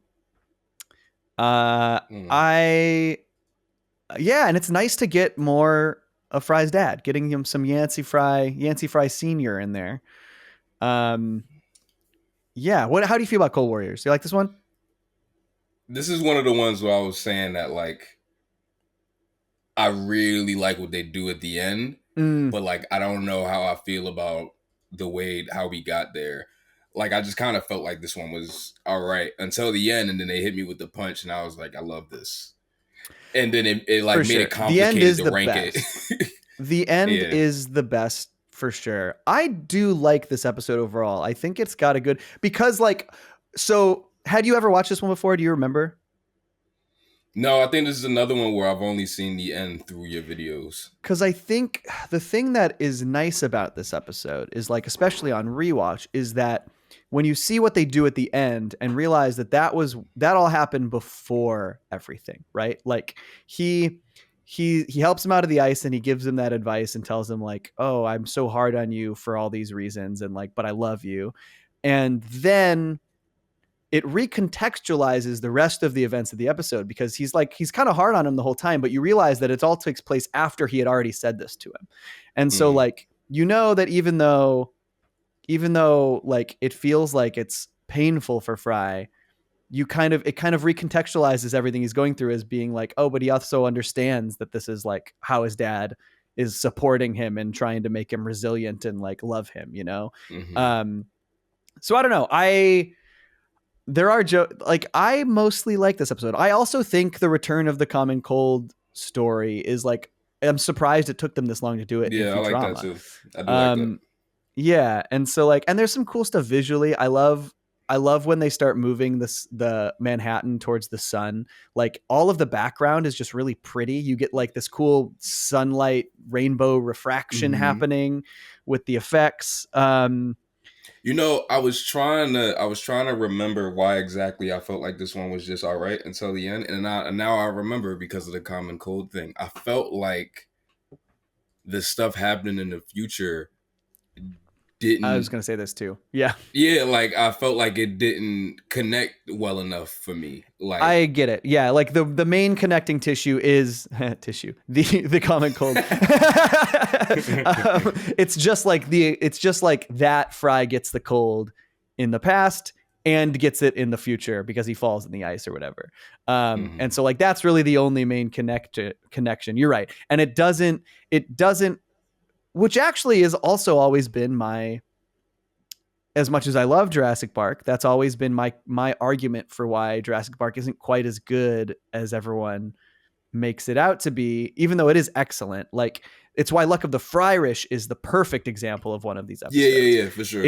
Speaker 1: yeah, and it's nice to get more of Fry's dad, getting him some Yancey Fry Senior in there. Yeah, how do you feel about Cold Warriors? You like this one?
Speaker 2: This is one of the ones where I was saying that like I really like what they do at the end, but like I don't know how I feel about the way how we got there. Like I just kind of felt like this one was all right until the end, and then they hit me with the punch, and I was like, I love this. And then it like
Speaker 1: For
Speaker 2: made
Speaker 1: sure.
Speaker 2: it
Speaker 1: The end
Speaker 2: complicated
Speaker 1: is
Speaker 2: to
Speaker 1: the
Speaker 2: rank
Speaker 1: best.
Speaker 2: it.
Speaker 1: The end
Speaker 2: Yeah.
Speaker 1: is the best for sure. I do like this episode overall. I think it's got a good, because like, so had you ever watched this one before? Do you remember?
Speaker 2: No, I think this is another one where I've only seen the end through your videos.
Speaker 1: Because I think the thing that is nice about this episode is like, especially on rewatch, is that when you see what they do at the end and realize that that all happened before everything, right? Like he helps him out of the ice and he gives him that advice and tells him like, oh, I'm so hard on you for all these reasons, and like, but I love you. And then it recontextualizes the rest of the events of the episode, because he's kind of hard on him the whole time, but you realize that it all takes place after he had already said this to him. And so like, that even though like it feels like it's painful for Fry, it kind of recontextualizes everything he's going through as being like, oh, but he also understands that this is like how his dad is supporting him and trying to make him resilient and like love him, So I don't know. There are like, I mostly like this episode. I also think the return of the Common Cold story is like, I'm surprised it took them this long to do it.
Speaker 2: Yeah,
Speaker 1: in Futurama.
Speaker 2: I like that too. I do like that.
Speaker 1: Yeah, and so like, and there's some cool stuff visually. I love when they start moving the Manhattan towards the sun. Like all of the background is just really pretty. You get like this cool sunlight rainbow refraction happening with the effects.
Speaker 2: I was trying to remember why exactly I felt like this one was just all right until the end, and now I remember because of the Common Cold thing. I felt like the stuff happening in the future didn't.
Speaker 1: I was gonna say this too. Yeah.
Speaker 2: Yeah, like I felt like it didn't connect well enough for me. Like
Speaker 1: I get it. Yeah, like the main connecting tissue is tissue. The Common Cold. It's just like that Fry gets the cold in the past and gets it in the future because he falls in the ice or whatever. And so like that's really the only main connection. You're right. And it doesn't, which actually has also always been as much as I love Jurassic Park, that's always been my argument for why Jurassic Park isn't quite as good as everyone makes it out to be, even though it is excellent. Like, it's why Luck of the Fryrish is the perfect example of one of these episodes.
Speaker 2: Yeah, for sure.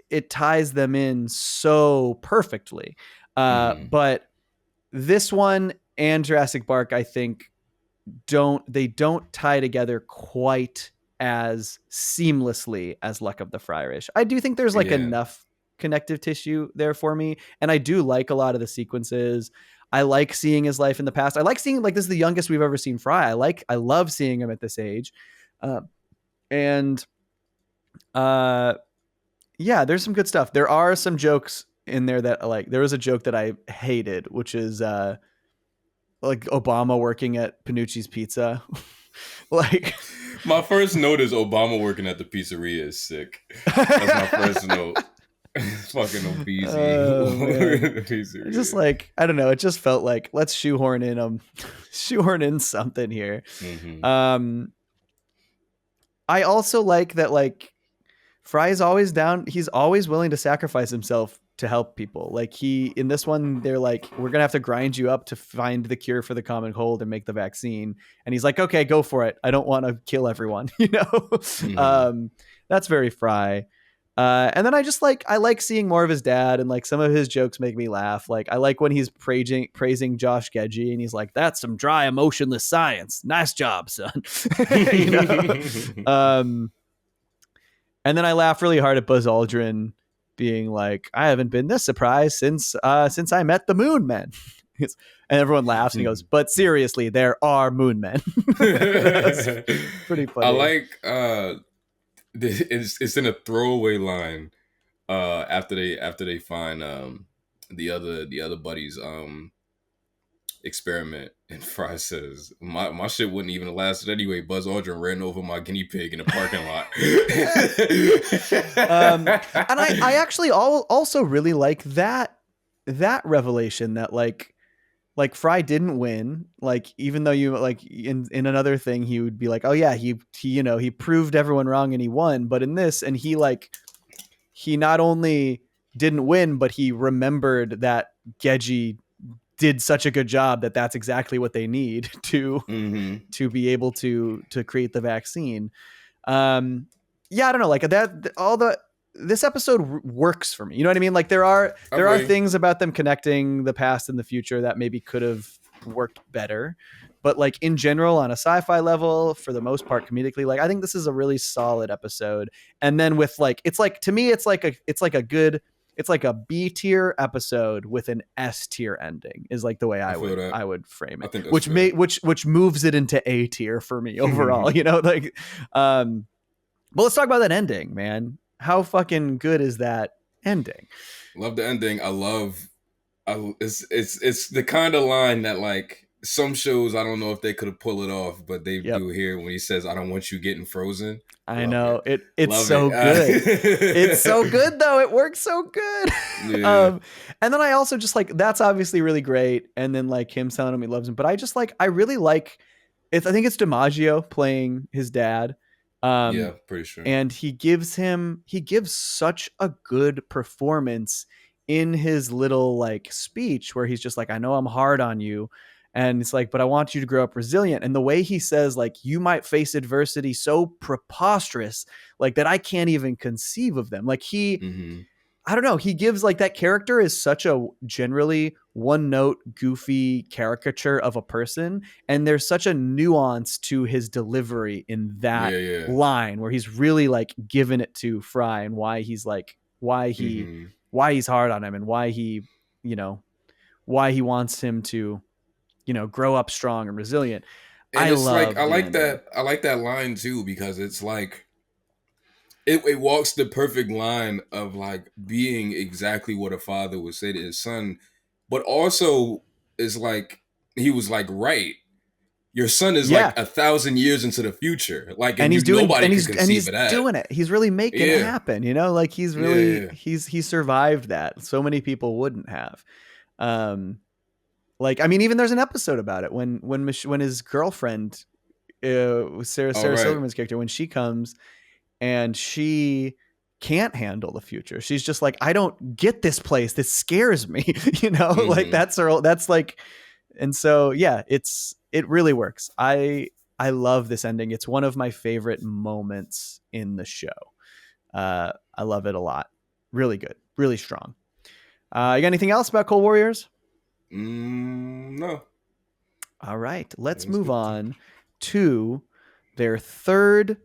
Speaker 1: It ties them in so perfectly. But this one and Jurassic Park, I think, don't tie together quite as seamlessly as Luck of the Fryrish. I do think there's like enough connective tissue there for me, and I do like a lot of the sequences. I like seeing his life in the past. I like seeing like this is the youngest we've ever seen Fry. I love seeing him at this age, and yeah, there's some good stuff. There are some jokes in there that like there was a joke that I hated, which is like Obama working at Panucci's Pizza. Like
Speaker 2: My first note is Obama working at the pizzeria is sick. That's my first note. Fucking obese.
Speaker 1: Oh man. Just like, I don't know, it just felt like let's shoehorn in something here.
Speaker 2: Mm-hmm.
Speaker 1: I also like that, like, Fry is always down. He's always willing to sacrifice himself to help people. Like, in this one, they're like, we're going to have to grind you up to find the cure for the common cold and make the vaccine. And he's like, okay, go for it. I don't want to kill everyone,
Speaker 2: Mm-hmm.
Speaker 1: That's very Fry. And then I like seeing more of his dad, and like some of his jokes make me laugh. Like, I like when he's praising Josh Gedge, and he's like, that's some dry, emotionless science. Nice job, son. you know? Um, and then I laugh really hard at Buzz Aldrin being like, I haven't been this surprised since I met the Moon Men. And everyone laughs and he goes, but seriously, there are Moon Men. That's pretty funny.
Speaker 2: I like it's in a throwaway line after they find the other buddies experiment, and Fry says, my shit wouldn't even have lasted anyway. Buzz Aldrin ran over my guinea pig in the parking lot.
Speaker 1: And I actually also really like that revelation that like Fry didn't win. Like, even though you like in another thing, he would be like, oh yeah, he he proved everyone wrong and he won. But in this, and he not only didn't win, but he remembered that Gedge did such a good job that that's exactly what they need to be able to create the vaccine. Yeah, I don't know, like that, this episode works for me. You know what I mean? Like, there are things about them connecting the past and the future that maybe could have worked better. But like in general, on a sci-fi level, for the most part, comedically, like I think this is a really solid episode. And then with like, it's like, to me, it's like a B tier episode with an S tier ending is like the way I would frame it, which moves it into A tier for me overall, like, but let's talk about that ending, man. How fucking good is that ending?
Speaker 2: Love the ending. It's the kind of line that, like, some shows I don't know if they could have pulled it off, but they do here when he says, "I don't want you getting frozen."
Speaker 1: I know it's so good. It's so good though. It works so good. Yeah. And then I also just like, that's obviously really great. And then like him telling him he loves him, but I really like it. I think it's DiMaggio playing his dad.
Speaker 2: Yeah, pretty sure.
Speaker 1: And he gives such a good performance in his little like speech where he's just like, I know I'm hard on you. And it's like, but I want you to grow up resilient. And the way he says, like, you might face adversity so preposterous, like that I can't even conceive of them. Like I don't know. He gives like, that character is such a generally one note, goofy caricature of a person. And there's such a nuance to his delivery in that line where he's really like giving it to Fry and why he's like, why he's hard on him and why he wants him to, grow up strong and resilient.
Speaker 2: And I like that line too, because it's like, it walks the perfect line of like being exactly what a father would say to his son, but also is like, he was like, right, your son is like 1,000 years into the future, like, and he's doing of that.
Speaker 1: He's really making it happen, like he's really he's survived that. So many people wouldn't have. Like, I mean, even there's an episode about it when his girlfriend, Sarah Silverman's character, when she comes and she can't handle the future. She's just like, I don't get this place. This scares me, like that's like, and so, yeah, it really works. I love this ending. It's one of my favorite moments in the show. I love it a lot. Really good, really strong. You got anything else about Cold Warriors?
Speaker 2: No.
Speaker 1: All right, let's move on to their third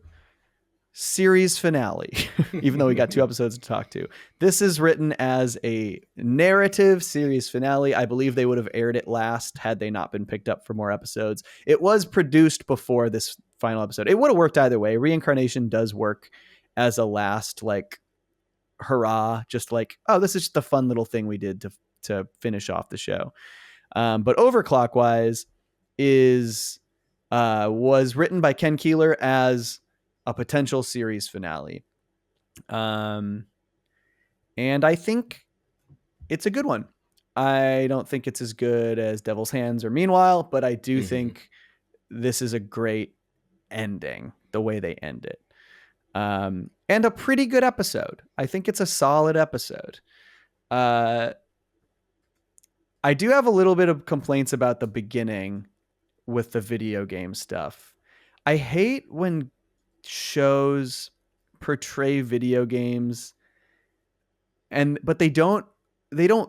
Speaker 1: series finale, even though we got 2 episodes to talk to. This is written as a narrative series finale. I believe they would have aired it last had they not been picked up for more episodes. It was produced before this final episode. It would have worked either way. Reincarnation does work as a last, like, hurrah, just like, oh, this is just a fun little thing we did to finish off the show. But Overclockwise is was written by Ken Keeler as a potential series finale. And I think it's a good one. I don't think it's as good as Devil's Hands or Meanwhile, but I do think this is a great ending, the way they end it. And a pretty good episode. I think it's a solid episode. I do have a little bit of complaints about the beginning with the video game stuff. I hate when shows portray video games but they don't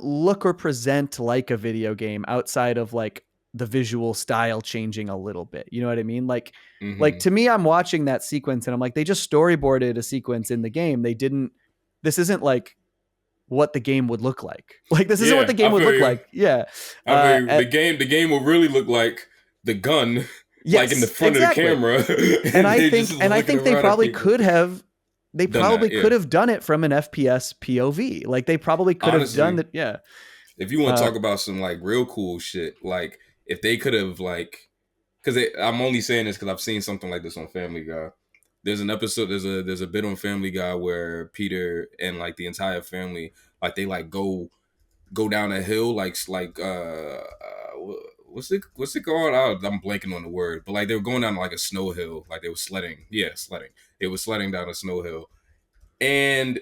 Speaker 1: look or present like a video game outside of like the visual style changing a little bit. You know what I mean? Like to me, I'm watching that sequence and I'm like, they just storyboarded a sequence in the game. This isn't like what the game would look like. Like this isn't what the game would look like. Yeah.
Speaker 2: I mean, the game will really look like the gun, like in the front of the camera.
Speaker 1: And I think they probably could have. They probably could have done it from an FPS POV. Like they probably could have done that. Yeah.
Speaker 2: If you want to talk about some like real cool shit, like if they could have like, because I'm only saying this because I've seen something like this on Family Guy. There's an episode, there's a bit on Family Guy where Peter and like the entire family, like they like go down a hill, what's it called? I'm blanking on the word, but like they were going down like a snow hill, like they were sledding. Yeah, sledding. It was sledding down a snow hill, and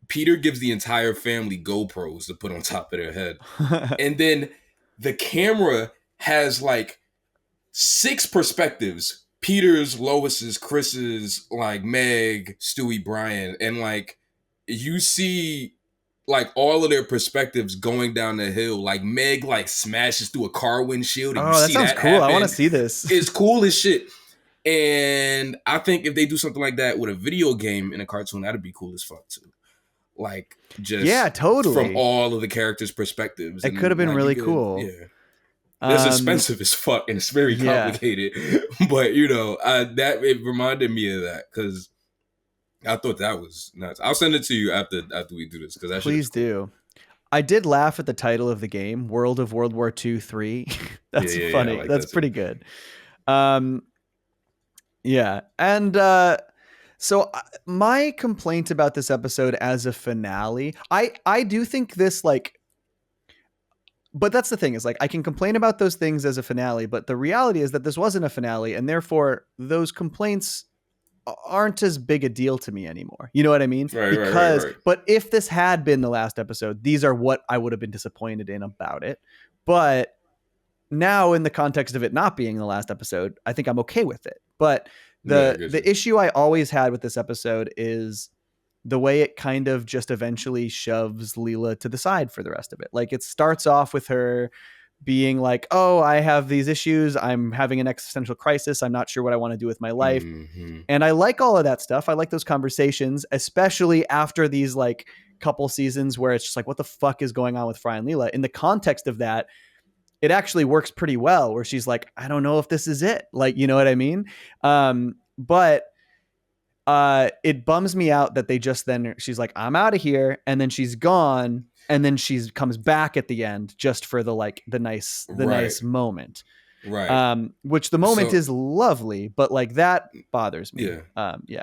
Speaker 2: Peter gives the entire family GoPros to put on top of their head, and then the camera has like 6 perspectives: Peter's, Lois's, Chris's, like Meg, Stewie, Brian, and like you see like all of their perspectives going down the hill. Like Meg like smashes through a car windshield. And
Speaker 1: that sounds cool.
Speaker 2: Happen.
Speaker 1: I want to see this.
Speaker 2: It's cool as shit. And I think if they do something like that with a video game in a cartoon, that'd be cool as fuck too. Like just
Speaker 1: totally
Speaker 2: from all of the characters' perspectives.
Speaker 1: It could have been really cool.
Speaker 2: Yeah. It's expensive as fuck and it's very complicated. But you know, that it reminded me of that because I thought that was nuts. I'll send it to you after we do this because that
Speaker 1: please do. I did laugh at the title of the game, World of World War II 3. That's funny. Like that's pretty good. Yeah. And so my complaint about this episode as a finale, I do think this like, but that's the thing is like, I can complain about those things as a finale, but the reality is that this wasn't a finale and therefore those complaints aren't as big a deal to me anymore. You know what I mean?
Speaker 2: Right.
Speaker 1: But if this had been the last episode, these are what I would have been disappointed in about it. But now in the context of it not being the last episode, I think I'm okay with it. But the issue I always had with this episode is the way it kind of just eventually shoves Leela to the side for the rest of it. Like it starts off with her being like, oh, I have these issues. I'm having an existential crisis. I'm not sure what I want to do with my life. And I like all of that stuff. I like those conversations, especially after these like couple seasons where it's just like, what the fuck is going on with Fry and Leela? In the context of that, it actually works pretty well where she's like, I don't know if this is it. Like, you know what I mean? But it bums me out that they just then she's like, I'm out of here. And then she's gone. And then she comes back at the end just for the nice moment.
Speaker 2: Right.
Speaker 1: Which the moment is lovely, but like that bothers me.
Speaker 2: Yeah.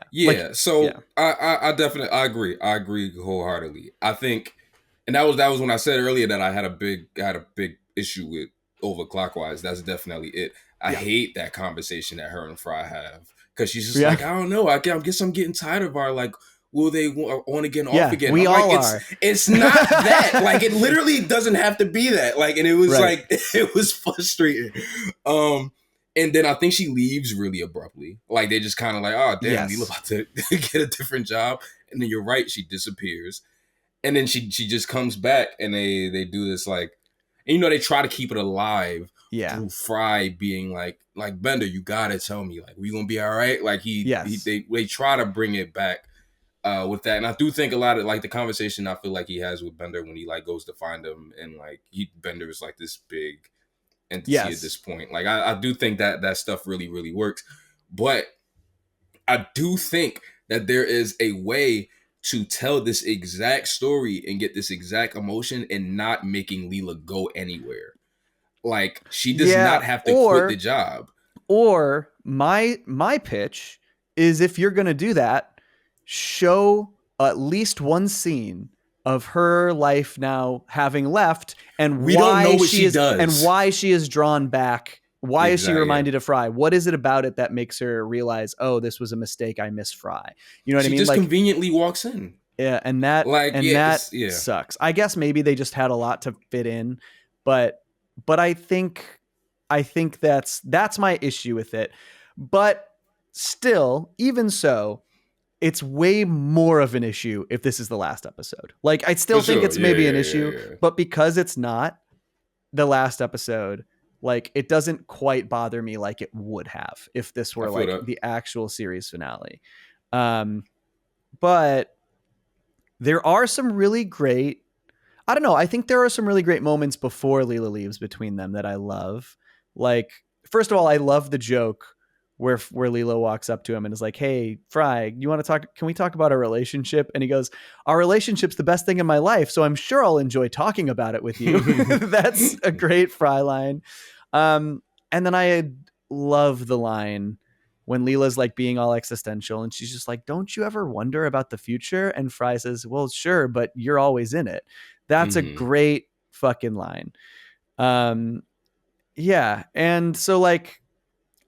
Speaker 2: I definitely agree. I agree wholeheartedly. I think, and that was when I said earlier that I had a big issue with Overclockwise. That's definitely it. I hate that conversation that her and Fry have because she's just like, I don't know. I guess I'm getting tired of our like. Will they on again, off again?
Speaker 1: We all are.
Speaker 2: It's not that. Like, it literally doesn't have to be that. Like, and it was like, it was frustrating. And then I think she leaves really abruptly. Like, they just kind of like, oh, damn, Leela about to get a different job. And then you're right, she disappears. And then she just comes back and they do this like, and you know, they try to keep it alive through Fry being like Bender, you gotta tell me, like, we gonna be all right? Like, they try to bring it back. With that, and I do think a lot of like the conversation I feel like he has with Bender when he like goes to find him, and like Bender is like this big entity at this point. Like I do think that stuff really really works, but I do think that there is a way to tell this exact story and get this exact emotion and not making Leela go anywhere. Like she does not have to quit the job.
Speaker 1: Or my pitch is, if you're going to do that, show at least one scene of her life now having left, and
Speaker 2: We don't know what she
Speaker 1: is
Speaker 2: does.
Speaker 1: and why she is drawn back. Why is she
Speaker 2: Exactly.
Speaker 1: reminded of Fry? What is it about it that makes her realize, oh, this was a mistake, I miss Fry? You know what I mean?
Speaker 2: She just
Speaker 1: Like,
Speaker 2: conveniently walks in.
Speaker 1: yeah, and that sucks. I guess maybe they just had a lot to fit in, but I think that's my issue with it. But still, even so, it's way more of an issue if this is the last episode. Like, I still think it's maybe an issue, but because it's not the last episode, like, it doesn't quite bother me like it would have if this were like the actual series finale. But there are some really great, I don't know, I think there are some really great moments before Leela leaves between them that I love. Like, first of all, I love the joke where Leela walks up to him and is like, hey, Fry, you want to talk? Can we talk about our relationship? And he goes, our relationship's the best thing in my life, so I'm sure I'll enjoy talking about it with you. That's a great Fry line. And then I love the line when Leela's like being all existential and she's just like, don't you ever wonder about the future? And Fry says, well, sure, but you're always in it. That's a great fucking line. Yeah. And so, like,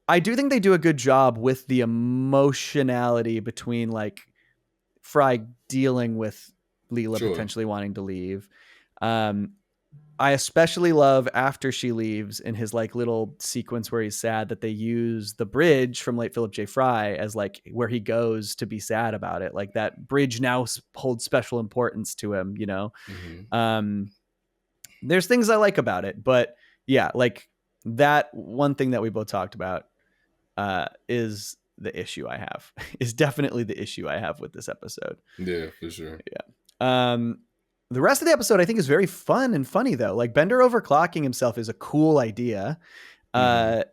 Speaker 1: I do think they do a good job with the emotionality between like Fry dealing with Leela potentially wanting to leave. I especially love after she leaves in his like little sequence where he's sad that they use the bridge from late Philip J. Fry as like where he goes to be sad about it. Like, that bridge now holds special importance to him, you know? There's things I like about it, but yeah, like that one thing that we both talked about is the issue I have is definitely the issue I have with this episode.
Speaker 2: Yeah, for sure.
Speaker 1: Yeah. The rest of the episode I think is very fun and funny though. Like, Bender overclocking himself is a cool idea. I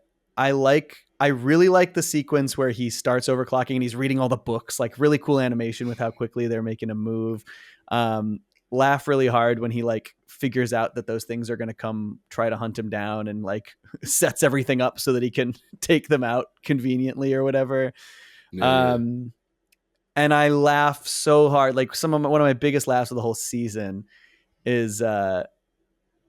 Speaker 1: really like the sequence where he starts overclocking and he's reading all the books, like really cool animation with how quickly they're making a move. Laugh really hard when he like figures out that those things are going to come try to hunt him down and like sets everything up so that he can take them out conveniently or whatever. Yeah. And I laugh so hard. Like, one of my biggest laughs of the whole season is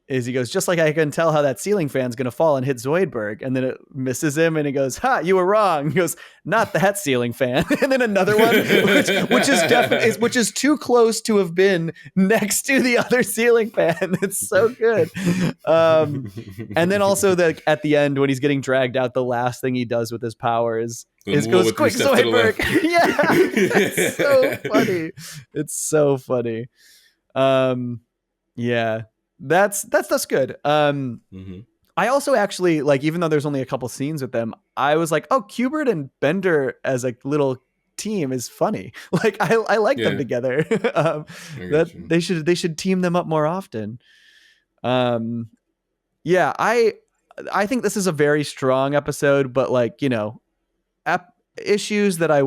Speaker 1: he goes, just like I can tell how that ceiling fan's going to fall and hit Zoidberg. And then it misses him and he goes, ha, you were wrong. He goes, not that ceiling fan. And then another one, which is too close to have been next to the other ceiling fan. It's so good. And then also at the end when he's getting dragged out, the last thing he does with his powers is goes, quick, Zoidberg. Yeah. It's so funny. It's so funny. Yeah. That's good. I also actually, like, even though there's only a couple scenes with them, I was like, oh, Qbert and Bender as a little team is funny. Like, I like them together. That they should team them up more often. Yeah, I think this is a very strong episode, but like, you know, issues I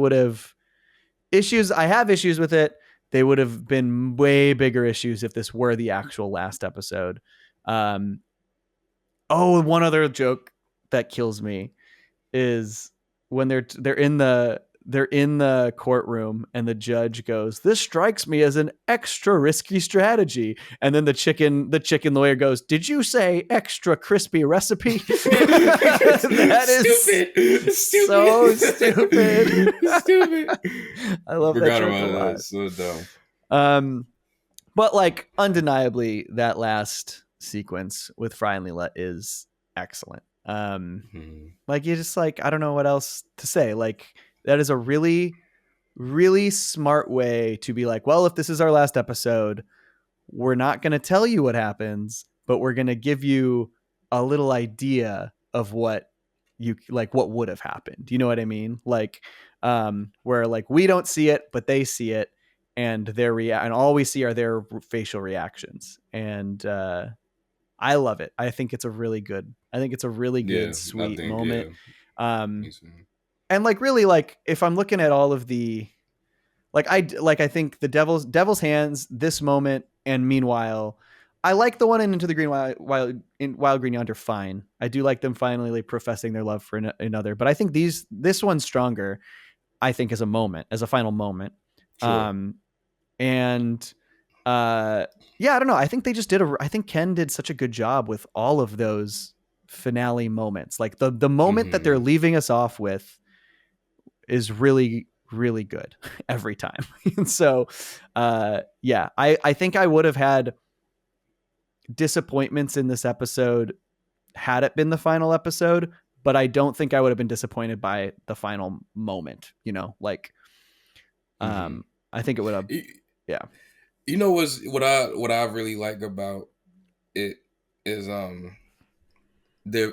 Speaker 1: have issues with it. They would have been way bigger issues if this were the actual last episode. One other joke that kills me is when they're in the courtroom and the judge goes, "This strikes me as an extra risky strategy." And then the chicken lawyer goes, "Did you say extra crispy recipe?" That is stupid. So stupid.
Speaker 2: Stupid.
Speaker 1: I love that joke a lot.
Speaker 2: It's so dumb.
Speaker 1: But like, undeniably, that last sequence with Fry and Leela is excellent. Like, you just like, I don't know what else to say. Like, that is a really, really smart way to be like, well, if this is our last episode, we're not going to tell you what happens, but we're going to give you a little idea of what would have happened. You know what I mean? Like, where like we don't see it, but they see it, and and all we see are their facial reactions. And I love it. I think it's a really good, sweet moment. And like, really, like, if I'm looking at all of the, I think the Devil's Hands, this moment, and Meanwhile I like the one in Into the Green Wild Green Yonder fine. I do like them finally like, professing their love for another, but I think this one's stronger. I think as a moment, as a final moment.
Speaker 2: Sure.
Speaker 1: And yeah, I don't know. I think they just did I think Ken did such a good job with all of those finale moments. Like the moment that they're
Speaker 2: Mm-hmm.
Speaker 1: leaving us off with is really, really good every time. And so yeah, I think I would have had disappointments in this episode had it been the final episode, but I don't think I would have been disappointed by the final moment, you know, like
Speaker 2: Mm-hmm.
Speaker 1: I think it would have,
Speaker 2: You,
Speaker 1: yeah.
Speaker 2: you know what I really like about it is there.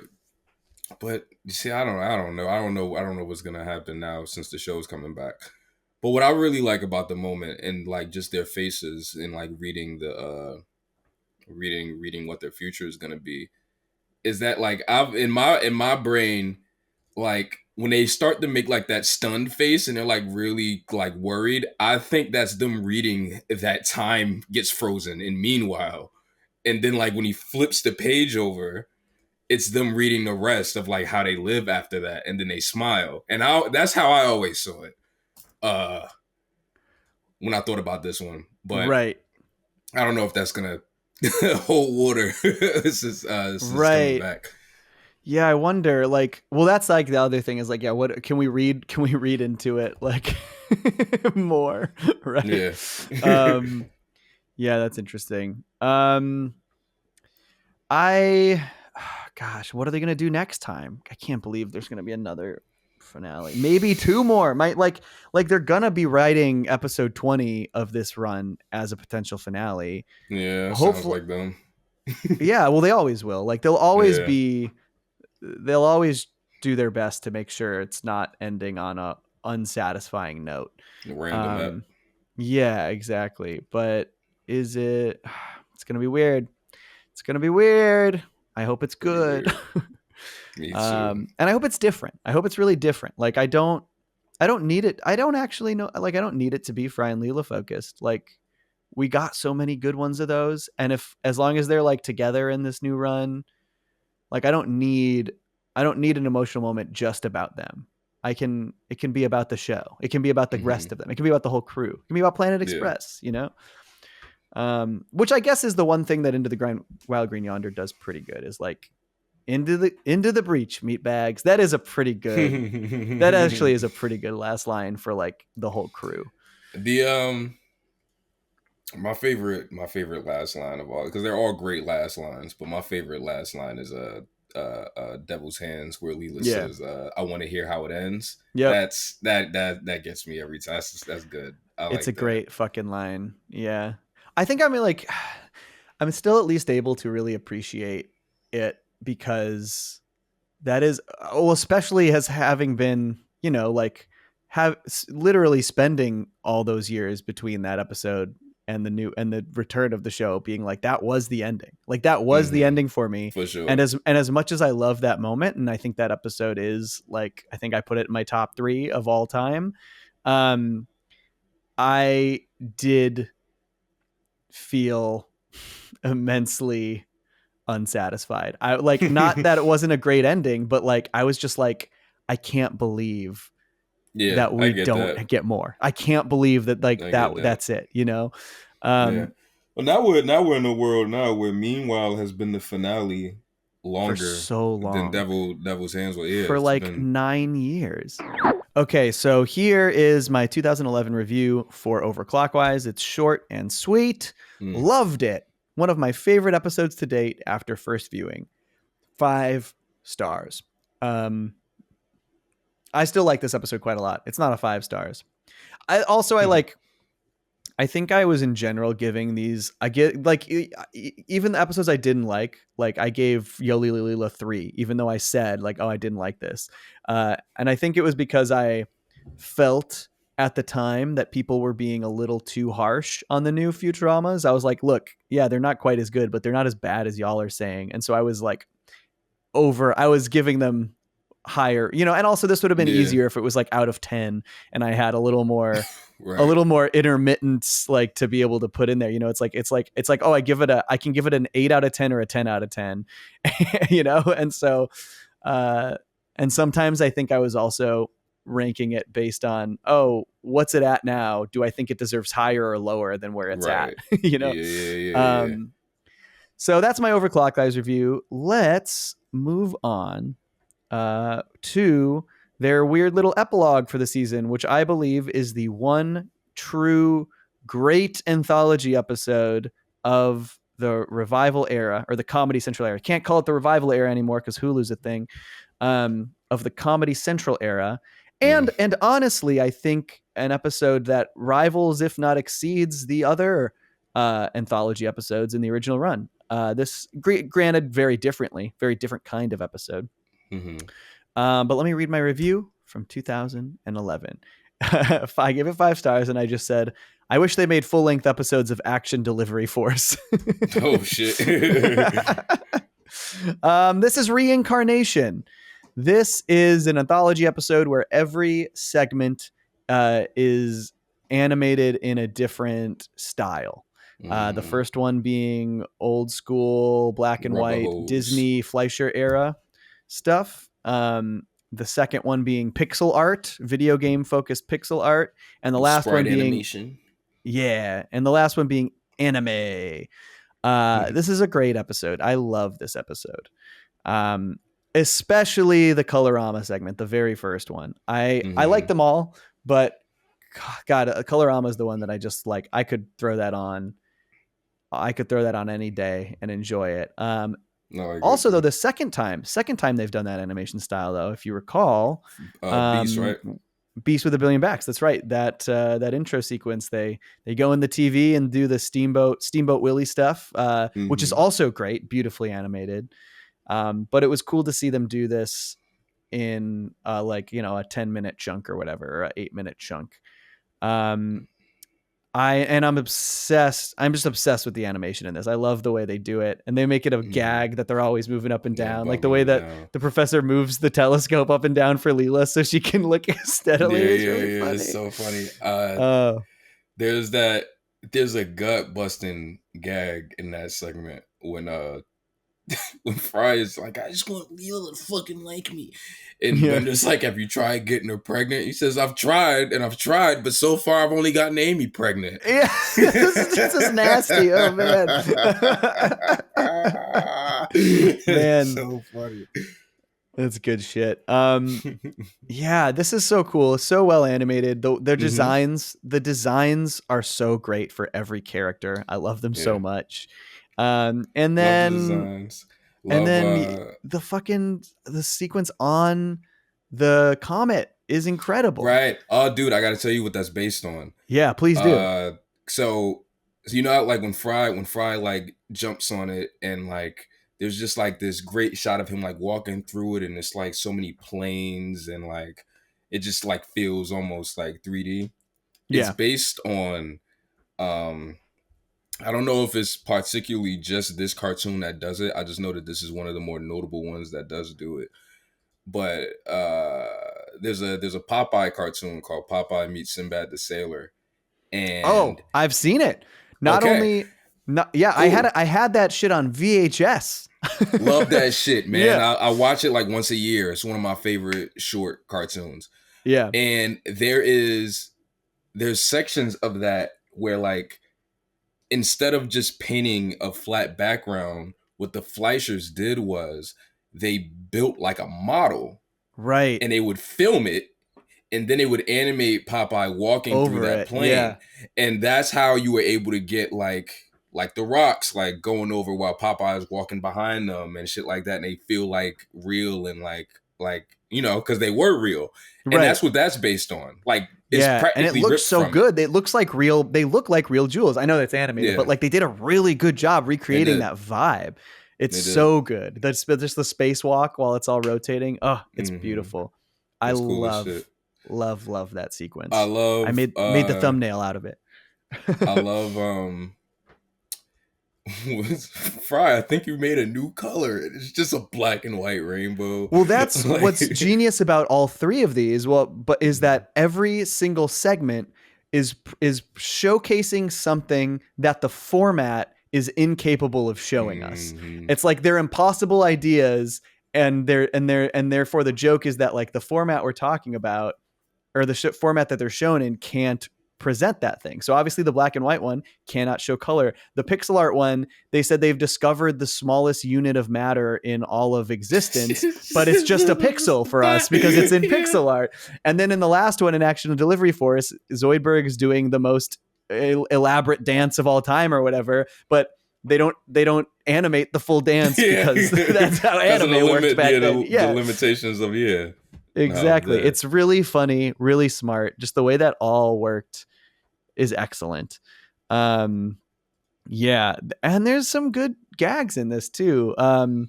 Speaker 2: But you see, I don't know what's gonna happen now since the show's coming back. But what I really like about the moment and like just their faces and like reading the reading what their future is gonna be is that like I've in my brain, like when they start to make like that stunned face and they're like really like worried, I think that's them reading that time gets frozen and meanwhile. And then like when he flips the page over, it's them reading the rest of like how they live after that, and then they smile. And that's how I always saw it. When I thought about this one. But
Speaker 1: Right.
Speaker 2: I don't know if that's gonna hold water. This is coming
Speaker 1: Right.
Speaker 2: back.
Speaker 1: Yeah, I wonder like well that's like the other thing is like yeah, what can we read into it like more, right?
Speaker 2: Yeah.
Speaker 1: Yeah, that's interesting. I gosh, what are they going to do next time? I can't believe there's going to be another finale. Maybe two more. Might like they're going to be writing episode 20 of this run as a potential finale.
Speaker 2: Yeah, sounds
Speaker 1: Hopefully
Speaker 2: like them.
Speaker 1: yeah, well they always will. Like
Speaker 2: Yeah.
Speaker 1: they'll always do their best to make sure it's not ending on a unsatisfying note.
Speaker 2: Random app.
Speaker 1: Um yeah, exactly. But is it it's going to be weird. It's going to be weird. I hope it's
Speaker 2: Pretty
Speaker 1: good.
Speaker 2: weird. Me too.
Speaker 1: And I hope it's different. I hope it's really different. Like I don't need it. I don't actually know. Like I don't need it to be Fry and Leela focused. Like we got so many good ones of those. And if, as long as they're like together in this new run, like I don't need an emotional moment just about them. It can be about the show. It can be about the rest
Speaker 2: Hmm.
Speaker 1: of them. It can be about the whole crew. It can be about Planet
Speaker 2: Yeah.
Speaker 1: Express, you know? Which I guess is the one thing that Into the Wild Green Yonder does pretty good is like into the breach, meat bags. That is a pretty good. That actually is a pretty good last line for like the whole crew.
Speaker 2: The my favorite last line of all, because they're all great last lines, but my favorite last line is Devil's Hands, where Leela
Speaker 1: Yeah.
Speaker 2: says, "I want to hear how it ends."
Speaker 1: Yep.
Speaker 2: That gets me every time. That's good. I
Speaker 1: It's a
Speaker 2: like that.
Speaker 1: great fucking line. Yeah. I think I'm like I'm still at least able to really appreciate it because that is well, especially as having been, you know, like literally spending all those years between that episode and the return of the show being like that was the ending. Like that was the
Speaker 2: Hmm.
Speaker 1: ending for me.
Speaker 2: For sure.
Speaker 1: And as much as I love that moment and I think that episode is like I think I put it in my top 3 of all time. Um I did feel immensely unsatisfied. I like not that it wasn't a great ending, but like I was just like I can't believe
Speaker 2: Yeah,
Speaker 1: that
Speaker 2: I
Speaker 1: we
Speaker 2: get that.
Speaker 1: don't get more. I can't believe that like
Speaker 2: I get that.
Speaker 1: that's it, you know.
Speaker 2: Yeah.
Speaker 1: Um
Speaker 2: Well, now we're in a world now where Meanwhile has been the finale
Speaker 1: for
Speaker 2: longer
Speaker 1: so
Speaker 2: than
Speaker 1: long.
Speaker 2: Devil's Hands. Well, yeah,
Speaker 1: For
Speaker 2: it's
Speaker 1: like
Speaker 2: been.
Speaker 1: 9 years. Okay, so here is my 2011 review for Overclockwise. It's short and sweet.
Speaker 2: Mm.
Speaker 1: Loved it. One of my favorite episodes to date after first viewing. 5 stars. I still like this episode quite a lot. It's not a 5 stars. I think I was in general giving these. I get like even the episodes I didn't like I gave Yo Leela Leela 3, even though I said like, oh, I didn't like this. And I think it was because I felt at the time that people were being a little too harsh on the new Futuramas. I was like, look, yeah, they're not quite as good, but they're not as bad as y'all are saying. And so I was like I was giving them higher, you know, and also this would have been
Speaker 2: Yeah.
Speaker 1: easier if it was like out of 10 and I had a little more
Speaker 2: Right.
Speaker 1: a little more intermittence like to be able to put in there, you know. It's like oh, I can give it an 8 out of 10 or a 10 out of 10. You know, and so and sometimes I think I was also ranking it based on, oh, what's it at now, do I think it deserves higher or lower than where it's
Speaker 2: Right.
Speaker 1: at. You know.
Speaker 2: Yeah.
Speaker 1: So that's my Overclockwise review. Let's move on to their weird little epilogue for the season, which I believe is the one true great anthology episode of the revival era, or the Comedy Central era. Can't call it the revival era anymore because Hulu's a thing. Of the Comedy Central era. And honestly, I think an episode that rivals, if not exceeds, the other anthology episodes in the original run. This, granted, very different kind of episode.
Speaker 2: Mm-hmm.
Speaker 1: But let me read my review from 2011. If I give it 5 stars, and I just said, I wish they made full-length episodes of Action Delivery Force.
Speaker 2: Oh, shit.
Speaker 1: This is Reincarnation. This is an anthology episode where every segment is animated in a different style. The first one being old school black and
Speaker 2: Rubber
Speaker 1: white
Speaker 2: hose.
Speaker 1: Disney Fleischer era stuff. The second one being pixel art, video game focused pixel art, and the last
Speaker 2: Sprite
Speaker 1: one being
Speaker 2: animation.
Speaker 1: and the last one being anime. This is a great episode. I love this episode. Especially the Colorama segment, the very first one. I like them all, but God, Colorama is the one that I just like. I could throw that on any day and enjoy it. Also, though, the second time they've done that animation style, though, if you recall,
Speaker 2: Beast, right?
Speaker 1: Beast with a Billion Backs. That's right. That intro sequence, they go in the TV and do the Steamboat Willie stuff, which is also great, beautifully animated. But it was cool to see them do this in like, you know, a 10-minute chunk or whatever, or a 8-minute chunk. I'm obsessed. I'm just obsessed with the animation in this. I love the way they do it, and they make it a gag that they're always moving up and down, like the way that the professor moves the telescope up and down for Leela so she can look steadily. It's funny.
Speaker 2: It's so funny. There's a gut busting gag in that segment when Fry is like, I just want Leela to fucking like me. And Bender's like, have you tried getting her pregnant? He says, I've tried, but so far I've only gotten Amy pregnant. Yeah,
Speaker 1: this is nasty. Oh, man. Man.
Speaker 2: So funny.
Speaker 1: That's good shit. Yeah, this is so cool. So well animated. Their designs, the designs are so great for every character. I love them so much. And then the sequence on the comet is incredible.
Speaker 2: Right. Oh, dude, I got to tell you what that's based on.
Speaker 1: Yeah, please do.
Speaker 2: So you know, like when Fry like jumps on it, and like there's just like this great shot of him like walking through it, and it's like so many planes, and like it just like feels almost like 3D. It's based on I don't know if it's particularly just this cartoon that does it. I just know that this is one of the more notable ones that does do it. But there's a Popeye cartoon called Popeye Meets Sinbad the Sailor. And
Speaker 1: I've seen it. I had that shit on VHS.
Speaker 2: Love that shit, man. Yeah. I watch it like once a year. It's one of my favorite short cartoons.
Speaker 1: Yeah.
Speaker 2: And there's sections of that where like instead of just painting a flat background, what the Fleischers did was they built like a model.
Speaker 1: Right.
Speaker 2: And they would film it, and then they would animate Popeye walking through that plane. Yeah. And that's how you were able to get like the rocks like going over while Popeye is walking behind them and shit like that. And they feel like real and like you know, because they were real. And that's what that's based on. Like it's practically,
Speaker 1: and it looks so good. It looks like real. They look like real jewels. I know that's animated, but like they did a really good job recreating that vibe. It's so good. That's just the spacewalk while it's all rotating. Oh, it's beautiful. That's love that sequence.
Speaker 2: I
Speaker 1: made the thumbnail out of it.
Speaker 2: I love Fry, I think you made a new color. It's just a black and white rainbow.
Speaker 1: Well, that's
Speaker 2: Like-
Speaker 1: what's genius about all three of these. Well, but is that every single segment is showcasing something that the format is incapable of showing us.
Speaker 2: Mhm.
Speaker 1: It's like they're impossible ideas, and therefore the joke is that like the format we're talking about, or the format that they're shown in, can't present that thing. So obviously the black and white one cannot show color. The pixel art one, they said they've discovered the smallest unit of matter in all of existence, but it's just a pixel for us because it's in pixel art. And then in the last one, in Action and Delivery Force, Zoidberg is doing the most elaborate dance of all time or whatever, but they don't animate the full dance because that's how anime worked back then.
Speaker 2: The limitations of
Speaker 1: Exactly. It's really funny, really smart. Just the way that all worked is excellent. Yeah. And there's some good gags in this too. And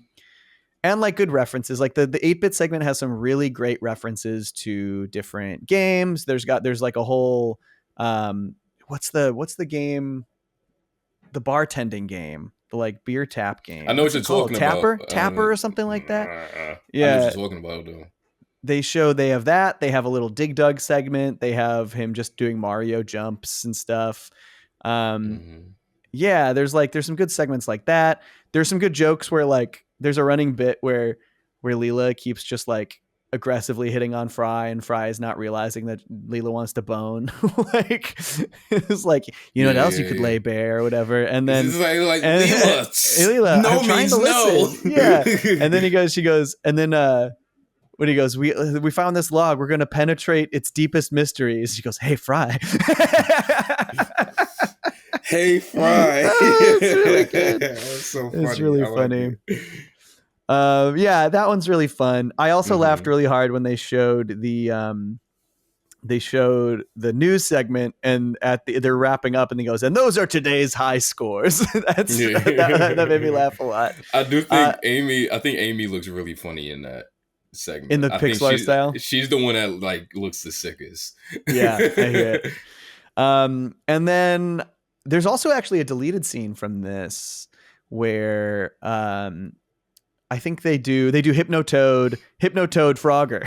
Speaker 1: like good references. Like the 8-bit segment has some really great references to different games. There's like a whole what's the game? The bartending game. The like beer tap game.
Speaker 2: I know what you're talking about.
Speaker 1: Tapper or something like that.
Speaker 2: Yeah. I know what you're talking about though.
Speaker 1: They have that. They have a little Dig Dug segment. They have him just doing Mario jumps and stuff. Yeah, there's some good segments like that. There's some good jokes where like there's a running bit where Leela keeps just like aggressively hitting on Fry, and Fry is not realizing that Leela wants to bone. Like it's like, you know what else you could lay bare or whatever. And then
Speaker 2: like
Speaker 1: Leela,
Speaker 2: no
Speaker 1: I'm trying to listen. Yeah. And then she goes, and then when he goes, we found this log. We're going to penetrate its deepest mysteries. She goes, hey, Fry.
Speaker 2: Hey, Fry.
Speaker 1: It's really good.
Speaker 2: That's so funny.
Speaker 1: It's really funny. Yeah, that one's really fun. I also laughed really hard when they showed the news segment, and they're wrapping up, and he goes, and those are today's high scores. That made me laugh a lot.
Speaker 2: I do think Amy looks really funny in that segment.
Speaker 1: In the pixel art style?
Speaker 2: She's the one that like looks the sickest.
Speaker 1: Yeah, I hear it. And then there's also actually a deleted scene from this where I think they do Hypnotoad Frogger.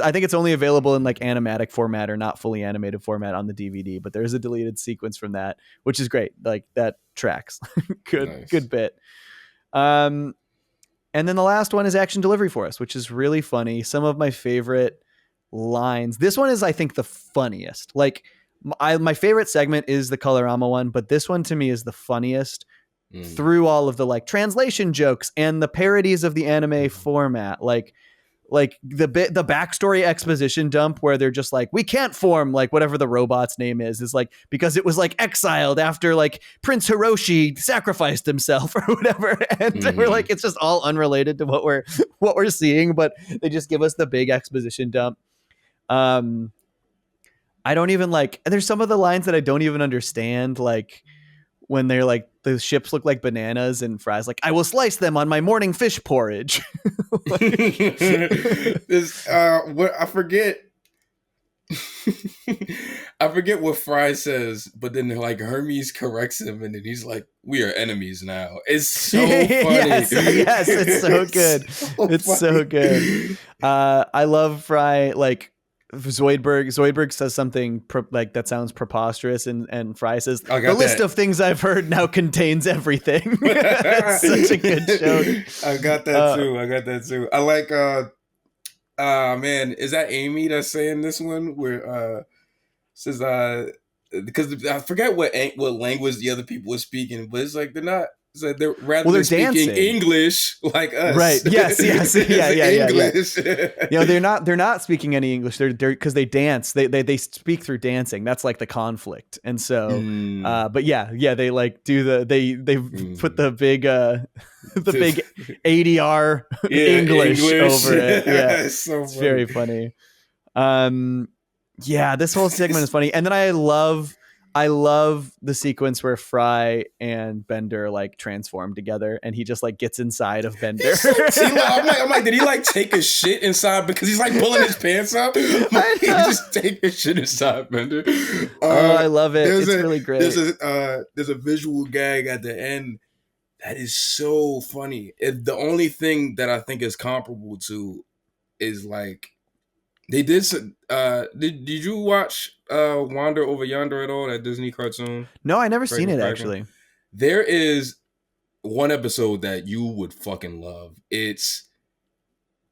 Speaker 1: I think it's only available in like animatic format or not fully animated format on the DVD, but there's a deleted sequence from that, which is great. Like that tracks. Good bit. And then the last one is Action Delivery Force, which is really funny. Some of my favorite lines. This one is, I think, the funniest. Like my favorite segment is the Colorama one, but this one to me is the funniest through all of the like translation jokes and the parodies of the anime format. Like the backstory exposition dump where they're just like, we can't form like whatever the robot's name is like, because it was like exiled after like Prince Hiroshi sacrificed himself or whatever. And we're like, it's just all unrelated to what we're seeing, but they just give us the big exposition dump. I don't even like, there's some of the lines that I don't even understand. Like when they're like, the ships look like bananas and Fry's like, I will slice them on my morning fish porridge.
Speaker 2: What I forget. I forget what Fry says, but then like Hermes corrects him, and then he's like, "We are enemies now." It's so funny.
Speaker 1: yes, it's so good. It's so good. I love Fry. Like Zoidberg says something like that sounds preposterous, and Fry says, "The list of things I've heard now contains everything." It's such a good joke.
Speaker 2: I got that too. I like. Man, is that Amy that's saying this one where says because I forget what language the other people were speaking, but it's like they're not. So they're speaking
Speaker 1: dancing
Speaker 2: English like us,
Speaker 1: right? Yes, yeah.
Speaker 2: English.
Speaker 1: You know, they're not speaking any English. They're because they dance. They speak through dancing. That's like the conflict. And so, but yeah, they like do they put the big big ADR English over it. Yeah, it's very funny. Yeah, this whole segment is funny. And then I love I love the sequence where Fry and Bender like transform together, and he just like gets inside of Bender.
Speaker 2: I'm like, did he like take a shit inside because he's like pulling his pants up? Like, he just take a shit inside Bender.
Speaker 1: I love it. It's really great.
Speaker 2: There's a visual gag at the end that is so funny. The only thing that I think is comparable to is like they did. Did you watch Wander Over Yonder at all? That Disney cartoon?
Speaker 1: No, I never seen it actually.
Speaker 2: There is one episode that you would fucking love. It's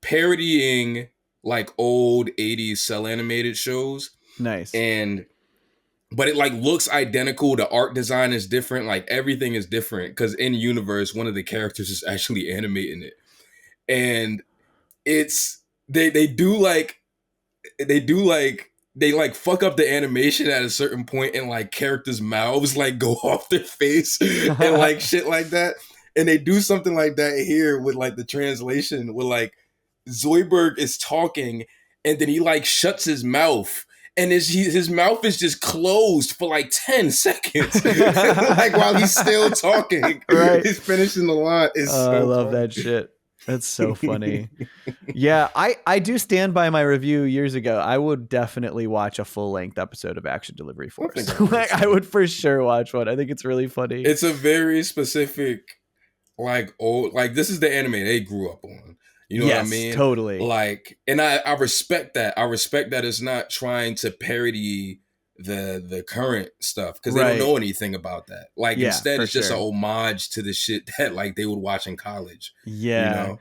Speaker 2: parodying like old 80s cell animated shows.
Speaker 1: Nice.
Speaker 2: But it like looks identical. The art design is different. Like everything is different because in universe, one of the characters is actually animating it. And it's they fuck up the animation at a certain point and like characters' mouths like go off their face and like shit like that. And they do something like that here with like the translation where like Zoidberg is talking and then he like shuts his mouth and his mouth is just closed for like 10 seconds. Like while he's still talking.
Speaker 1: Right.
Speaker 2: He's finishing the line.
Speaker 1: I love that shit. That's so funny. Yeah, I do stand by my review years ago. I would definitely watch a full-length episode of Action Delivery Force. Like, I would for sure watch one. I think it's really funny.
Speaker 2: It's a very specific, like, old, like, this is the anime they grew up on. You know what I mean?
Speaker 1: Totally.
Speaker 2: Like, and I respect that. I respect that it's not trying to parody the current stuff because they don't know anything about that. Like, instead it's just an homage to the shit that like they would watch in college.
Speaker 1: Yeah.
Speaker 2: You know?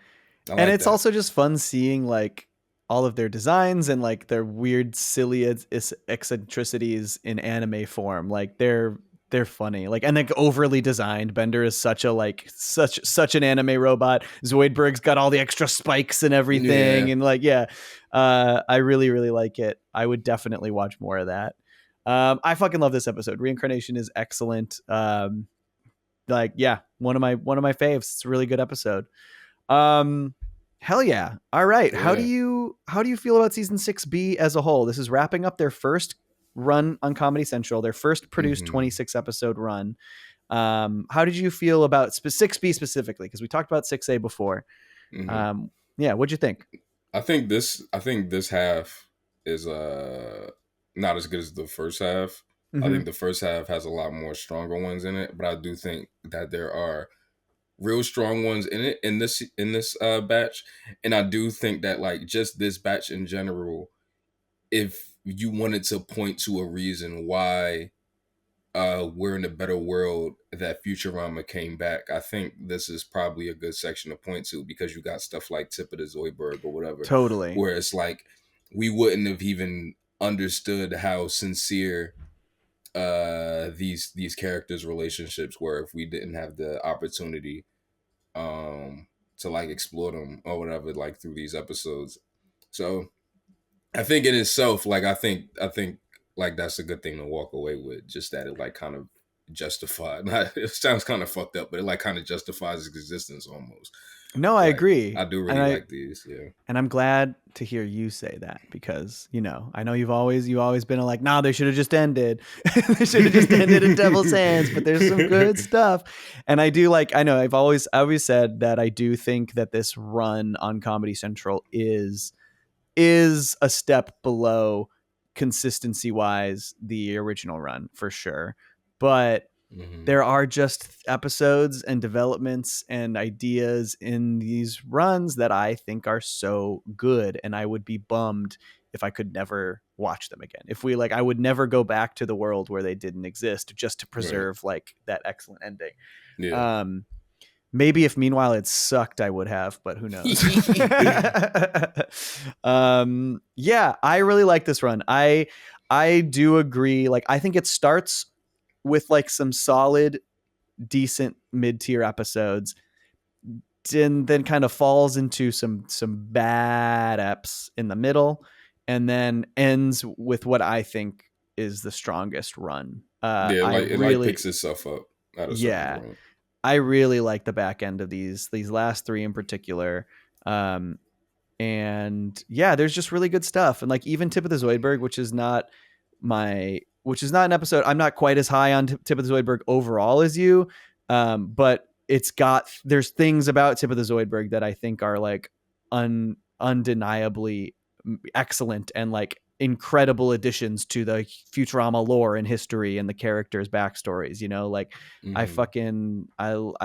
Speaker 1: And it's also just fun seeing like all of their designs and like their weird silly eccentricities in anime form. Like they're funny. Like, and like overly designed. Bender is such an anime robot. Zoidberg's got all the extra spikes and everything. And like, I really, really like it. I would definitely watch more of that. I fucking love this episode. Reincarnation is excellent. One of my faves. It's a really good episode. Hell yeah. All right. Yeah. How do you feel about season 6B as a whole? This is wrapping up their first run on Comedy Central, their first produced 26 episode run. How did you feel about 6B specifically? Because we talked about 6A before. What'd you think?
Speaker 2: I think this half is not as good as the first half. I think the first half has a lot more stronger ones in it, but I do think that there are real strong ones in it in this batch. And I do think that like just this batch in general, if you wanted to point to a reason why we're in a better world that Futurama came back, I think this is probably a good section to point to because you got stuff like Tip of the Zoidberg or whatever.
Speaker 1: Totally.
Speaker 2: Where it's like we wouldn't have even understood how sincere these characters' relationships were if we didn't have the opportunity to like explore them or whatever like through these episodes. So I think in itself, like I think like that's a good thing to walk away with, just that it like kind of justified. It sounds kind of fucked up, but it like kind of justifies its existence almost.
Speaker 1: No, I agree.
Speaker 2: I do really like these,
Speaker 1: And I'm glad to hear you say that because, you know, I know you've always been like, nah, they should have just ended. They should have just ended in Devil's Hands, but there's some good stuff. And I do like, I know I've always said that I do think that this run on Comedy Central is a step below consistency wise the original run for sure. But there are just episodes and developments and ideas in these runs that I think are so good. And I would be bummed if I could never watch them again. If we I would never go back to the world where they didn't exist just to preserve like that excellent ending. Yeah. Maybe if meanwhile it sucked, I would have, but who knows? I really like this run. I do agree. Like, I think it starts with like some solid, decent mid-tier episodes, and then kind of falls into some bad eps in the middle, and then ends with what I think is the strongest run.
Speaker 2: It picks itself up at a certain point.
Speaker 1: I really like the back end of these last three in particular. And yeah, there's just really good stuff. And like even Tip of the Zoidberg, which is not my which is not an episode. I'm not quite as high on Tip of the Zoidberg overall as you, but there's things about Tip of the Zoidberg that I think are like undeniably excellent and like incredible additions to the Futurama lore and history and the characters' backstories. You know, like I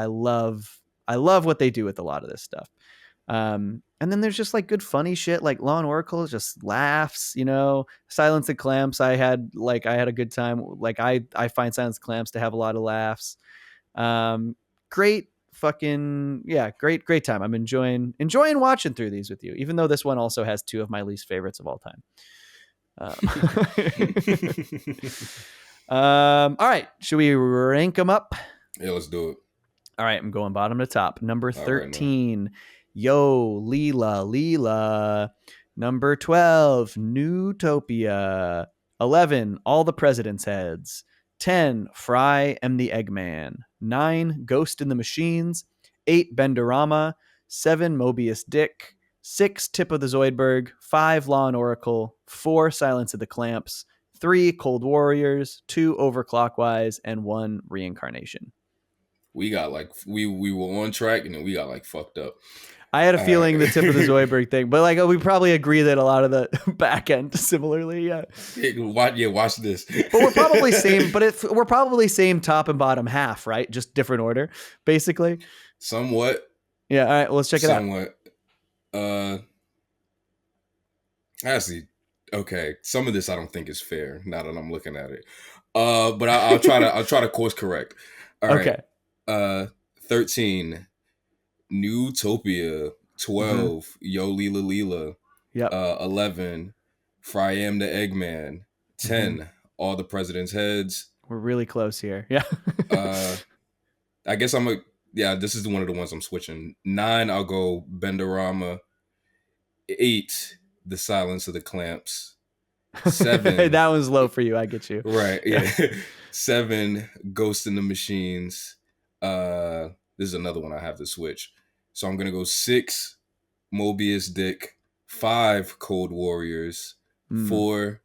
Speaker 1: love what they do with a lot of this stuff. And then there's just like good funny shit like Law and Oracle, just laughs, you know. Silence and Clamps, I had a good time. Like I find Silence and Clamps to have a lot of laughs. Great great time. I'm enjoying watching through these with you, even though this one also has two of my least favorites of all time. All right, should we rank them up?
Speaker 2: Yeah, let's do it.
Speaker 1: All right, I'm going bottom to top. Number 13, Yo Leela Leela. Number 12, Nootopia. 11, All the President's Heads. 10, Fry and the Eggman. 9, Ghost in the Machines. 8, Benderama. 7, Mobius Dick. 6, Tip of the Zoidberg. 5, Law and Oracle. 4, Silence of the Clamps. 3, Cold Warriors. 2, Overclockwise. And 1, Reincarnation.
Speaker 2: We got like we were on track and then we got like fucked up.
Speaker 1: I had a feeling the Tip of the Zoidberg thing, but like we probably agree that a lot of the back end similarly. Yeah.
Speaker 2: Watch this.
Speaker 1: But we're probably same. But we're probably same top and bottom half, right? Just different order, basically.
Speaker 2: Somewhat.
Speaker 1: Yeah. All right. Well, let's check it out.
Speaker 2: Somewhat. Actually, okay. Some of this I don't think is fair. Now that I'm looking at it. But I'll try to course correct. All right.
Speaker 1: Okay.
Speaker 2: 13. Nootopia. 12, Yo Leela Leela.
Speaker 1: Yep.
Speaker 2: 11, Fry Am the Eggman. 10, All the President's Heads.
Speaker 1: We're really close here. Yeah.
Speaker 2: I guess this is one of the ones I'm switching. 9, I'll go Benderama. 8, The Silence of the Clamps. 7.
Speaker 1: That was low for you. I get you.
Speaker 2: Right. Yeah. 7, Ghost in the Machines. This is another one I have to switch. So I'm going to go 6, Mobius Dick. 5, Cold Warriors. 4,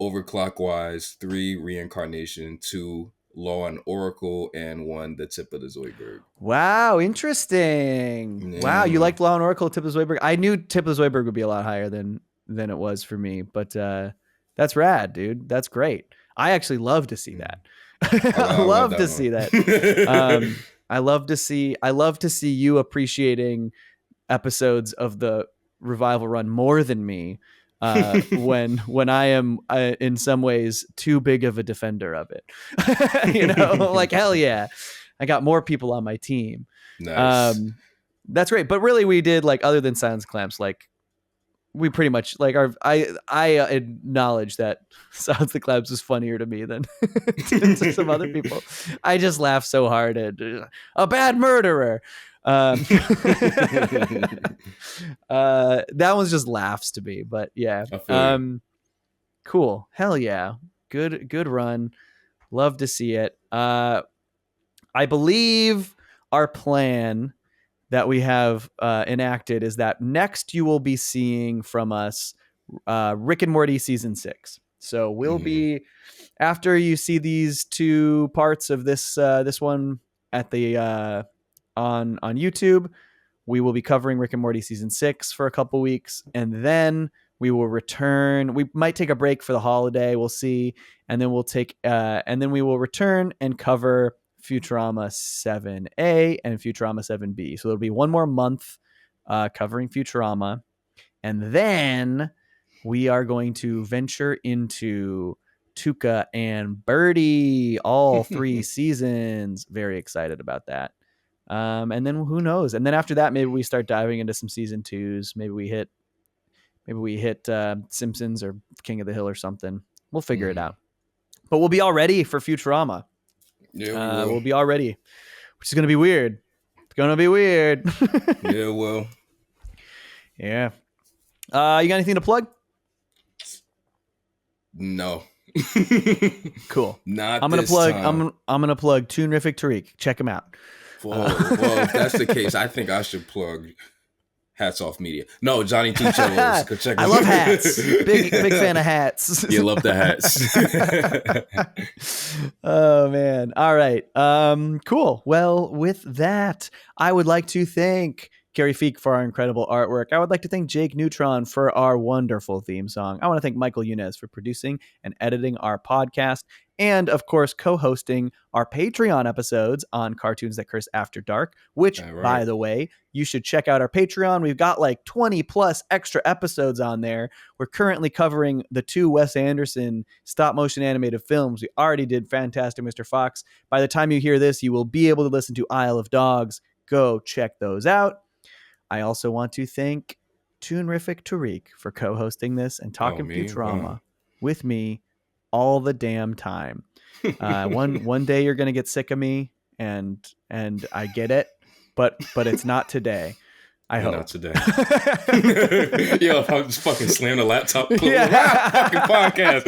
Speaker 2: Overclockwise. 3, Reincarnation. 2, Law and Oracle. And 1, The Tip of the Zoidberg.
Speaker 1: Wow, interesting. Yeah. Wow, you liked Law and Oracle, Tip of the Zoidberg. I knew Tip of the Zoidberg would be a lot higher than it was for me, but that's rad, dude. That's great. I actually love to see that. I love to see that. I love to see you appreciating episodes of the revival run more than me when I am in some ways too big of a defender of it. You know, like hell yeah, I got more people on my team.
Speaker 2: Nice.
Speaker 1: That's great. But really, we did like other than Silence Clamps, like we pretty much like I acknowledge that Silence the Clamps is funnier to me than to some other people. I just laugh so hard at a bad murderer. That one's just laughs to me, but yeah. Cool. Hell yeah. Good run. Love to see it. I believe our plan that we have enacted is that next you will be seeing from us Rick and Morty season 6. So we'll be, after you see these 2 parts of this one at the on YouTube, we will be covering Rick and Morty season 6 for a couple weeks, and then we will return. We might take a break for the holiday. We'll see, and then we will return and cover Futurama 7A and Futurama 7B. So there'll be one more month covering Futurama. And then we are going to venture into Tuca and Birdie, all 3 seasons. Very excited about that. And then who knows? And then after that, maybe we start diving into some season 2s. Maybe we hit Simpsons or King of the Hill or something. We'll figure it out. But we'll be all ready for Futurama.
Speaker 2: Yeah,
Speaker 1: we'll be all ready, which is going to be weird. It's going to be weird.
Speaker 2: Yeah, well.
Speaker 1: Yeah. You got anything to plug?
Speaker 2: No.
Speaker 1: Cool.
Speaker 2: Not
Speaker 1: I'm gonna
Speaker 2: this
Speaker 1: plug.
Speaker 2: time.
Speaker 1: I'm gonna plug Toonrific Tariq. Check him out.
Speaker 2: Well, if that's the case, I think I should plug Hats Off Media. No, Johnny Two Cellos. Go check
Speaker 1: I love hats. Big fan of hats.
Speaker 2: You love the hats.
Speaker 1: Oh man. All right. Cool. Well, with that, I would like to thank Gary Feek for our incredible artwork. I would like to thank Jake Neutron for our wonderful theme song. I want to thank Michael Yunez for producing and editing our podcast. And of course, co-hosting our Patreon episodes on Cartoons That Curse After Dark, which, by the way, you should check out our Patreon. We've got like 20 plus extra episodes on there. We're currently covering the 2 Wes Anderson stop motion animated films. We already did Fantastic Mr. Fox. By the time you hear this, you will be able to listen to Isle of Dogs. Go check those out. I also want to thank Toonrific Tariq for co-hosting this and talking Futurama with me all the damn time. One day you're gonna get sick of me, and I get it, but it's not today. I hope
Speaker 2: not today. Yo, if I just fucking slam the laptop, fucking podcast.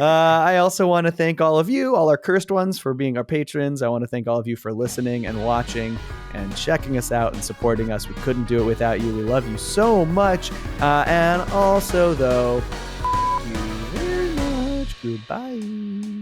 Speaker 1: I also want to thank all of you, all our cursed ones, for being our patrons. I want to thank all of you for listening and watching and checking us out and supporting us. We couldn't do it without you. We love you so much. And also, though, thank you very much. Goodbye.